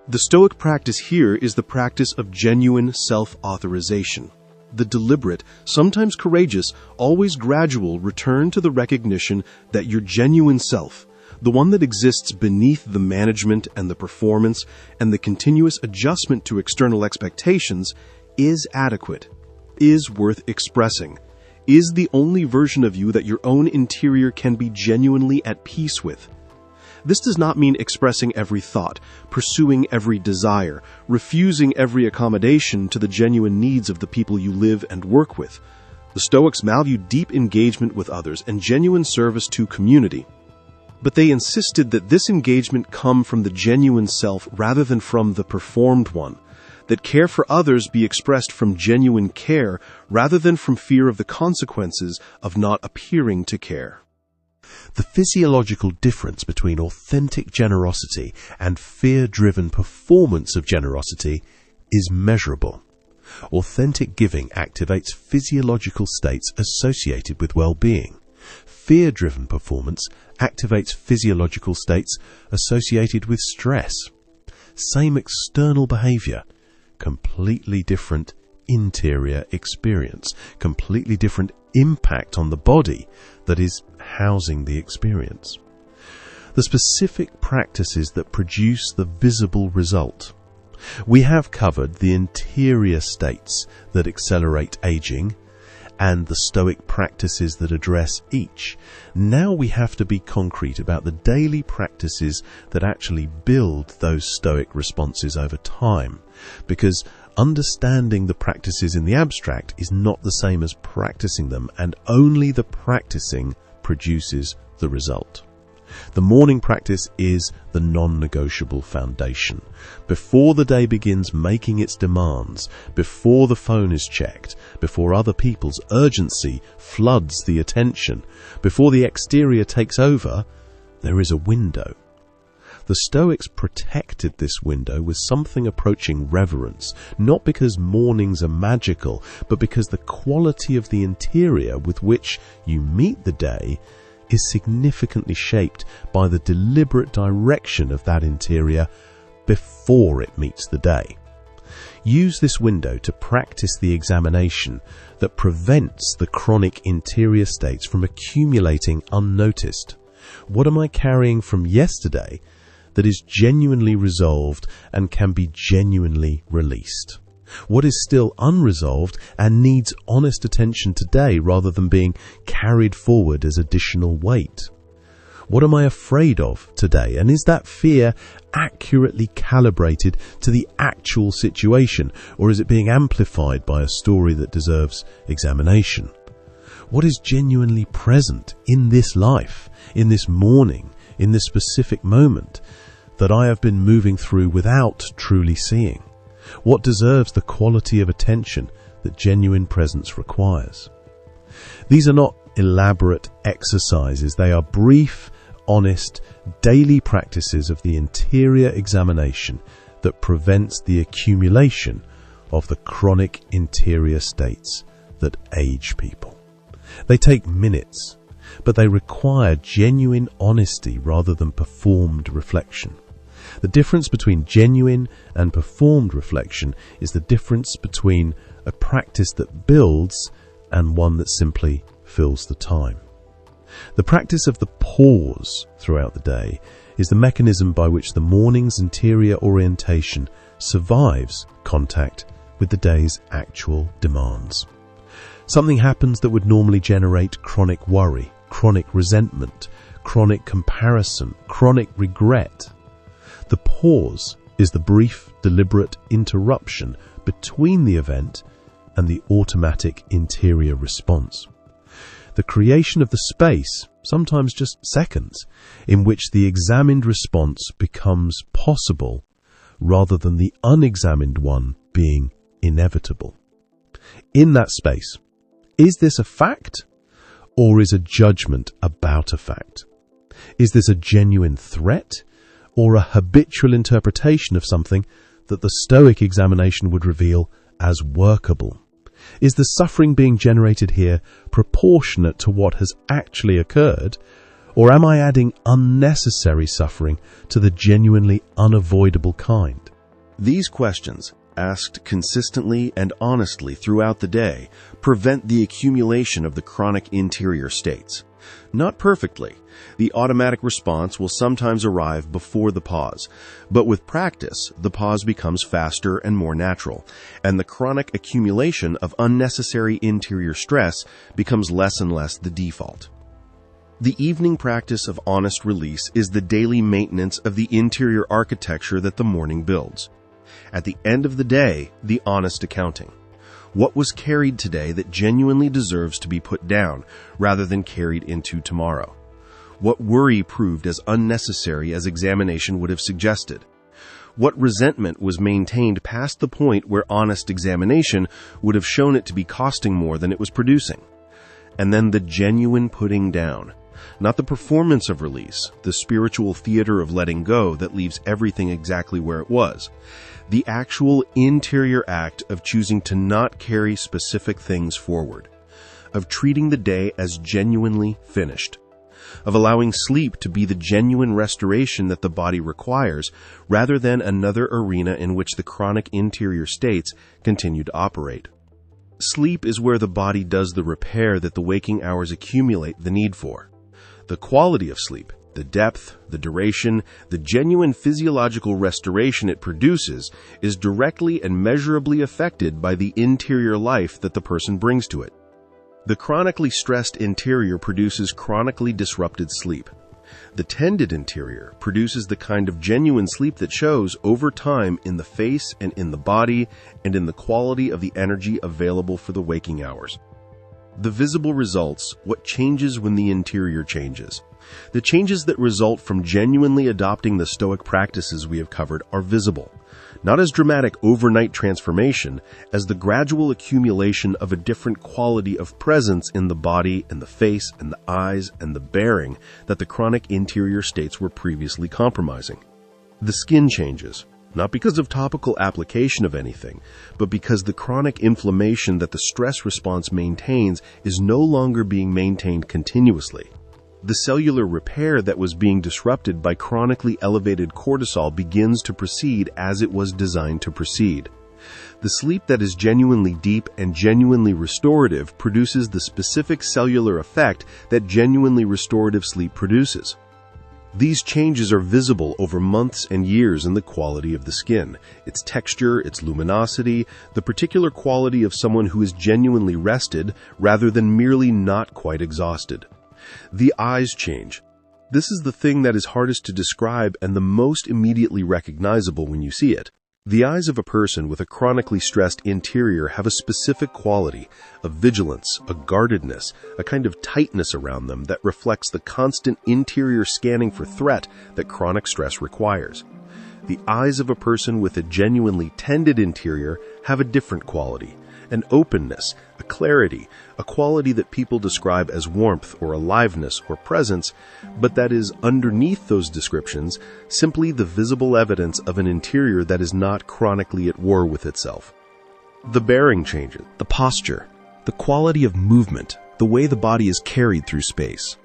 The Stoic practice here is the practice of genuine self-authorization. The deliberate, sometimes courageous, always gradual return to the recognition that your genuine self, the one that exists beneath the management and the performance and the continuous adjustment to external expectations, is adequate, is worth expressing, is the only version of you that your own interior can be genuinely at peace with. This does not mean expressing every thought, pursuing every desire, refusing every accommodation to the genuine needs of the people you live and work with. The Stoics value deep engagement with others and genuine service to community. But they insisted that this engagement come from the genuine self rather than from the performed one, that care for others be expressed from genuine care rather than from fear of the consequences of not appearing to care. The physiological difference between authentic generosity and fear-driven performance of generosity is measurable. Authentic giving activates physiological states associated with well-being. Fear-driven performance activates physiological states associated with stress. Same external behavior, completely different interior experience, completely different impact on the body that is housing the experience. The specific practices that produce the visible result. We have covered the interior states that accelerate aging and the Stoic practices that address each. Now we have to be concrete about the daily practices that actually build those Stoic responses over time, because understanding the practices in the abstract is not the same as practicing them, and only the practicing produces the result. The morning practice is the non-negotiable foundation. Before the day begins making its demands, before the phone is checked, before other people's urgency floods the attention, before the exterior takes over, there is a window. The Stoics protected this window with something approaching reverence, not because mornings are magical, but because the quality of the interior with which you meet the day is significantly shaped by the deliberate direction of that interior before it meets the day. Use this window to practice the examination that prevents the chronic interior states from accumulating unnoticed. What am I carrying from yesterday that is genuinely resolved and can be genuinely released? What is still unresolved and needs honest attention today rather than being carried forward as additional weight? What am I afraid of today? And is that fear accurately calibrated to the actual situation, or is it being amplified by a story that deserves examination? What is genuinely present in this life, in this morning, in this specific moment that I have been moving through without truly seeing? What deserves the quality of attention that genuine presence requires? These are not elaborate exercises. They are brief, honest, daily practices of the interior examination that prevents the accumulation of the chronic interior states that age people. They take minutes, but they require genuine honesty rather than performed reflection. The difference between genuine and performed reflection is the difference between a practice that builds and one that simply fills the time. The practice of the pause throughout the day is the mechanism by which the morning's interior orientation survives contact with the day's actual demands. Something happens that would normally generate chronic worry, chronic resentment, chronic comparison, chronic regret. The pause is the brief, deliberate interruption between the event and the automatic interior response. The creation of the space, sometimes just seconds, in which the examined response becomes possible rather than the unexamined one being inevitable. In that space, is this a fact or is a judgment about a fact? Is this a genuine threat or a habitual interpretation of something that the Stoic examination would reveal as workable? Is the suffering being generated here proportionate to what has actually occurred, or am I adding unnecessary suffering to the genuinely unavoidable kind? These questions, asked consistently and honestly throughout the day, prevent the accumulation of the chronic interior states. Not perfectly. The automatic response will sometimes arrive before the pause, but with practice, the pause becomes faster and more natural, and the chronic accumulation of unnecessary interior stress becomes less and less the default. The evening practice of honest release is the daily maintenance of the interior architecture that the morning builds. At the end of the day, the honest accounting. What was carried today that genuinely deserves to be put down, rather than carried into tomorrow? What worry proved as unnecessary as examination would have suggested? What resentment was maintained past the point where honest examination would have shown it to be costing more than it was producing? And then the genuine putting down. Not the performance of release, the spiritual theater of letting go that leaves everything exactly where it was. The actual interior act of choosing to not carry specific things forward, of treating the day as genuinely finished, of allowing sleep to be the genuine restoration that the body requires, rather than another arena in which the chronic interior states continue to operate. Sleep is where the body does the repair that the waking hours accumulate the need for. The quality of sleep, the depth, the duration, the genuine physiological restoration it produces is directly and measurably affected by the interior life that the person brings to it. The chronically stressed interior produces chronically disrupted sleep. The tended interior produces the kind of genuine sleep that shows over time in the face and in the body and in the quality of the energy available for the waking hours. The visible results, what changes when the interior changes. The changes that result from genuinely adopting the Stoic practices we have covered are visible, not as dramatic overnight transformation, as the gradual accumulation of a different quality of presence in the body and the face and the eyes and the bearing that the chronic interior states were previously compromising. The skin changes, not because of topical application of anything, but because the chronic inflammation that the stress response maintains is no longer being maintained continuously. The cellular repair that was being disrupted by chronically elevated cortisol begins to proceed as it was designed to proceed. The sleep that is genuinely deep and genuinely restorative produces the specific cellular effect that genuinely restorative sleep produces. These changes are visible over months and years in the quality of the skin, its texture, its luminosity, the particular quality of someone who is genuinely rested rather than merely not quite exhausted. The eyes change. This is the thing that is hardest to describe and the most immediately recognizable when you see it. The eyes of a person with a chronically stressed interior have a specific quality, a vigilance, a guardedness, a kind of tightness around them that reflects the constant interior scanning for threat that chronic stress requires. The eyes of a person with a genuinely tended interior have a different quality, an openness, a clarity, a quality that people describe as warmth or aliveness or presence, but that is underneath those descriptions simply the visible evidence of an interior that is not chronically at war with itself. The bearing changes, The posture, the quality of movement, the way the body is carried through space.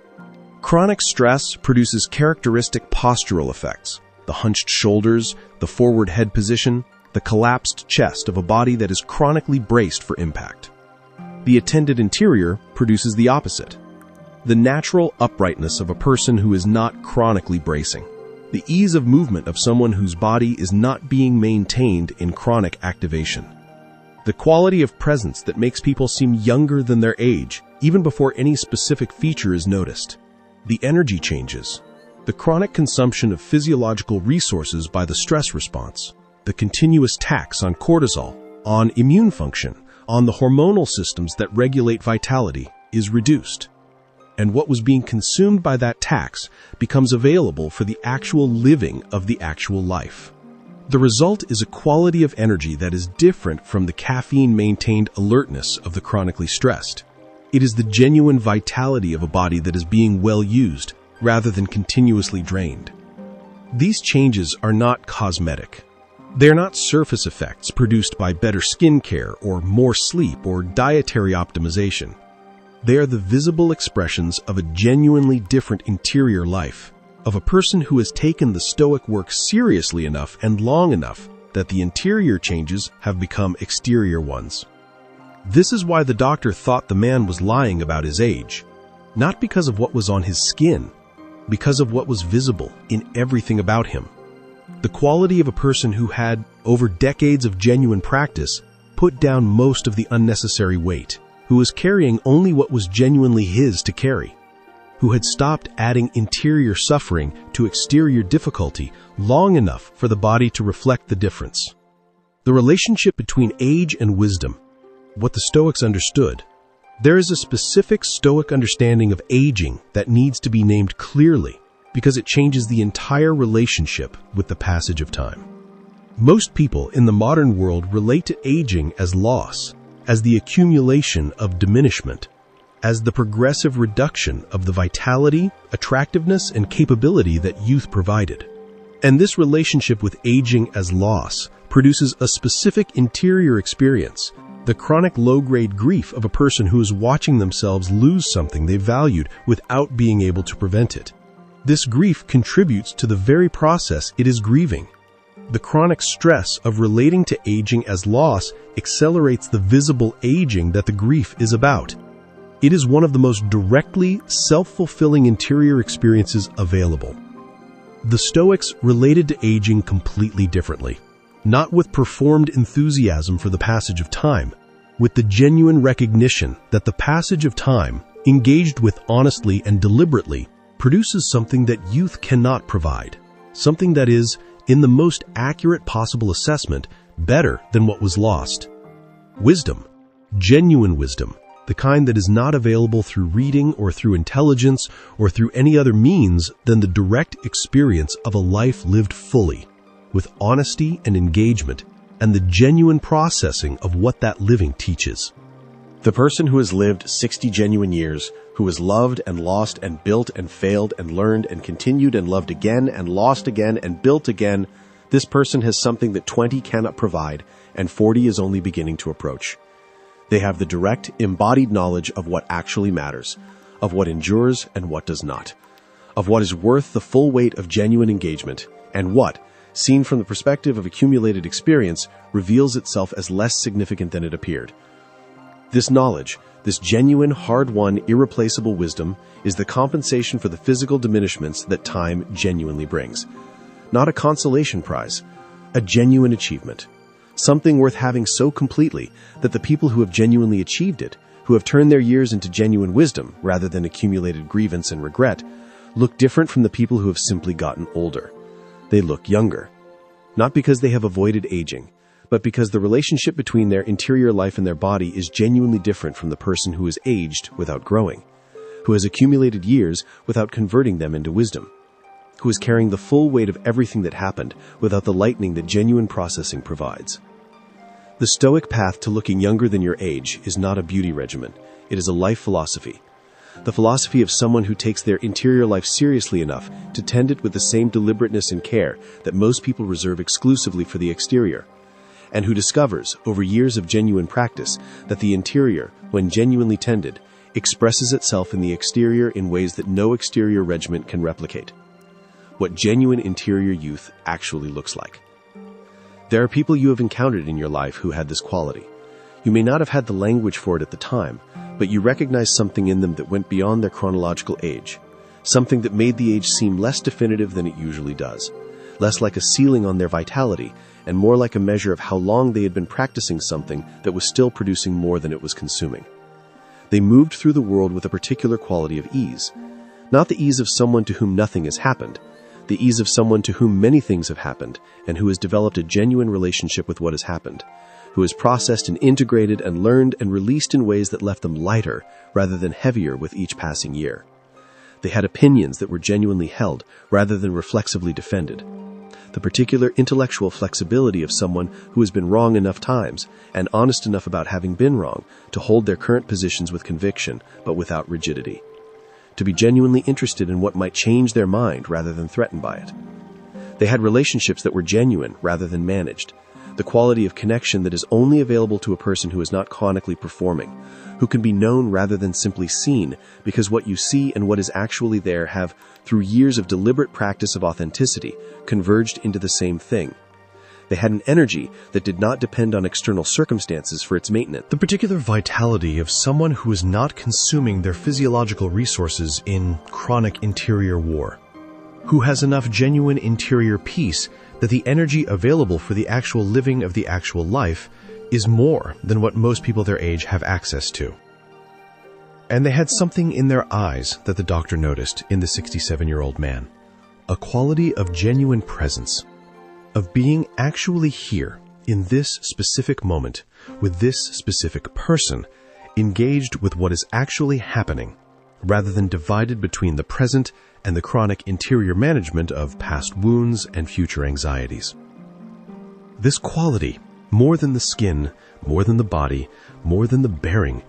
Chronic stress produces characteristic postural effects: the hunched shoulders, the forward head position, the collapsed chest of a body that is chronically braced for impact. The attended interior produces the opposite: the natural uprightness of a person who is not chronically bracing, the ease of movement of someone whose body is not being maintained in chronic activation, the quality of presence that makes people seem younger than their age, even before any specific feature is noticed. The energy changes, the chronic consumption of physiological resources by the stress response, the continuous tax on cortisol, on immune function, on the hormonal systems that regulate vitality, is reduced. And what was being consumed by that tax becomes available for the actual living of the actual life. The result is a quality of energy that is different from the caffeine-maintained alertness of the chronically stressed. It is the genuine vitality of a body that is being well used, rather than continuously drained. These changes are not cosmetic. They are not surface effects produced by better skin care or more sleep or dietary optimization. They are the visible expressions of a genuinely different interior life, of a person who has taken the Stoic work seriously enough and long enough that the interior changes have become exterior ones. This is why the doctor thought the man was lying about his age, not because of what was on his skin, because of what was visible in everything about him. The quality of a person who had, over decades of genuine practice, put down most of the unnecessary weight, who was carrying only what was genuinely his to carry, who had stopped adding interior suffering to exterior difficulty long enough for the body to reflect the difference. The relationship between age and wisdom, what the Stoics understood. There is a specific Stoic understanding of aging that needs to be named clearly because it changes the entire relationship with the passage of time. Most people in the modern world relate to aging as loss, as the accumulation of diminishment, as the progressive reduction of the vitality, attractiveness, and capability that youth provided. And this relationship with aging as loss produces a specific interior experience, the chronic low-grade grief of a person who is watching themselves lose something they valued without being able to prevent it. This grief contributes to the very process it is grieving. The chronic stress of relating to aging as loss accelerates the visible aging that the grief is about. It is one of the most directly self-fulfilling interior experiences available. The Stoics related to aging completely differently, not with performed enthusiasm for the passage of time, with the genuine recognition that the passage of time, engaged with honestly and deliberately, produces something that youth cannot provide, something that is, in the most accurate possible assessment, better than what was lost. Wisdom, genuine wisdom, the kind that is not available through reading or through intelligence or through any other means than the direct experience of a life lived fully, with honesty and engagement, and the genuine processing of what that living teaches. The person who has lived 60 genuine years, who has loved and lost and built and failed and learned and continued and loved again and lost again and built again, this person has something that 20 cannot provide and 40 is only beginning to approach. They have the direct, embodied knowledge of what actually matters, of what endures and what does not, of what is worth the full weight of genuine engagement, and what, seen from the perspective of accumulated experience, reveals itself as less significant than it appeared. This knowledge, this genuine, hard-won, irreplaceable wisdom, is the compensation for the physical diminishments that time genuinely brings. Not a consolation prize, a genuine achievement. Something worth having so completely that the people who have genuinely achieved it, who have turned their years into genuine wisdom rather than accumulated grievance and regret, look different from the people who have simply gotten older. They look younger. Not because they have avoided aging, but because the relationship between their interior life and their body is genuinely different from the person who has aged without growing, who has accumulated years without converting them into wisdom. who is carrying the full weight of everything that happened without the lightening that genuine processing provides. The Stoic path to looking younger than your age is not a beauty regimen. It is a life philosophy. The philosophy of someone who takes their interior life seriously enough to tend it with the same deliberateness and care that most people reserve exclusively for the exterior, and who discovers, over years of genuine practice, that the interior, when genuinely tended, expresses itself in the exterior in ways that no exterior regimen can replicate. What genuine interior youth actually looks like. There are people you have encountered in your life who had this quality. You may not have had the language for it at the time, but you recognize something in them that went beyond their chronological age, something that made the age seem less definitive than it usually does, less like a ceiling on their vitality, and more like a measure of how long they had been practicing something that was still producing more than it was consuming. They moved through the world with a particular quality of ease, not the ease of someone to whom nothing has happened, the ease of someone to whom many things have happened and who has developed a genuine relationship with what has happened, who has processed and integrated and learned and released in ways that left them lighter rather than heavier with each passing year. They had opinions that were genuinely held rather than reflexively defended. The particular intellectual flexibility of someone who has been wrong enough times and honest enough about having been wrong to hold their current positions with conviction but without rigidity. To be genuinely interested in what might change their mind rather than threatened by it. They had relationships that were genuine rather than managed, the quality of connection that is only available to a person who is not chronically performing, who can be known rather than simply seen, because what you see and what is actually there have, through years of deliberate practice of authenticity, converged into the same thing. They had an energy that did not depend on external circumstances for its maintenance. The particular vitality of someone who is not consuming their physiological resources in chronic interior war, who has enough genuine interior peace that the energy available for the actual living of the actual life is more than what most people their age have access to. And they had something in their eyes that the doctor noticed in the 67-year-old man, a quality of genuine presence, of being actually here in this specific moment with this specific person, engaged with what is actually happening, rather than divided between the present and the chronic interior management of past wounds and future anxieties. This quality, more than the skin, more than the body, more than the bearing,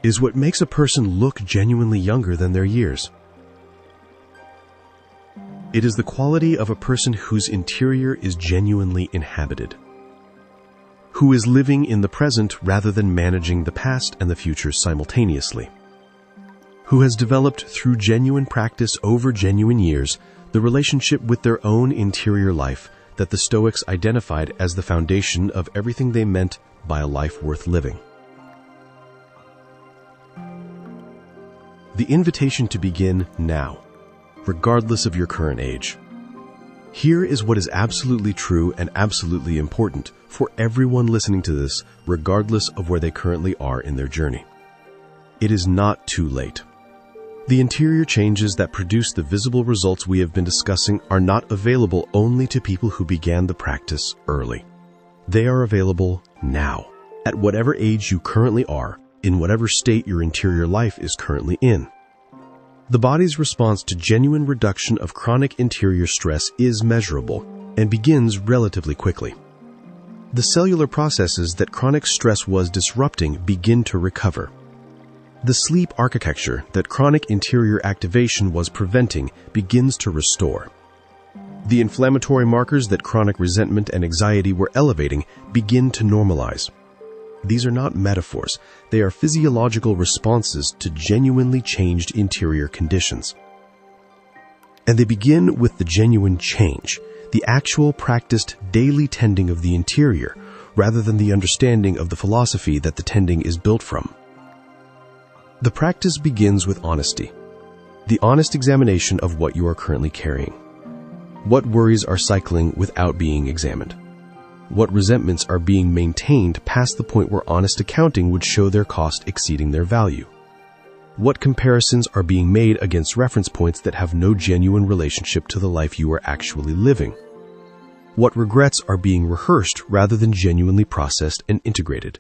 is what makes a person look genuinely younger than their years. It is the quality of a person whose interior is genuinely inhabited, who is living in the present rather than managing the past and the future simultaneously, who has developed through genuine practice over genuine years the relationship with their own interior life that the Stoics identified as the foundation of everything they meant by a life worth living. The invitation to begin now, regardless of your current age. Here is what is absolutely true and absolutely important for everyone listening to this, regardless of where they currently are in their journey. It is not too late. The interior changes that produce the visible results we have been discussing are not available only to people who began the practice early. They are available now, at whatever age you currently are, in whatever state your interior life is currently in. The body's response to genuine reduction of chronic interior stress is measurable and begins relatively quickly. The cellular processes that chronic stress was disrupting begin to recover. The sleep architecture that chronic interior activation was preventing begins to restore. The inflammatory markers that chronic resentment and anxiety were elevating begin to normalize. These are not metaphors. They are physiological responses to genuinely changed interior conditions. And they begin with the genuine change, the actual practiced daily tending of the interior, rather than the understanding of the philosophy that the tending is built from. The practice begins with honesty, the honest examination of what you are currently carrying. What worries are cycling without being examined? What resentments are being maintained past the point where honest accounting would show their cost exceeding their value? What comparisons are being made against reference points that have no genuine relationship to the life you are actually living? What regrets are being rehearsed rather than genuinely processed and integrated?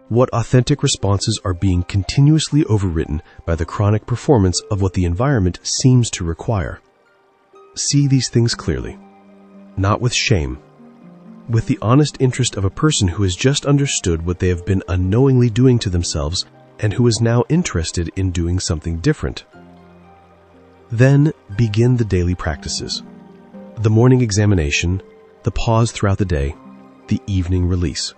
What authentic responses are being continuously overwritten by the chronic performance of what the environment seems to require? see these things clearly, not with shame, with the honest interest of a person who has just understood what they have been unknowingly doing to themselves and who is now interested in doing something different. Then begin the daily practices. The morning examination, the pause throughout the day, the evening release.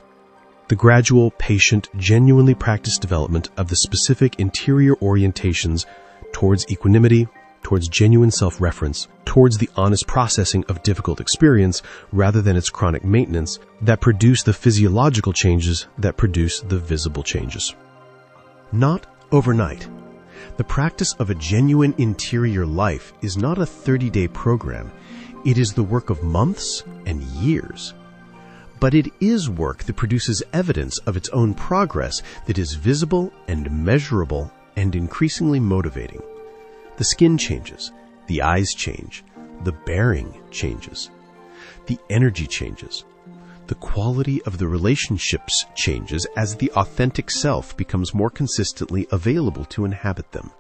The gradual, patient, genuinely practiced development of the specific interior orientations towards equanimity, towards genuine self-reference, towards the honest processing of difficult experience rather than its chronic maintenance that produce the physiological changes that produce the visible changes. Not overnight. The practice of a genuine interior life is not a 30-day program. It is the work of months and years. But it is work that produces evidence of its own progress that is visible and measurable and increasingly motivating. The skin changes, the eyes change, the bearing changes, the energy changes, the quality of the relationships changes as the authentic self becomes more consistently available to inhabit them.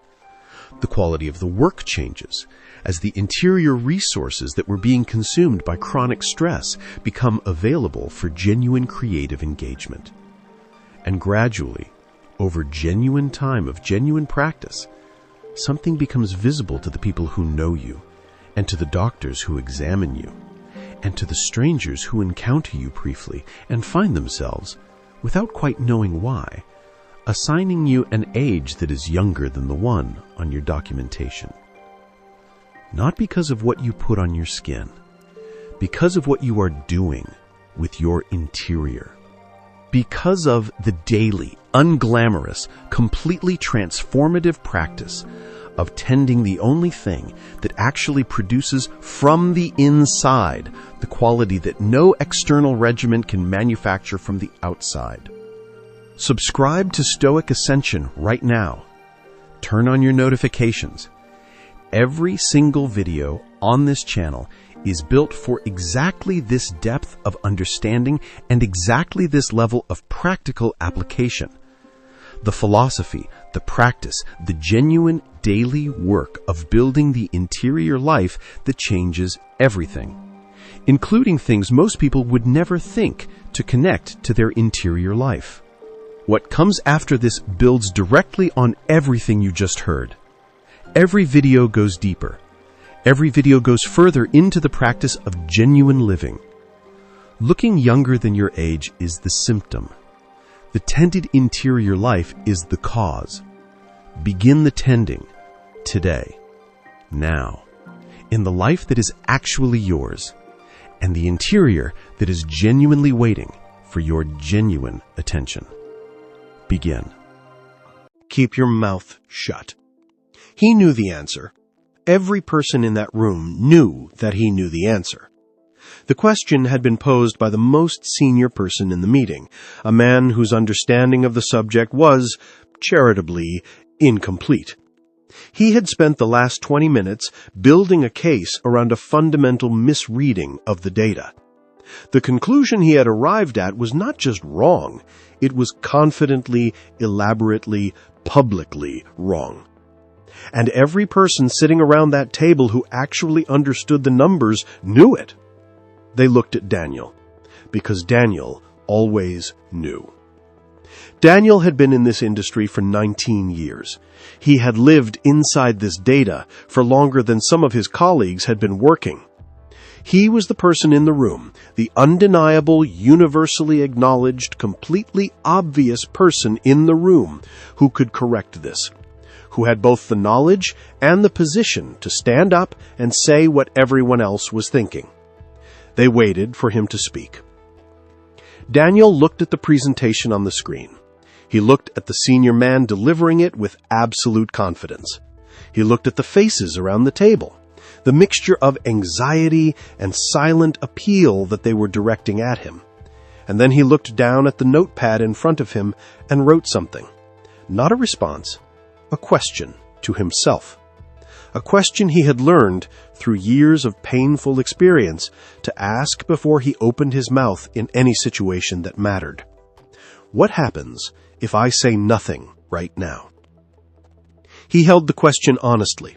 The quality of the work changes as the interior resources that were being consumed by chronic stress become available for genuine creative engagement. And gradually, over genuine time of genuine practice, something becomes visible to the people who know you, and to the doctors who examine you, and to the strangers who encounter you briefly and find themselves, without quite knowing why, assigning you an age that is younger than the one on your documentation. Not because of what you put on your skin, because of what you are doing with your interior. Because of the daily, unglamorous, completely transformative practice of tending the only thing that actually produces from the inside the quality that no external regimen can manufacture from the outside. Subscribe to Stoic Ascension right now. Turn on your notifications. Every single video on this channel is built for exactly this depth of understanding and exactly this level of practical application. The philosophy, the practice, the genuine daily work of building the interior life that changes everything, including things most people would never think to connect to their interior life. What comes after this builds directly on everything you just heard. Every video goes deeper. Every video goes further into the practice of genuine living. Looking younger than your age is the symptom. The tended interior life is the cause. Begin the tending today, now, in the life that is actually yours, and the interior that is genuinely waiting for your genuine attention. Begin. Keep your mouth shut. He knew the answer. Every person in that room knew that he knew the answer. The question had been posed by the most senior person in the meeting, a man whose understanding of the subject was, charitably, incomplete. He had spent the last 20 minutes building a case around a fundamental misreading of the data. The conclusion he had arrived at was not just wrong, it was confidently, elaborately, publicly wrong. And every person sitting around that table who actually understood the numbers knew it. They looked at Daniel, because Daniel always knew. Daniel had been in this industry for 19 years. He had lived inside this data for longer than some of his colleagues had been working. He was the person in the room, the undeniable, universally acknowledged, completely obvious person in the room who could correct this, who had both the knowledge and the position to stand up and say what everyone else was thinking. They waited for him to speak. Daniel looked at the presentation on the screen. He looked at the senior man delivering it with absolute confidence. He looked at the faces around the table, the mixture of anxiety and silent appeal that they were directing at him. And then he looked down at the notepad in front of him and wrote something. Not a response, a question to himself. A question he had learned through years of painful experience to ask before he opened his mouth in any situation that mattered. What happens if I say nothing right now? He held the question honestly.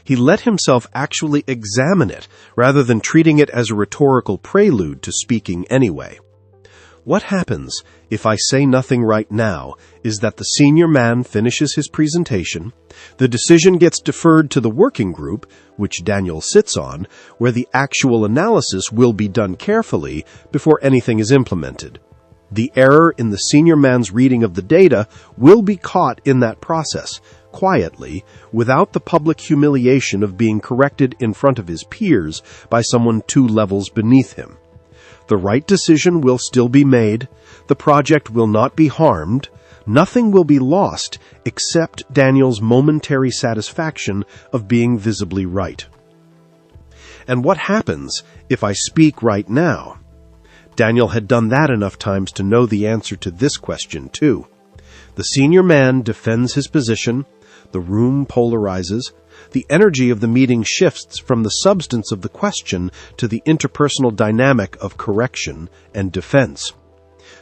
He let himself actually examine it, rather than treating it as a rhetorical prelude to speaking anyway. What happens if I say nothing right now is that the senior man finishes his presentation, the decision gets deferred to the working group, which Daniel sits on, where the actual analysis will be done carefully before anything is implemented. The error in the senior man's reading of the data will be caught in that process, quietly, without the public humiliation of being corrected in front of his peers by someone 2 levels beneath him. The right decision will still be made, the project will not be harmed, nothing will be lost except Daniel's momentary satisfaction of being visibly right. And what happens if I speak right now? Daniel had done that enough times to know the answer to this question too. The senior man defends his position, the room polarizes, the energy of the meeting shifts from the substance of the question to the interpersonal dynamic of correction and defense.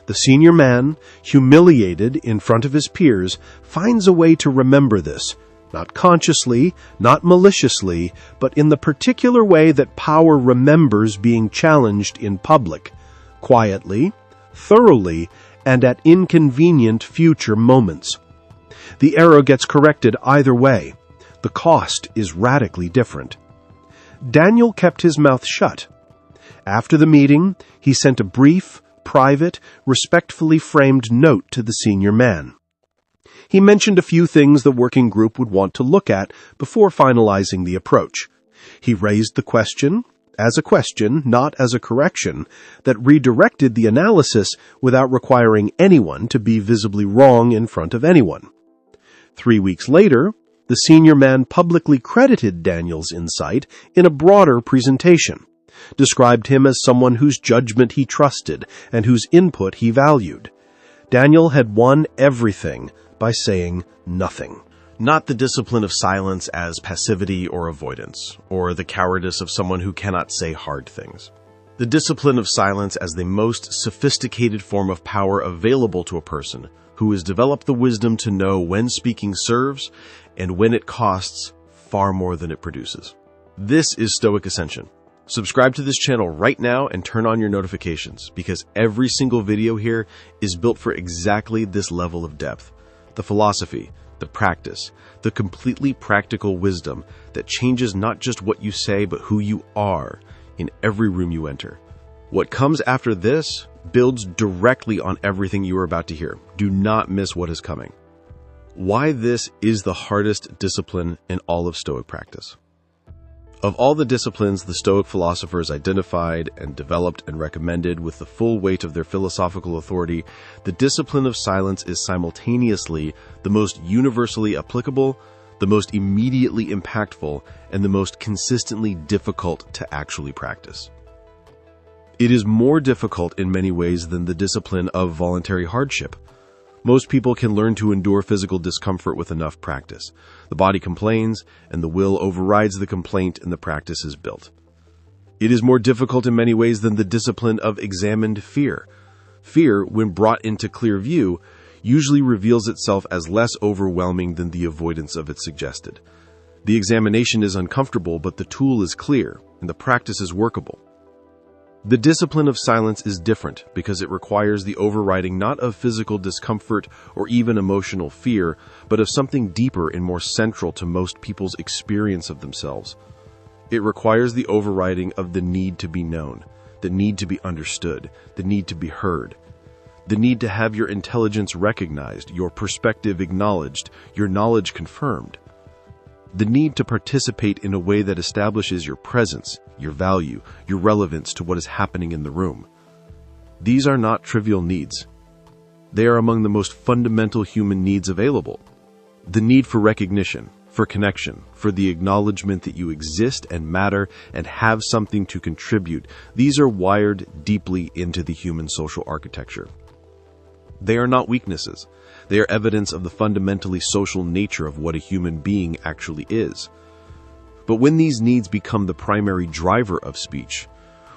The senior man, humiliated in front of his peers, finds a way to remember this, not consciously, not maliciously, but in the particular way that power remembers being challenged in public, quietly, thoroughly, and at inconvenient future moments. The error gets corrected either way. The cost is radically different. Daniel kept his mouth shut. After the meeting, he sent a brief, private, respectfully framed note to the senior man. He mentioned a few things the working group would want to look at before finalizing the approach. He raised the question, as a question, not as a correction, that redirected the analysis without requiring anyone to be visibly wrong in front of anyone. 3 weeks later, the senior man publicly credited Daniel's insight in a broader presentation, described him as someone whose judgment he trusted and whose input he valued. Daniel had won everything by saying nothing. Not the discipline of silence as passivity or avoidance, or the cowardice of someone who cannot say hard things. The discipline of silence as the most sophisticated form of power available to a person who has developed the wisdom to know when speaking serves and when it costs far more than it produces. This is Stoic Ascension. Subscribe to this channel right now and turn on your notifications, because every single video here is built for exactly this level of depth. The philosophy, the practice, the completely practical wisdom that changes not just what you say but who you are in every room you enter. What comes after this builds directly on everything you are about to hear. Do not miss what is coming. Why this is the hardest discipline in all of Stoic practice. Of all the disciplines the Stoic philosophers identified and developed and recommended with the full weight of their philosophical authority, the discipline of silence is simultaneously the most universally applicable, the most immediately impactful, and the most consistently difficult to actually practice. It is more difficult in many ways than the discipline of voluntary hardship. Most people can learn to endure physical discomfort with enough practice. The body complains, and the will overrides the complaint, and the practice is built. It is more difficult in many ways than the discipline of examined fear. Fear, when brought into clear view, usually reveals itself as less overwhelming than the avoidance of it suggested. The examination is uncomfortable, but the tool is clear, and the practice is workable. The discipline of silence is different because it requires the overriding not of physical discomfort or even emotional fear, but of something deeper and more central to most people's experience of themselves. It requires the overriding of the need to be known, the need to be understood, the need to be heard, the need to have your intelligence recognized, your perspective acknowledged, your knowledge confirmed. The need to participate in a way that establishes your presence, your value, your relevance to what is happening in the room. These are not trivial needs. They are among the most fundamental human needs available. The need for recognition, for connection, for the acknowledgement that you exist and matter and have something to contribute. These are wired deeply into the human social architecture. They are not weaknesses. They are evidence of the fundamentally social nature of what a human being actually is. But when these needs become the primary driver of speech,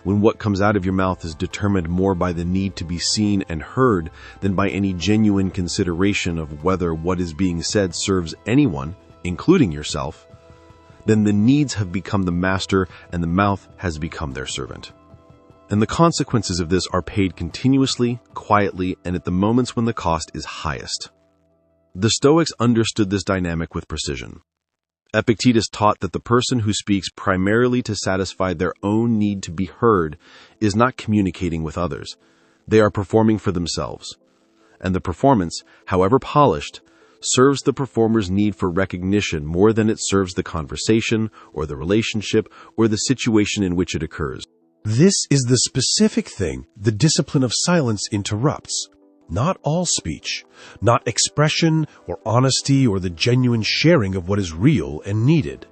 when what comes out of your mouth is determined more by the need to be seen and heard than by any genuine consideration of whether what is being said serves anyone, including yourself, then the needs have become the master and the mouth has become their servant. And the consequences of this are paid continuously, quietly, and at the moments when the cost is highest. The Stoics understood this dynamic with precision. Epictetus taught that the person who speaks primarily to satisfy their own need to be heard is not communicating with others. They are performing for themselves. And the performance, however polished, serves the performer's need for recognition more than it serves the conversation or the relationship or the situation in which it occurs. This is the specific thing the discipline of silence interrupts. Not all speech, not expression or honesty or the genuine sharing of what is real and needed.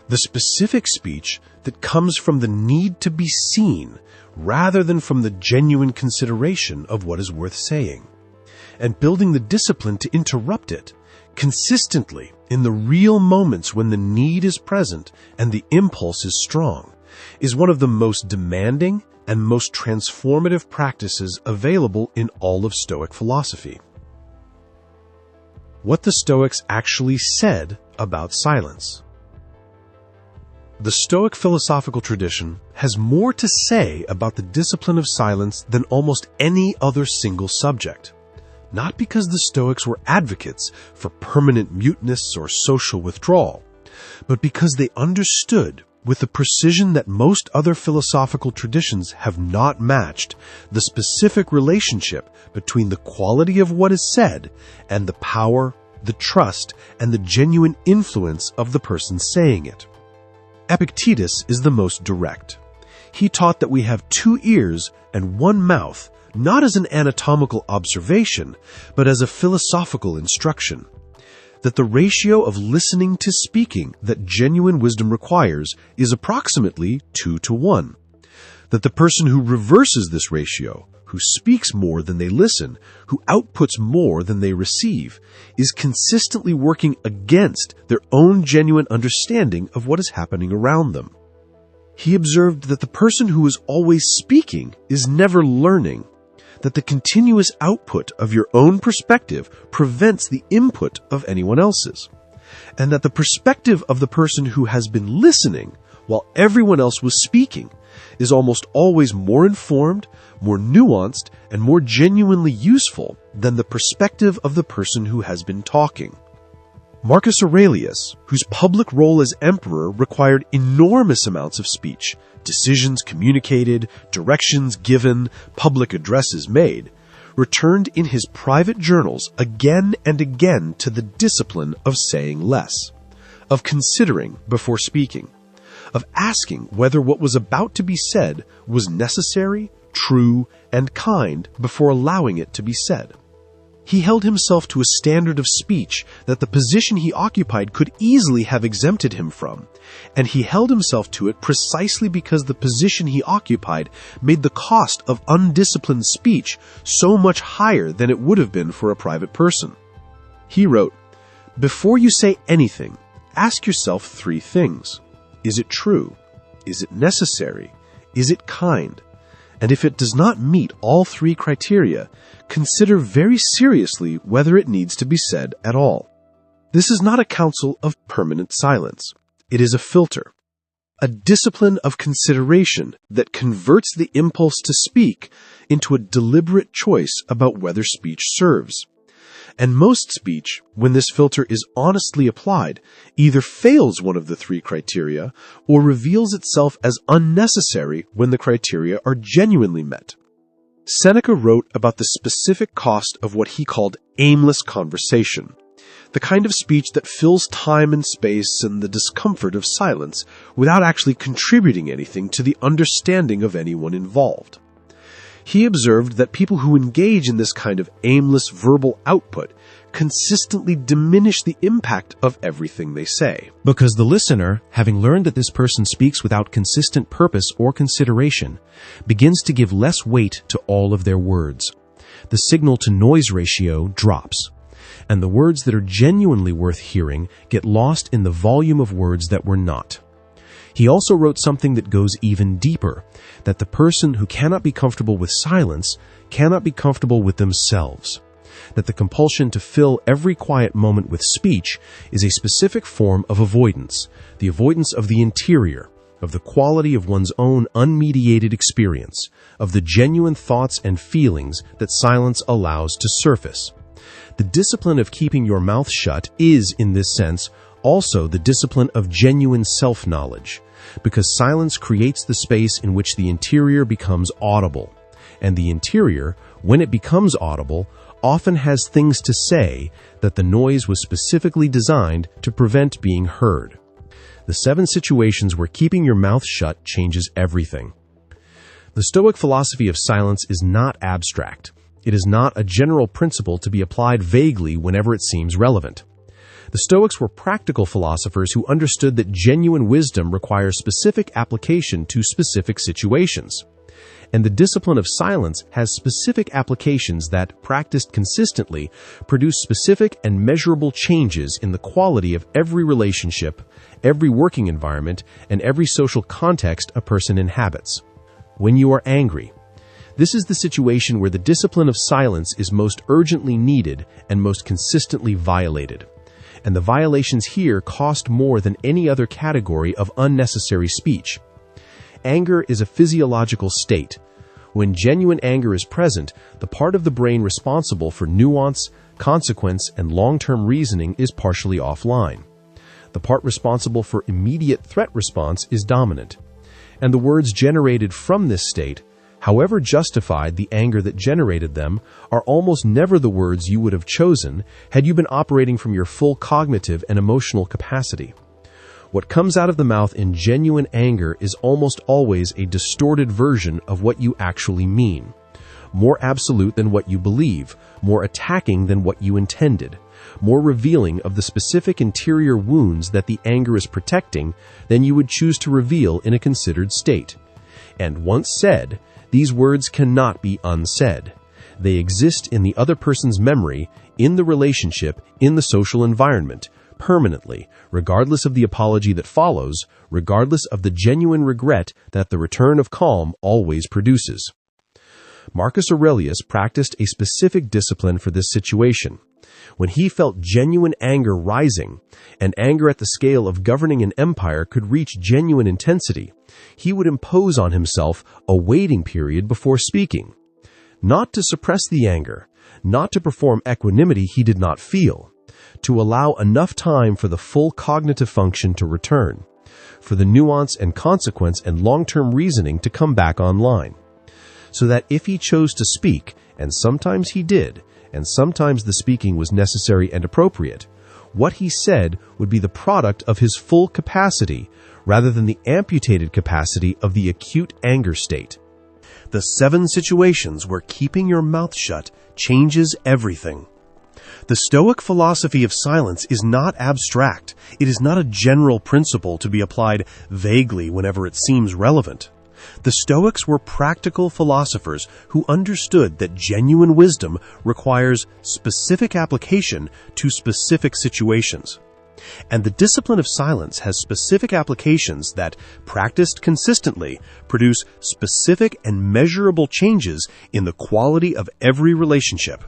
The specific speech that comes from the need to be seen rather than from the genuine consideration of what is worth saying. And building the discipline to interrupt it consistently in the real moments when the need is present and the impulse is strong is one of the most demanding and most transformative practices available in all of Stoic philosophy. What the Stoics actually said about silence. The Stoic philosophical tradition has more to say about the discipline of silence than almost any other single subject. Not because the Stoics were advocates for permanent muteness or social withdrawal, but because they understood with the precision that most other philosophical traditions have not matched the specific relationship between the quality of what is said and the power, the trust, and the genuine influence of the person saying it. Epictetus is the most direct. He taught that we have 2 ears and 1 mouth, not as an anatomical observation, but as a philosophical instruction. That the ratio of listening to speaking that genuine wisdom requires is approximately 2 to 1. That the person who reverses this ratio, who speaks more than they listen, who outputs more than they receive, is consistently working against their own genuine understanding of what is happening around them. He observed that the person who is always speaking is never learning, that the continuous output of your own perspective prevents the input of anyone else's, and that the perspective of the person who has been listening while everyone else was speaking is almost always more informed, more nuanced, and more genuinely useful than the perspective of the person who has been talking. Marcus Aurelius, whose public role as emperor required enormous amounts of speech, decisions communicated, directions given, public addresses made, returned in his private journals again and again to the discipline of saying less, of considering before speaking, of asking whether what was about to be said was necessary, true, and kind before allowing it to be said. He held himself to a standard of speech that the position he occupied could easily have exempted him from, and he held himself to it precisely because the position he occupied made the cost of undisciplined speech so much higher than it would have been for a private person. He wrote, "Before you say anything, ask yourself 3 things. Is it true? Is it necessary? Is it kind? And if it does not meet all 3 criteria, consider very seriously whether it needs to be said at all." This is not a counsel of permanent silence. It is a filter, a discipline of consideration that converts the impulse to speak into a deliberate choice about whether speech serves. And most speech, when this filter is honestly applied, either fails one of the 3 criteria or reveals itself as unnecessary when the criteria are genuinely met. Seneca wrote about the specific cost of what he called aimless conversation, the kind of speech that fills time and space and the discomfort of silence without actually contributing anything to the understanding of anyone involved. He observed that people who engage in this kind of aimless verbal output consistently diminish the impact of everything they say. Because the listener, having learned that this person speaks without consistent purpose or consideration, begins to give less weight to all of their words. The signal-to-noise ratio drops, and the words that are genuinely worth hearing get lost in the volume of words that were not. He also wrote something that goes even deeper, that the person who cannot be comfortable with silence cannot be comfortable with themselves. that the compulsion to fill every quiet moment with speech is a specific form of avoidance, the avoidance of the interior, of the quality of one's own unmediated experience, of the genuine thoughts and feelings that silence allows to surface. The discipline of keeping your mouth shut is, in this sense, also the discipline of genuine self-knowledge, because silence creates the space in which the interior becomes audible, and the interior, when it becomes audible, often has things to say that the noise was specifically designed to prevent being heard. The 7 situations where keeping your mouth shut changes everything. The Stoic philosophy of silence is not abstract. It is not a general principle to be applied vaguely whenever it seems relevant. The Stoics were practical philosophers who understood that genuine wisdom requires specific application to specific situations. And the discipline of silence has specific applications that, practiced consistently, produce specific and measurable changes in the quality of every relationship, every working environment, and every social context a person inhabits. When you are angry, this is the situation where the discipline of silence is most urgently needed and most consistently violated. And the violations here cost more than any other category of unnecessary speech. Anger is a physiological state. When genuine anger is present, the part of the brain responsible for nuance, consequence, and long-term reasoning is partially offline. The part responsible for immediate threat response is dominant. And the words generated from this state, however justified the anger that generated them, are almost never the words you would have chosen had you been operating from your full cognitive and emotional capacity. What comes out of the mouth in genuine anger is almost always a distorted version of what you actually mean. More absolute than what you believe, more attacking than what you intended, more revealing of the specific interior wounds that the anger is protecting than you would choose to reveal in a considered state. And once said, these words cannot be unsaid. They exist in the other person's memory, in the relationship, in the social environment, permanently, regardless of the apology that follows, regardless of the genuine regret that the return of calm always produces. Marcus Aurelius practiced a specific discipline for this situation. When he felt genuine anger rising, and anger at the scale of governing an empire could reach genuine intensity, he would impose on himself a waiting period before speaking. Not to suppress the anger, not to perform equanimity he did not feel, to allow enough time for the full cognitive function to return, for the nuance and consequence and long-term reasoning to come back online, so that if he chose to speak, and sometimes he did, and sometimes the speaking was necessary and appropriate, what he said would be the product of his full capacity rather than the amputated capacity of the acute anger state. The 7 situations where keeping your mouth shut changes everything. The Stoic philosophy of silence is not abstract. It is not a general principle to be applied vaguely whenever it seems relevant. The Stoics were practical philosophers who understood that genuine wisdom requires specific application to specific situations. And the discipline of silence has specific applications that, practiced consistently, produce specific and measurable changes in the quality of every relationship,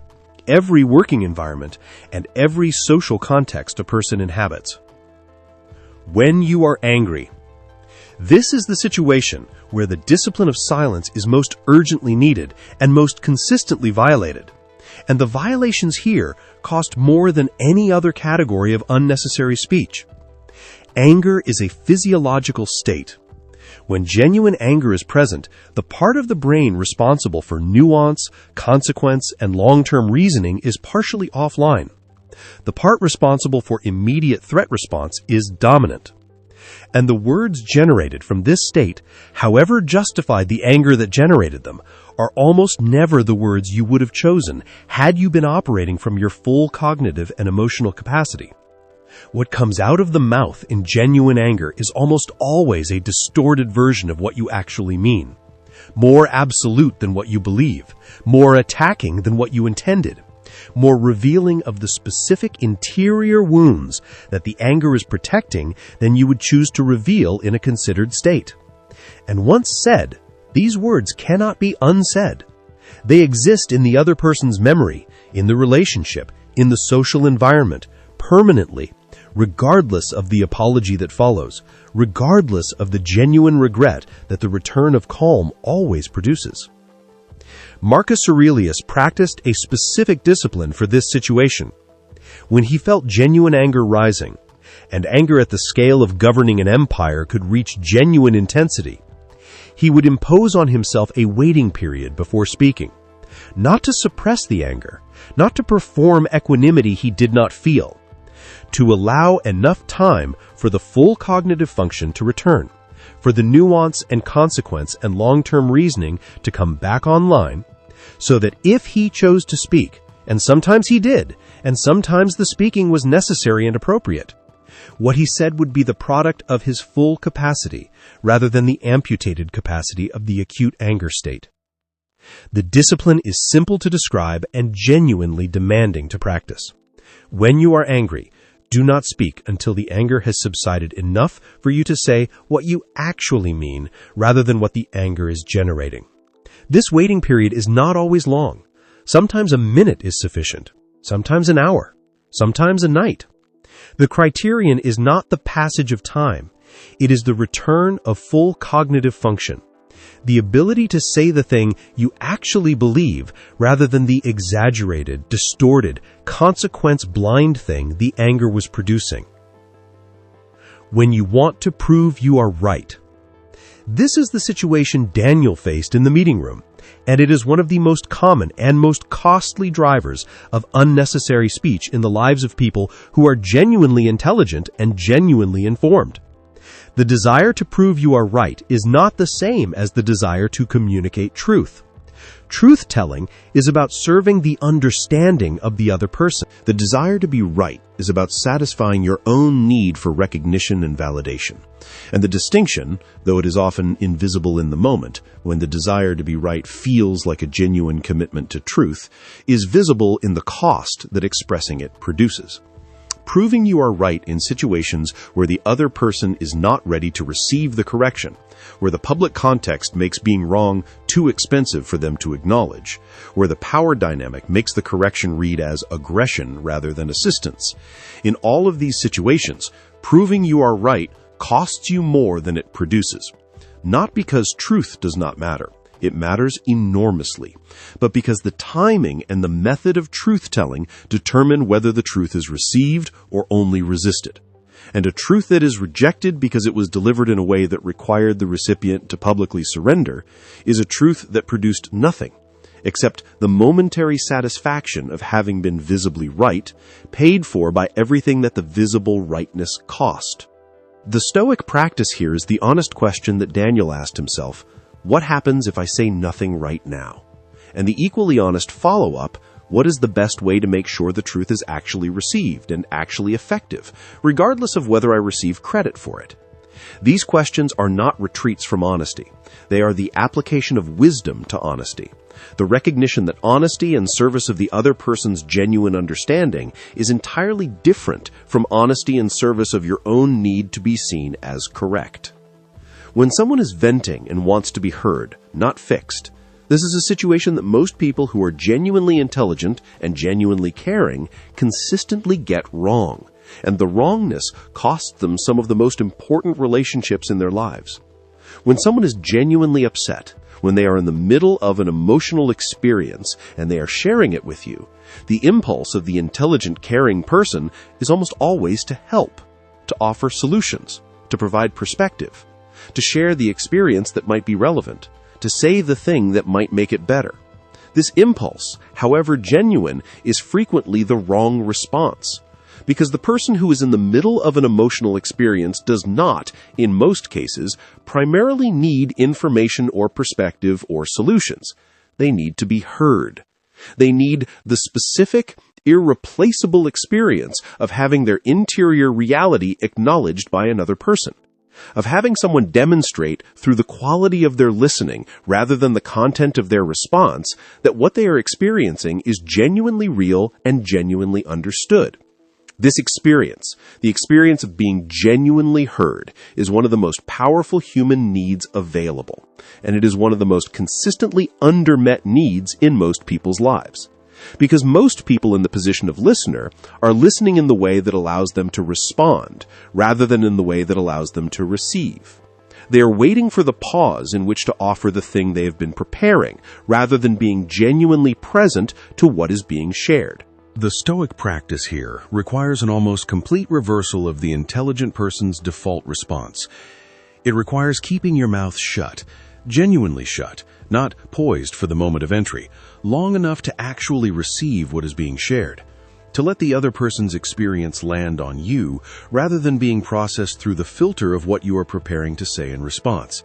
every working environment, and every social context a person inhabits. When you are angry. This is the situation where the discipline of silence is most urgently needed and most consistently violated. And the violations here cost more than any other category of unnecessary speech. Anger is a physiological state. When genuine anger is present, the part of the brain responsible for nuance, consequence, and long-term reasoning is partially offline. The part responsible for immediate threat response is dominant. And the words generated from this state, however justified the anger that generated them, are almost never the words you would have chosen had you been operating from your full cognitive and emotional capacity. What comes out of the mouth in genuine anger is almost always a distorted version of what you actually mean. More absolute than what you believe, more attacking than what you intended, more revealing of the specific interior wounds that the anger is protecting than you would choose to reveal in a considered state. And once said, these words cannot be unsaid. They exist in the other person's memory, in the relationship, in the social environment, permanently, regardless of the apology that follows, regardless of the genuine regret that the return of calm always produces. Marcus Aurelius practiced a specific discipline for this situation. When he felt genuine anger rising, and anger at the scale of governing an empire could reach genuine intensity, he would impose on himself a waiting period before speaking, not to suppress the anger, not to perform equanimity he did not feel, to allow enough time for the full cognitive function to return, for the nuance and consequence and long-term reasoning to come back online, so that if he chose to speak, and sometimes he did, and sometimes the speaking was necessary and appropriate, what he said would be the product of his full capacity, rather than the amputated capacity of the acute anger state. The discipline is simple to describe and genuinely demanding to practice. When you are angry, do not speak until the anger has subsided enough for you to say what you actually mean, rather than what the anger is generating. This waiting period is not always long. Sometimes a minute is sufficient, sometimes an hour, sometimes a night. The criterion is not the passage of time. It is the return of full cognitive function, the ability to say the thing you actually believe rather than the exaggerated, distorted, consequence-blind thing the anger was producing. When you want to prove you are right. This is the situation Daniel faced in the meeting room, and it is one of the most common and most costly drivers of unnecessary speech in the lives of people who are genuinely intelligent and genuinely informed. The desire to prove you are right is not the same as the desire to communicate truth. Truth-telling is about serving the understanding of the other person. The desire to be right is about satisfying your own need for recognition and validation. And the distinction, though it is often invisible in the moment, when the desire to be right feels like a genuine commitment to truth, is visible in the cost that expressing it produces. Proving you are right in situations where the other person is not ready to receive the correction, where the public context makes being wrong too expensive for them to acknowledge, where the power dynamic makes the correction read as aggression rather than assistance. In all of these situations, proving you are right costs you more than it produces. Not because truth does not matter. It matters enormously, but because the timing and the method of truth-telling determine whether the truth is received or only resisted. And a truth that is rejected because it was delivered in a way that required the recipient to publicly surrender is a truth that produced nothing, except the momentary satisfaction of having been visibly right, paid for by everything that the visible rightness cost. The Stoic practice here is the honest question that Daniel asked himself: what happens if I say nothing right now? And the equally honest follow-up: what is the best way to make sure the truth is actually received and actually effective, regardless of whether I receive credit for it? These questions are not retreats from honesty. They are the application of wisdom to honesty. The recognition that honesty in service of the other person's genuine understanding is entirely different from honesty in service of your own need to be seen as correct. When someone is venting and wants to be heard, not fixed, this is a situation that most people who are genuinely intelligent and genuinely caring consistently get wrong, and the wrongness costs them some of the most important relationships in their lives. When someone is genuinely upset, when they are in the middle of an emotional experience and they are sharing it with you, the impulse of the intelligent, caring person is almost always to help, to offer solutions, to provide perspective, to share the experience that might be relevant, to say the thing that might make it better. This impulse, however genuine, is frequently the wrong response, because the person who is in the middle of an emotional experience does not, in most cases, primarily need information or perspective or solutions. They need to be heard. They need the specific, irreplaceable experience of having their interior reality acknowledged by another person, of having someone demonstrate through the quality of their listening rather than the content of their response that what they are experiencing is genuinely real and genuinely understood. This experience, the experience of being genuinely heard, is one of the most powerful human needs available, and it is one of the most consistently undermet needs in most people's lives. Because most people in the position of listener are listening in the way that allows them to respond, rather than in the way that allows them to receive. They are waiting for the pause in which to offer the thing they have been preparing, rather than being genuinely present to what is being shared. The Stoic practice here requires an almost complete reversal of the intelligent person's default response. It requires keeping your mouth shut, genuinely shut, not poised for the moment of entry, long enough to actually receive what is being shared, to let the other person's experience land on you rather than being processed through the filter of what you are preparing to say in response.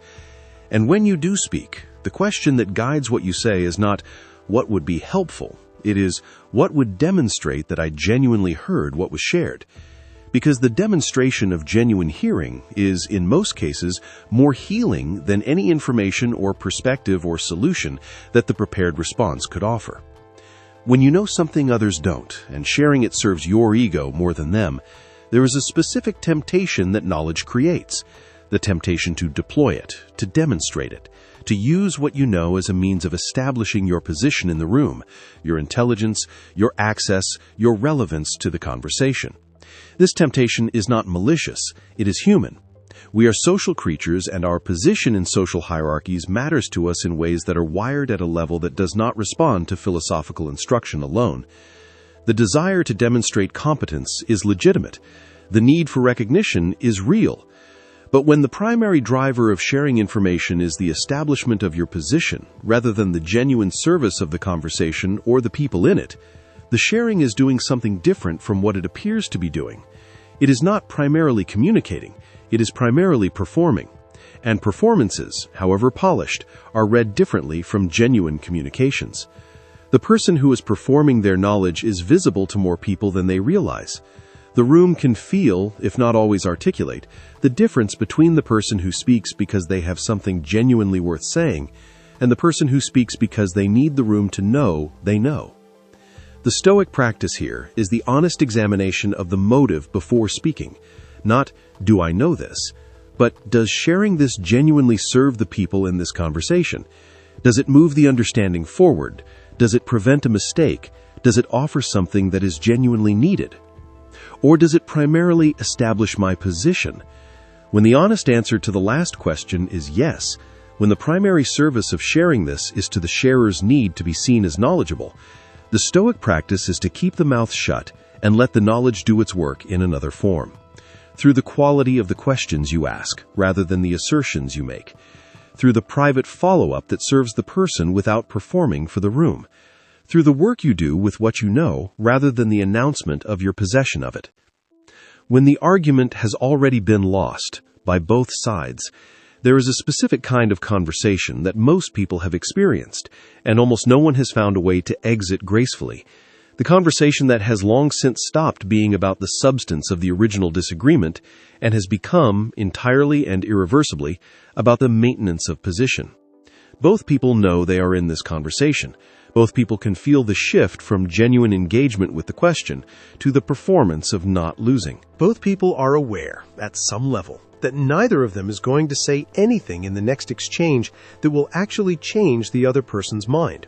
And when you do speak, the question that guides what you say is not, what would be helpful? It is, what would demonstrate that I genuinely heard what was shared? Because the demonstration of genuine hearing is, in most cases, more healing than any information or perspective or solution that the prepared response could offer. When you know something others don't, and sharing it serves your ego more than them, there is a specific temptation that knowledge creates, the temptation to deploy it, to demonstrate it, to use what you know as a means of establishing your position in the room, your intelligence, your access, your relevance to the conversation. This temptation is not malicious, it is human. We are social creatures, and our position in social hierarchies matters to us in ways that are wired at a level that does not respond to philosophical instruction alone. The desire to demonstrate competence is legitimate. The need for recognition is real. But when the primary driver of sharing information is the establishment of your position, rather than the genuine service of the conversation or the people in it, the sharing is doing something different from what it appears to be doing. It is not primarily communicating, it is primarily performing. And performances, however polished, are read differently from genuine communications. The person who is performing their knowledge is visible to more people than they realize. The room can feel, if not always articulate, the difference between the person who speaks because they have something genuinely worth saying, and the person who speaks because they need the room to know they know. The Stoic practice here is the honest examination of the motive before speaking. Not, do I know this? But, does sharing this genuinely serve the people in this conversation? Does it move the understanding forward? Does it prevent a mistake? Does it offer something that is genuinely needed? Or does it primarily establish my position? When the honest answer to the last question is yes, when the primary service of sharing this is to the sharer's need to be seen as knowledgeable, the Stoic practice is to keep the mouth shut and let the knowledge do its work in another form, through the quality of the questions you ask rather than the assertions you make, through the private follow-up that serves the person without performing for the room, through the work you do with what you know rather than the announcement of your possession of it. When the argument has already been lost by both sides, there is a specific kind of conversation that most people have experienced, and almost no one has found a way to exit gracefully. The conversation that has long since stopped being about the substance of the original disagreement and has become, entirely and irreversibly, about the maintenance of position. Both people know they are in this conversation. Both people can feel the shift from genuine engagement with the question to the performance of not losing. Both people are aware, at some level, that neither of them is going to say anything in the next exchange that will actually change the other person's mind.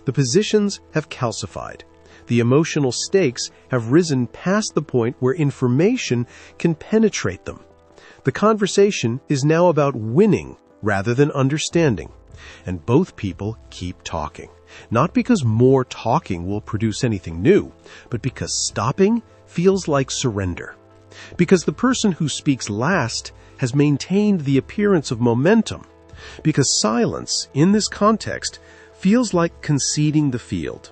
The positions have calcified. The emotional stakes have risen past the point where information can penetrate them. The conversation is now about winning rather than understanding. And both people keep talking. Not because more talking will produce anything new, but because stopping feels like surrender. Because the person who speaks last has maintained the appearance of momentum. Because silence, in this context, feels like conceding the field.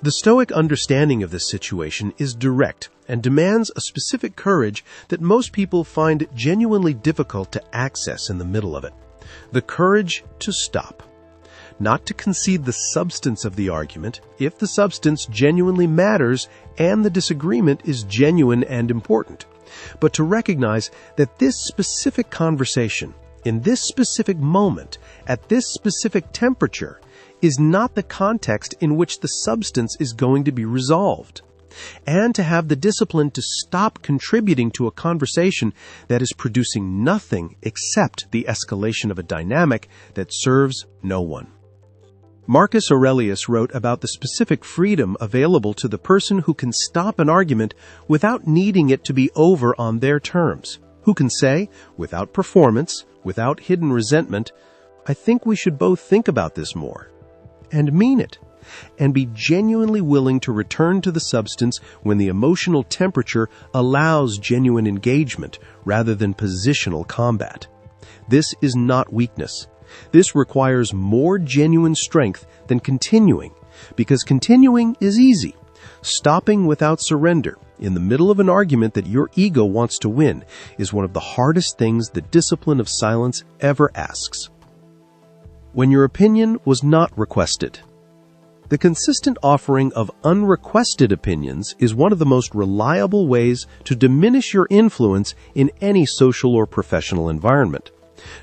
The Stoic understanding of this situation is direct and demands a specific courage that most people find genuinely difficult to access in the middle of it. The courage to stop. Not to concede the substance of the argument, if the substance genuinely matters and the disagreement is genuine and important, but to recognize that this specific conversation, in this specific moment, at this specific temperature, is not the context in which the substance is going to be resolved, and to have the discipline to stop contributing to a conversation that is producing nothing except the escalation of a dynamic that serves no one. Marcus Aurelius wrote about the specific freedom available to the person who can stop an argument without needing it to be over on their terms, who can say, without performance, without hidden resentment, "I think we should both think about this more," and mean it, and be genuinely willing to return to the substance when the emotional temperature allows genuine engagement rather than positional combat. This is not weakness. This requires more genuine strength than continuing, because continuing is easy. Stopping without surrender in the middle of an argument that your ego wants to win is one of the hardest things the discipline of silence ever asks. When your opinion was not requested. The consistent offering of unrequested opinions is one of the most reliable ways to diminish your influence in any social or professional environment.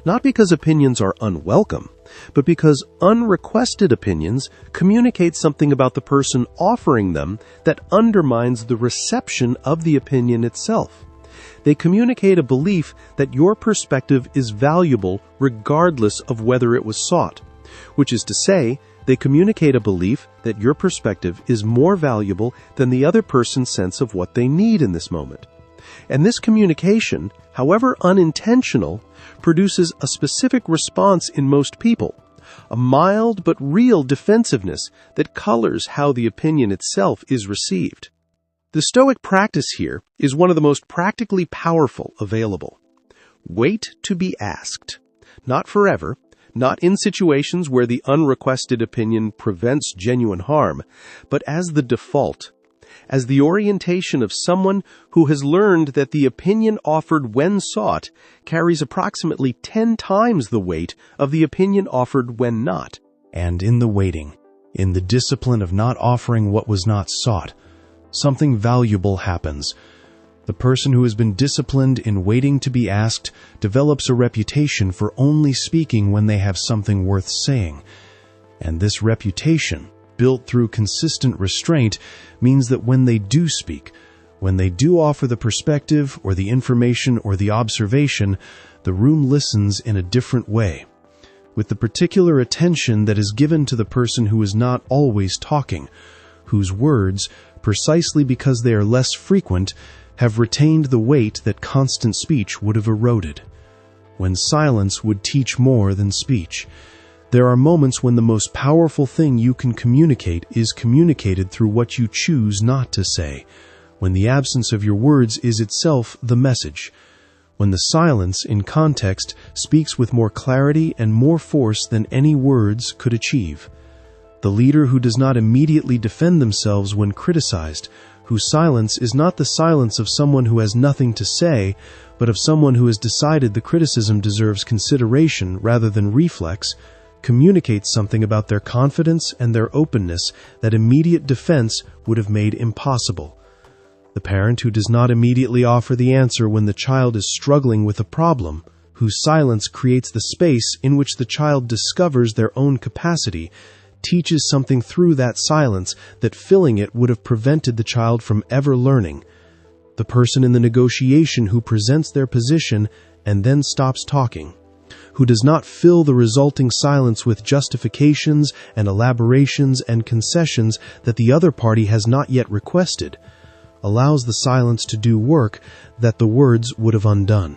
Not because opinions are unwelcome, but because unrequested opinions communicate something about the person offering them that undermines the reception of the opinion itself. They communicate a belief that your perspective is valuable regardless of whether it was sought, which is to say, they communicate a belief that your perspective is more valuable than the other person's sense of what they need in this moment. And this communication, however unintentional, produces a specific response in most people, a mild but real defensiveness that colors how the opinion itself is received. The Stoic practice here is one of the most practically powerful available. Wait to be asked. Not forever, not in situations where the unrequested opinion prevents genuine harm, but as the default, as the orientation of someone who has learned that the opinion offered when sought carries approximately 10 times the weight of the opinion offered when not. And in the waiting, in the discipline of not offering what was not sought, something valuable happens. The person who has been disciplined in waiting to be asked develops a reputation for only speaking when they have something worth saying. And this reputation, built through consistent restraint, means that when they do speak, when they do offer the perspective or the information or the observation, the room listens in a different way, with the particular attention that is given to the person who is not always talking, whose words, precisely because they are less frequent, have retained the weight that constant speech would have eroded. When silence would teach more than speech. There are moments when the most powerful thing you can communicate is communicated through what you choose not to say, when the absence of your words is itself the message, when the silence in context speaks with more clarity and more force than any words could achieve. The leader who does not immediately defend themselves when criticized, whose silence is not the silence of someone who has nothing to say, but of someone who has decided the criticism deserves consideration rather than reflex, communicates something about their confidence and their openness that immediate defense would have made impossible. The parent who does not immediately offer the answer when the child is struggling with a problem, whose silence creates the space in which the child discovers their own capacity, teaches something through that silence that filling it would have prevented the child from ever learning. The person in the negotiation who presents their position and then stops talking, who does not fill the resulting silence with justifications and elaborations and concessions that the other party has not yet requested, allows the silence to do work that the words would have undone.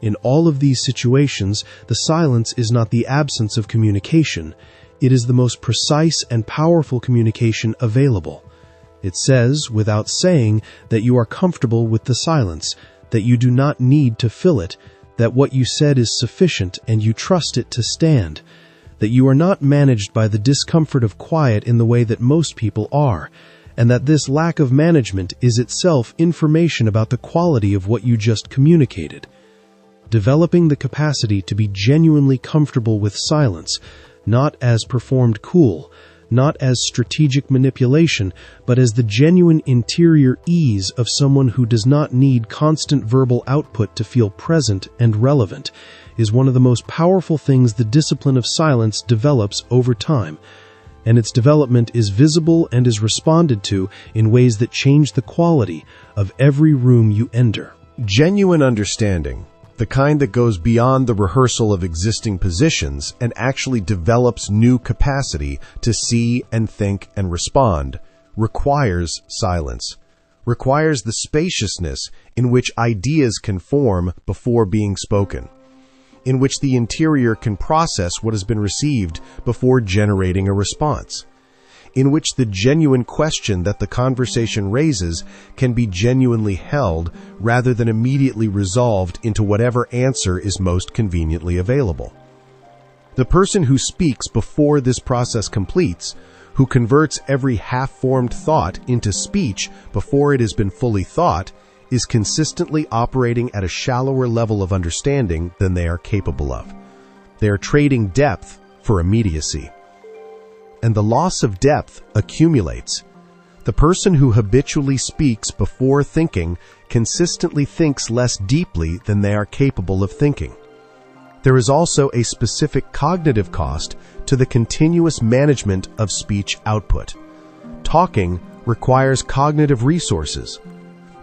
In all of these situations, the silence is not the absence of communication. It is the most precise and powerful communication available. It says, without saying, that you are comfortable with the silence, that you do not need to fill it, that what you said is sufficient and you trust it to stand, that you are not managed by the discomfort of quiet in the way that most people are, and that this lack of management is itself information about the quality of what you just communicated. Developing the capacity to be genuinely comfortable with silence, not as performed cool, not as strategic manipulation, but as the genuine interior ease of someone who does not need constant verbal output to feel present and relevant, is one of the most powerful things the discipline of silence develops over time, and its development is visible and is responded to in ways that change the quality of every room you enter. Genuine understanding, the kind that goes beyond the rehearsal of existing positions and actually develops new capacity to see and think and respond, requires silence, requires the spaciousness in which ideas can form before being spoken, in which the interior can process what has been received before generating a response, in which the genuine question that the conversation raises can be genuinely held rather than immediately resolved into whatever answer is most conveniently available. The person who speaks before this process completes, who converts every half-formed thought into speech before it has been fully thought, is consistently operating at a shallower level of understanding than they are capable of. They are trading depth for immediacy. And the loss of depth accumulates. The person who habitually speaks before thinking consistently thinks less deeply than they are capable of thinking. There is also a specific cognitive cost to the continuous management of speech output. Talking requires cognitive resources.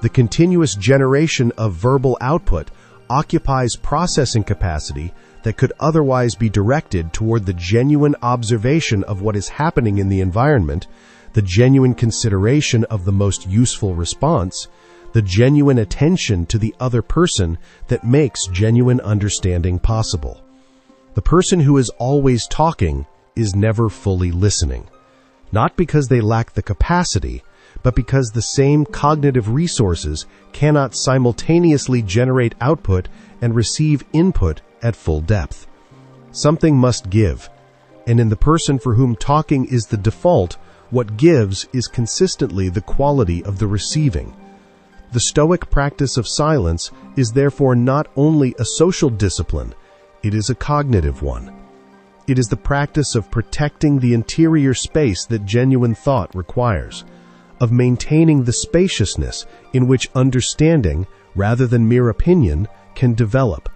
The continuous generation of verbal output occupies processing capacity that could otherwise be directed toward the genuine observation of what is happening in the environment, the genuine consideration of the most useful response, the genuine attention to the other person that makes genuine understanding possible. The person who is always talking is never fully listening, not because they lack the capacity, but because the same cognitive resources cannot simultaneously generate output and receive input at full depth. Something must give, and in the person for whom talking is the default, what gives is consistently the quality of the receiving. The Stoic practice of silence is therefore not only a social discipline, it is a cognitive one. It is the practice of protecting the interior space that genuine thought requires, of maintaining the spaciousness in which understanding, rather than mere opinion, can develop,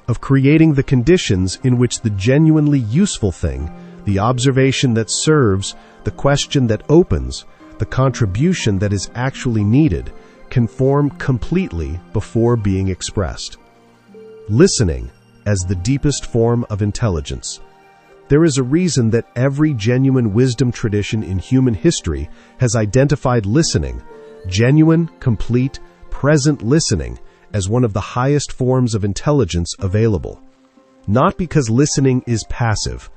of creating the conditions in which the genuinely useful thing, the observation that serves, the question that opens, the contribution that is actually needed, can form completely before being expressed. Listening as the deepest form of intelligence. There is a reason that every genuine wisdom tradition in human history has identified listening, genuine, complete, present listening, as one of the highest forms of intelligence available. Not because listening is passive.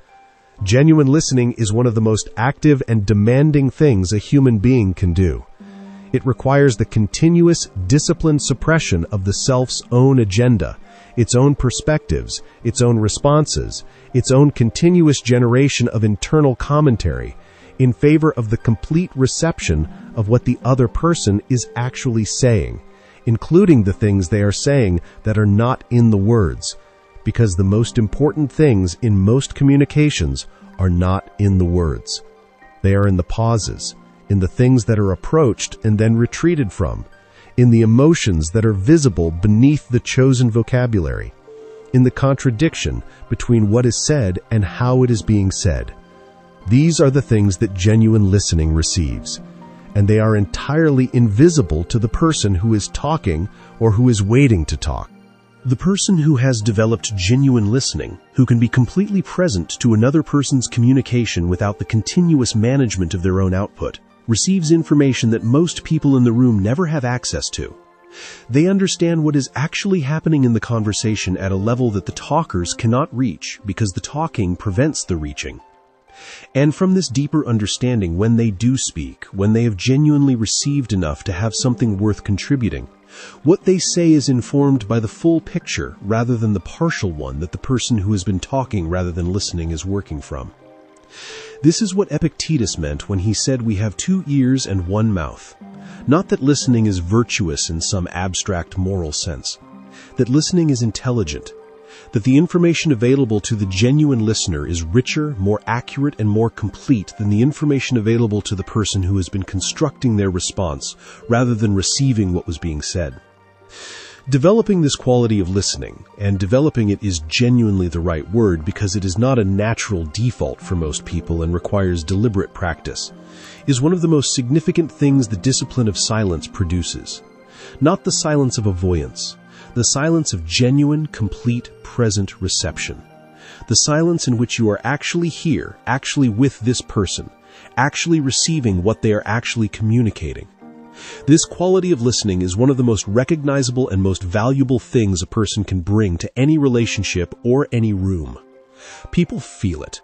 Genuine listening is one of the most active and demanding things a human being can do. It requires the continuous, disciplined suppression of the self's own agenda, its own perspectives, its own responses, its own continuous generation of internal commentary, in favor of the complete reception of what the other person is actually saying, including the things they are saying that are not in the words, because the most important things in most communications are not in the words. They are in the pauses, in the things that are approached and then retreated from, in the emotions that are visible beneath the chosen vocabulary, in the contradiction between what is said and how it is being said. These are the things that genuine listening receives, and they are entirely invisible to the person who is talking or who is waiting to talk. The person who has developed genuine listening, who can be completely present to another person's communication without the continuous management of their own output, receives information that most people in the room never have access to. They understand what is actually happening in the conversation at a level that the talkers cannot reach because the talking prevents the reaching. And from this deeper understanding, when they do speak, when they have genuinely received enough to have something worth contributing, what they say is informed by the full picture rather than the partial one that the person who has been talking rather than listening is working from. This is what Epictetus meant when he said we have 2 ears and 1 mouth. Not that listening is virtuous in some abstract moral sense, that listening is intelligent, that the information available to the genuine listener is richer, more accurate, and more complete than the information available to the person who has been constructing their response rather than receiving what was being said. Developing this quality of listening, and developing it is genuinely the right word because it is not a natural default for most people and requires deliberate practice, is one of the most significant things the discipline of silence produces. Not the silence of avoidance, the silence of genuine, complete, present reception. The silence in which you are actually here, actually with this person, actually receiving what they are actually communicating. This quality of listening is one of the most recognizable and most valuable things a person can bring to any relationship or any room. People feel it.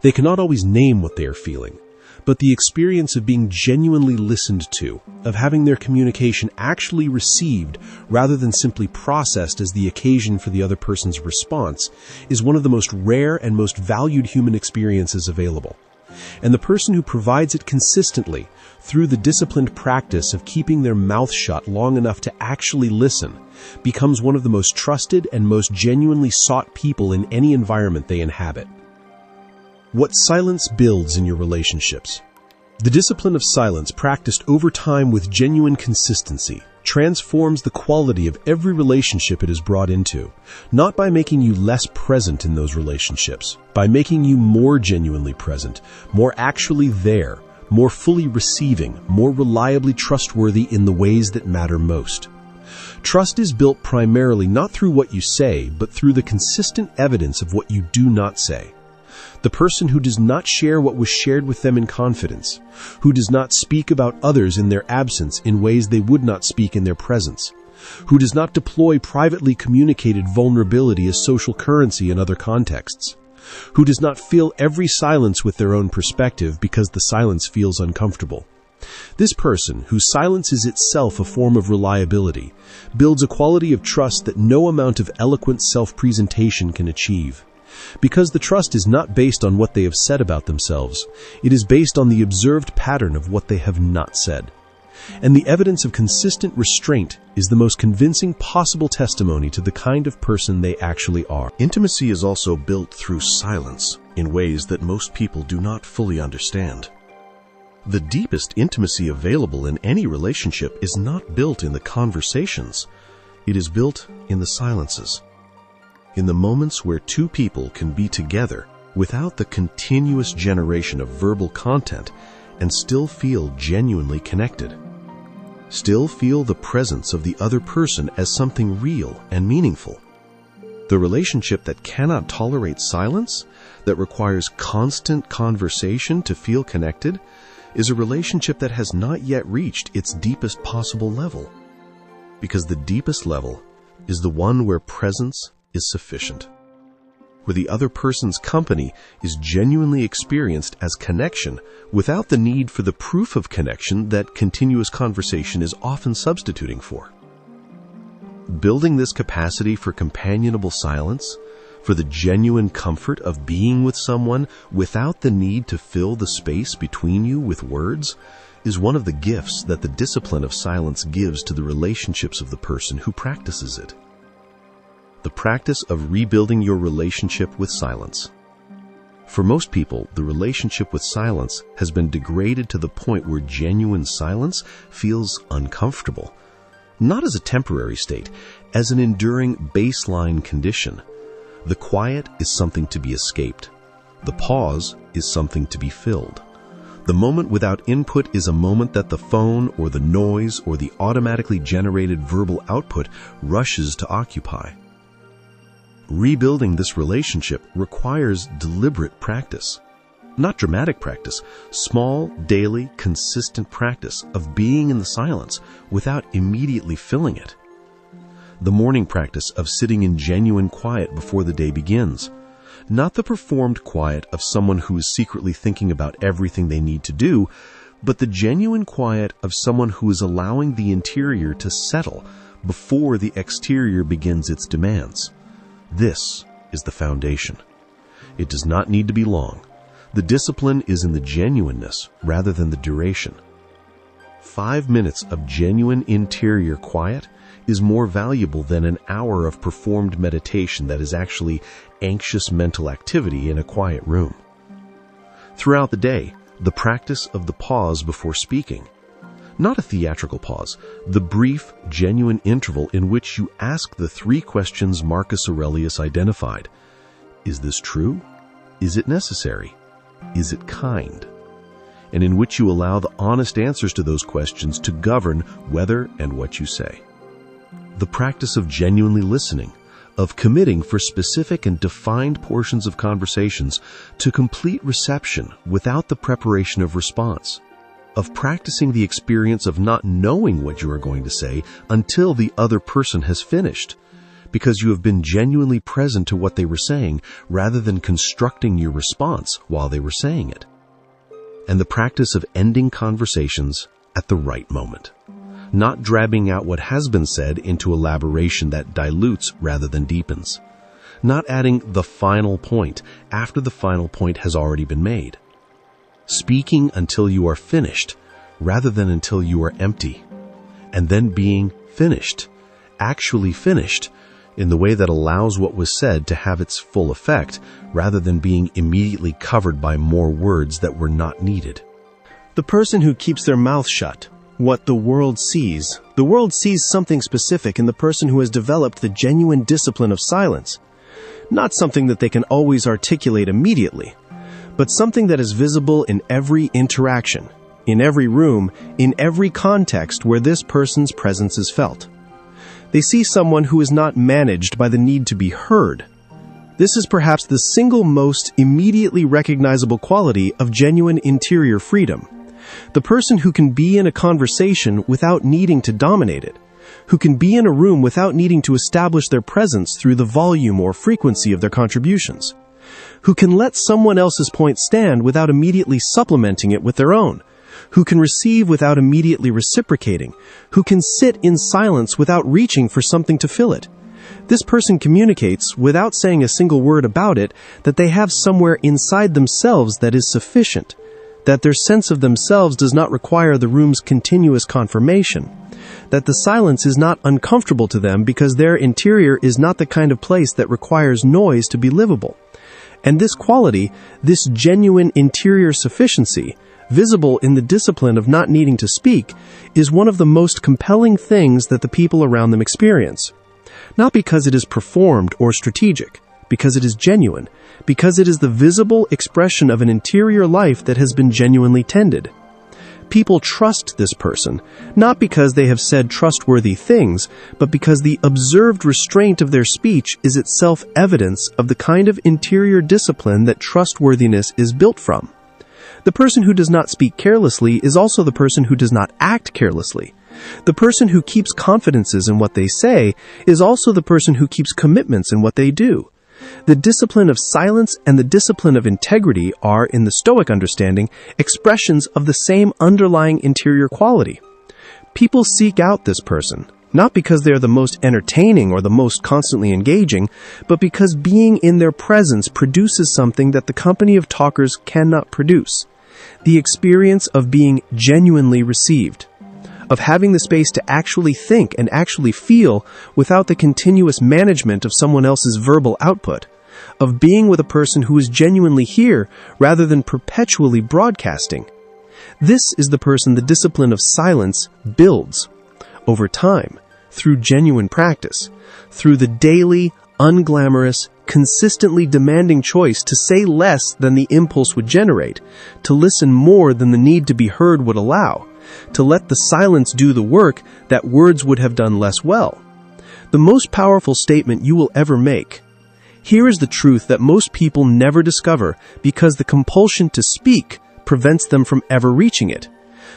They cannot always name what they are feeling, but the experience of being genuinely listened to, of having their communication actually received rather than simply processed as the occasion for the other person's response, is one of the most rare and most valued human experiences available. And the person who provides it consistently, through the disciplined practice of keeping their mouth shut long enough to actually listen, becomes one of the most trusted and most genuinely sought people in any environment they inhabit. What silence builds in your relationships. The discipline of silence practiced over time with genuine consistency transforms the quality of every relationship it is brought into, not by making you less present in those relationships, by making you more genuinely present, more actually there, more fully receiving, more reliably trustworthy in the ways that matter most. Trust is built primarily not through what you say, but through the consistent evidence of what you do not say. The person who does not share what was shared with them in confidence, who does not speak about others in their absence in ways they would not speak in their presence, who does not deploy privately communicated vulnerability as social currency in other contexts, who does not fill every silence with their own perspective because the silence feels uncomfortable. This person, whose silence is itself a form of reliability, builds a quality of trust that no amount of eloquent self-presentation can achieve. Because the trust is not based on what they have said about themselves, it is based on the observed pattern of what they have not said. And the evidence of consistent restraint is the most convincing possible testimony to the kind of person they actually are. Intimacy is also built through silence in ways that most people do not fully understand. The deepest intimacy available in any relationship is not built in the conversations. It is built in the silences. In the moments where two people can be together without the continuous generation of verbal content and still feel genuinely connected. Still feel the presence of the other person as something real and meaningful. The relationship that cannot tolerate silence, that requires constant conversation to feel connected, is a relationship that has not yet reached its deepest possible level. Because the deepest level is the one where presence is sufficient, where the other person's company is genuinely experienced as connection without the need for the proof of connection that continuous conversation is often substituting for. Building this capacity for companionable silence, for the genuine comfort of being with someone without the need to fill the space between you with words, is one of the gifts that the discipline of silence gives to the relationships of the person who practices it. The practice of rebuilding your relationship with silence. For most people, the relationship with silence has been degraded to the point where genuine silence feels uncomfortable. Not as a temporary state, as an enduring baseline condition. The quiet is something to be escaped. The pause is something to be filled. The moment without input is a moment that the phone or the noise or the automatically generated verbal output rushes to occupy. Rebuilding this relationship requires deliberate practice. Not dramatic practice, small, daily, consistent practice of being in the silence without immediately filling it. The morning practice of sitting in genuine quiet before the day begins. Not the performed quiet of someone who is secretly thinking about everything they need to do, but the genuine quiet of someone who is allowing the interior to settle before the exterior begins its demands. This is the foundation. It does not need to be long. The discipline is in the genuineness rather than the duration. 5 minutes of genuine interior quiet is more valuable than an hour of performed meditation that is actually anxious mental activity in a quiet room. Throughout the day, the practice of the pause before speaking. Not a theatrical pause, the brief, genuine interval in which you ask the 3 questions Marcus Aurelius identified. Is this true? Is it necessary? Is it kind? And in which you allow the honest answers to those questions to govern whether and what you say. the practice of genuinely listening, of committing for specific and defined portions of conversations to complete reception without the preparation of response, of practicing the experience of not knowing what you are going to say until the other person has finished, because you have been genuinely present to what they were saying rather than constructing your response while they were saying it, and the practice of ending conversations at the right moment, not drabbing out what has been said into elaboration that dilutes rather than deepens, not adding the final point after the final point has already been made, speaking until you are finished rather than until you are empty, and then being finished, actually finished, in the way that allows what was said to have its full effect rather than being immediately covered by more words that were not needed. The person who keeps their mouth shut, what the world sees something specific in the person who has developed the genuine discipline of silence. Not something that they can always articulate immediately, but something that is visible in every interaction, in every room, in every context where this person's presence is felt. They see someone who is not managed by the need to be heard. This is perhaps the single most immediately recognizable quality of genuine interior freedom. The person who can be in a conversation without needing to dominate it, who can be in a room without needing to establish their presence through the volume or frequency of their contributions, who can let someone else's point stand without immediately supplementing it with their own, who can receive without immediately reciprocating, who can sit in silence without reaching for something to fill it. This person communicates, without saying a single word about it, that they have somewhere inside themselves that is sufficient, that their sense of themselves does not require the room's continuous confirmation, that the silence is not uncomfortable to them because their interior is not the kind of place that requires noise to be livable. And this quality, this genuine interior sufficiency, visible in the discipline of not needing to speak, is one of the most compelling things that the people around them experience. Not because it is performed or strategic, because it is genuine, because it is the visible expression of an interior life that has been genuinely tended. People trust this person, not because they have said trustworthy things, but because the observed restraint of their speech is itself evidence of the kind of interior discipline that trustworthiness is built from. The person who does not speak carelessly is also the person who does not act carelessly. The person who keeps confidences in what they say is also the person who keeps commitments in what they do. The discipline of silence and the discipline of integrity are, in the Stoic understanding, expressions of the same underlying interior quality. People seek out this person, not because they are the most entertaining or the most constantly engaging, but because being in their presence produces something that the company of talkers cannot produce. The experience of being genuinely received, of having the space to actually think and actually feel without the continuous management of someone else's verbal output, of being with a person who is genuinely here rather than perpetually broadcasting. This is the person the discipline of silence builds over time, through genuine practice, through the daily, unglamorous, consistently demanding choice to say less than the impulse would generate, to listen more than the need to be heard would allow, to let the silence do the work that words would have done less well. The most powerful statement you will ever make. Here is the truth that most people never discover because the compulsion to speak prevents them from ever reaching it.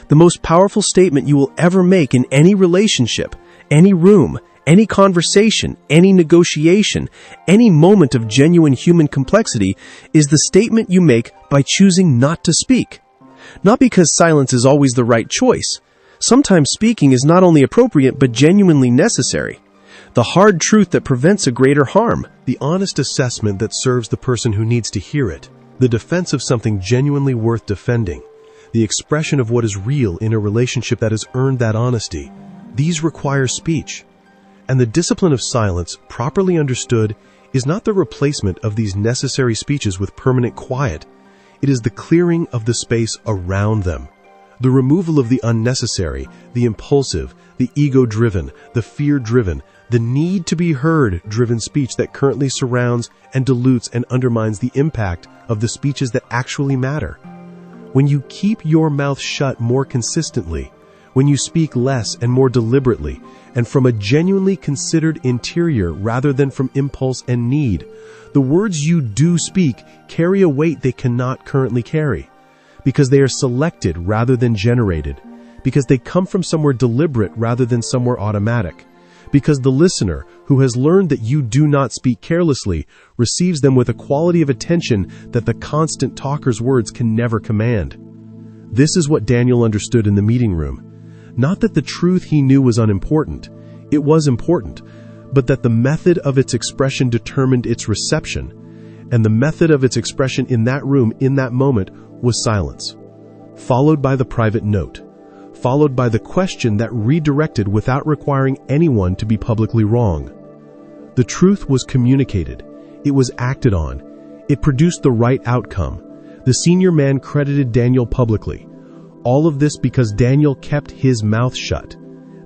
The most powerful statement you will ever make in any relationship, any room, any conversation, any negotiation, any moment of genuine human complexity is the statement you make by choosing not to speak. Not because silence is always the right choice. Sometimes speaking is not only appropriate but genuinely necessary. The hard truth that prevents a greater harm. The honest assessment that serves the person who needs to hear it. The defense of something genuinely worth defending. The expression of what is real in a relationship that has earned that honesty. These require speech. And the discipline of silence, properly understood, is not the replacement of these necessary speeches with permanent quiet. It is the clearing of the space around them. The removal of the unnecessary, the impulsive, the ego-driven, the fear-driven, the need to be heard-driven speech that currently surrounds and dilutes and undermines the impact of the speeches that actually matter. When you keep your mouth shut more consistently, when you speak less and more deliberately, and from a genuinely considered interior rather than from impulse and need. The words you do speak carry a weight they cannot currently carry, because they are selected rather than generated, because they come from somewhere deliberate rather than somewhere automatic, because the listener, who has learned that you do not speak carelessly, receives them with a quality of attention that the constant talker's words can never command. This is what Daniel understood in the meeting room. Not that the truth he knew was unimportant. It was important, but that the method of its expression determined its reception, and the method of its expression in that room, in that moment, was silence, followed by the private note, followed by the question that redirected without requiring anyone to be publicly wrong. The truth was communicated. It was acted on. It produced the right outcome. The senior man credited Daniel publicly. All of this because Daniel kept his mouth shut.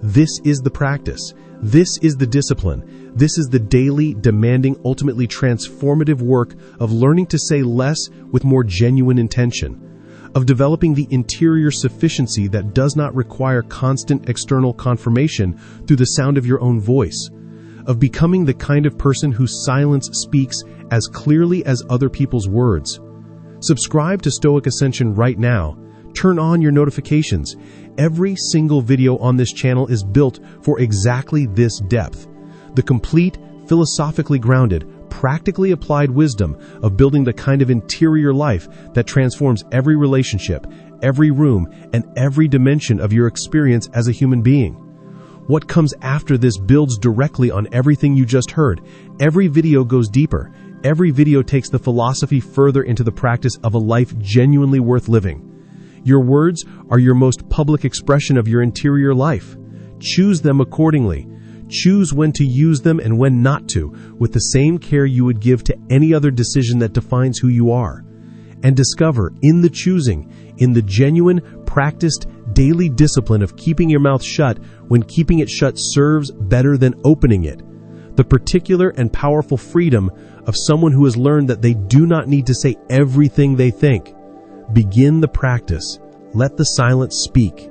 This is the practice. This is the discipline. This is the daily, demanding, ultimately transformative work of learning to say less with more genuine intention, of developing the interior sufficiency that does not require constant external confirmation through the sound of your own voice, of becoming the kind of person whose silence speaks as clearly as other people's words. Subscribe to Stoic Ascension right now. Turn on your notifications. Every single video on this channel is built for exactly this depth. The complete, philosophically grounded, practically applied wisdom of building the kind of interior life that transforms every relationship, every room, and every dimension of your experience as a human being. What comes after this builds directly on everything you just heard. Every video goes deeper. Every video takes the philosophy further into the practice of a life genuinely worth living. Your words are your most public expression of your interior life. Choose them accordingly. Choose when to use them and when not to, with the same care you would give to any other decision that defines who you are. And discover in the choosing, in the genuine, practiced, daily discipline of keeping your mouth shut when keeping it shut serves better than opening it, the particular and powerful freedom of someone who has learned that they do not need to say everything they think. Begin the practice. Let the silence speak.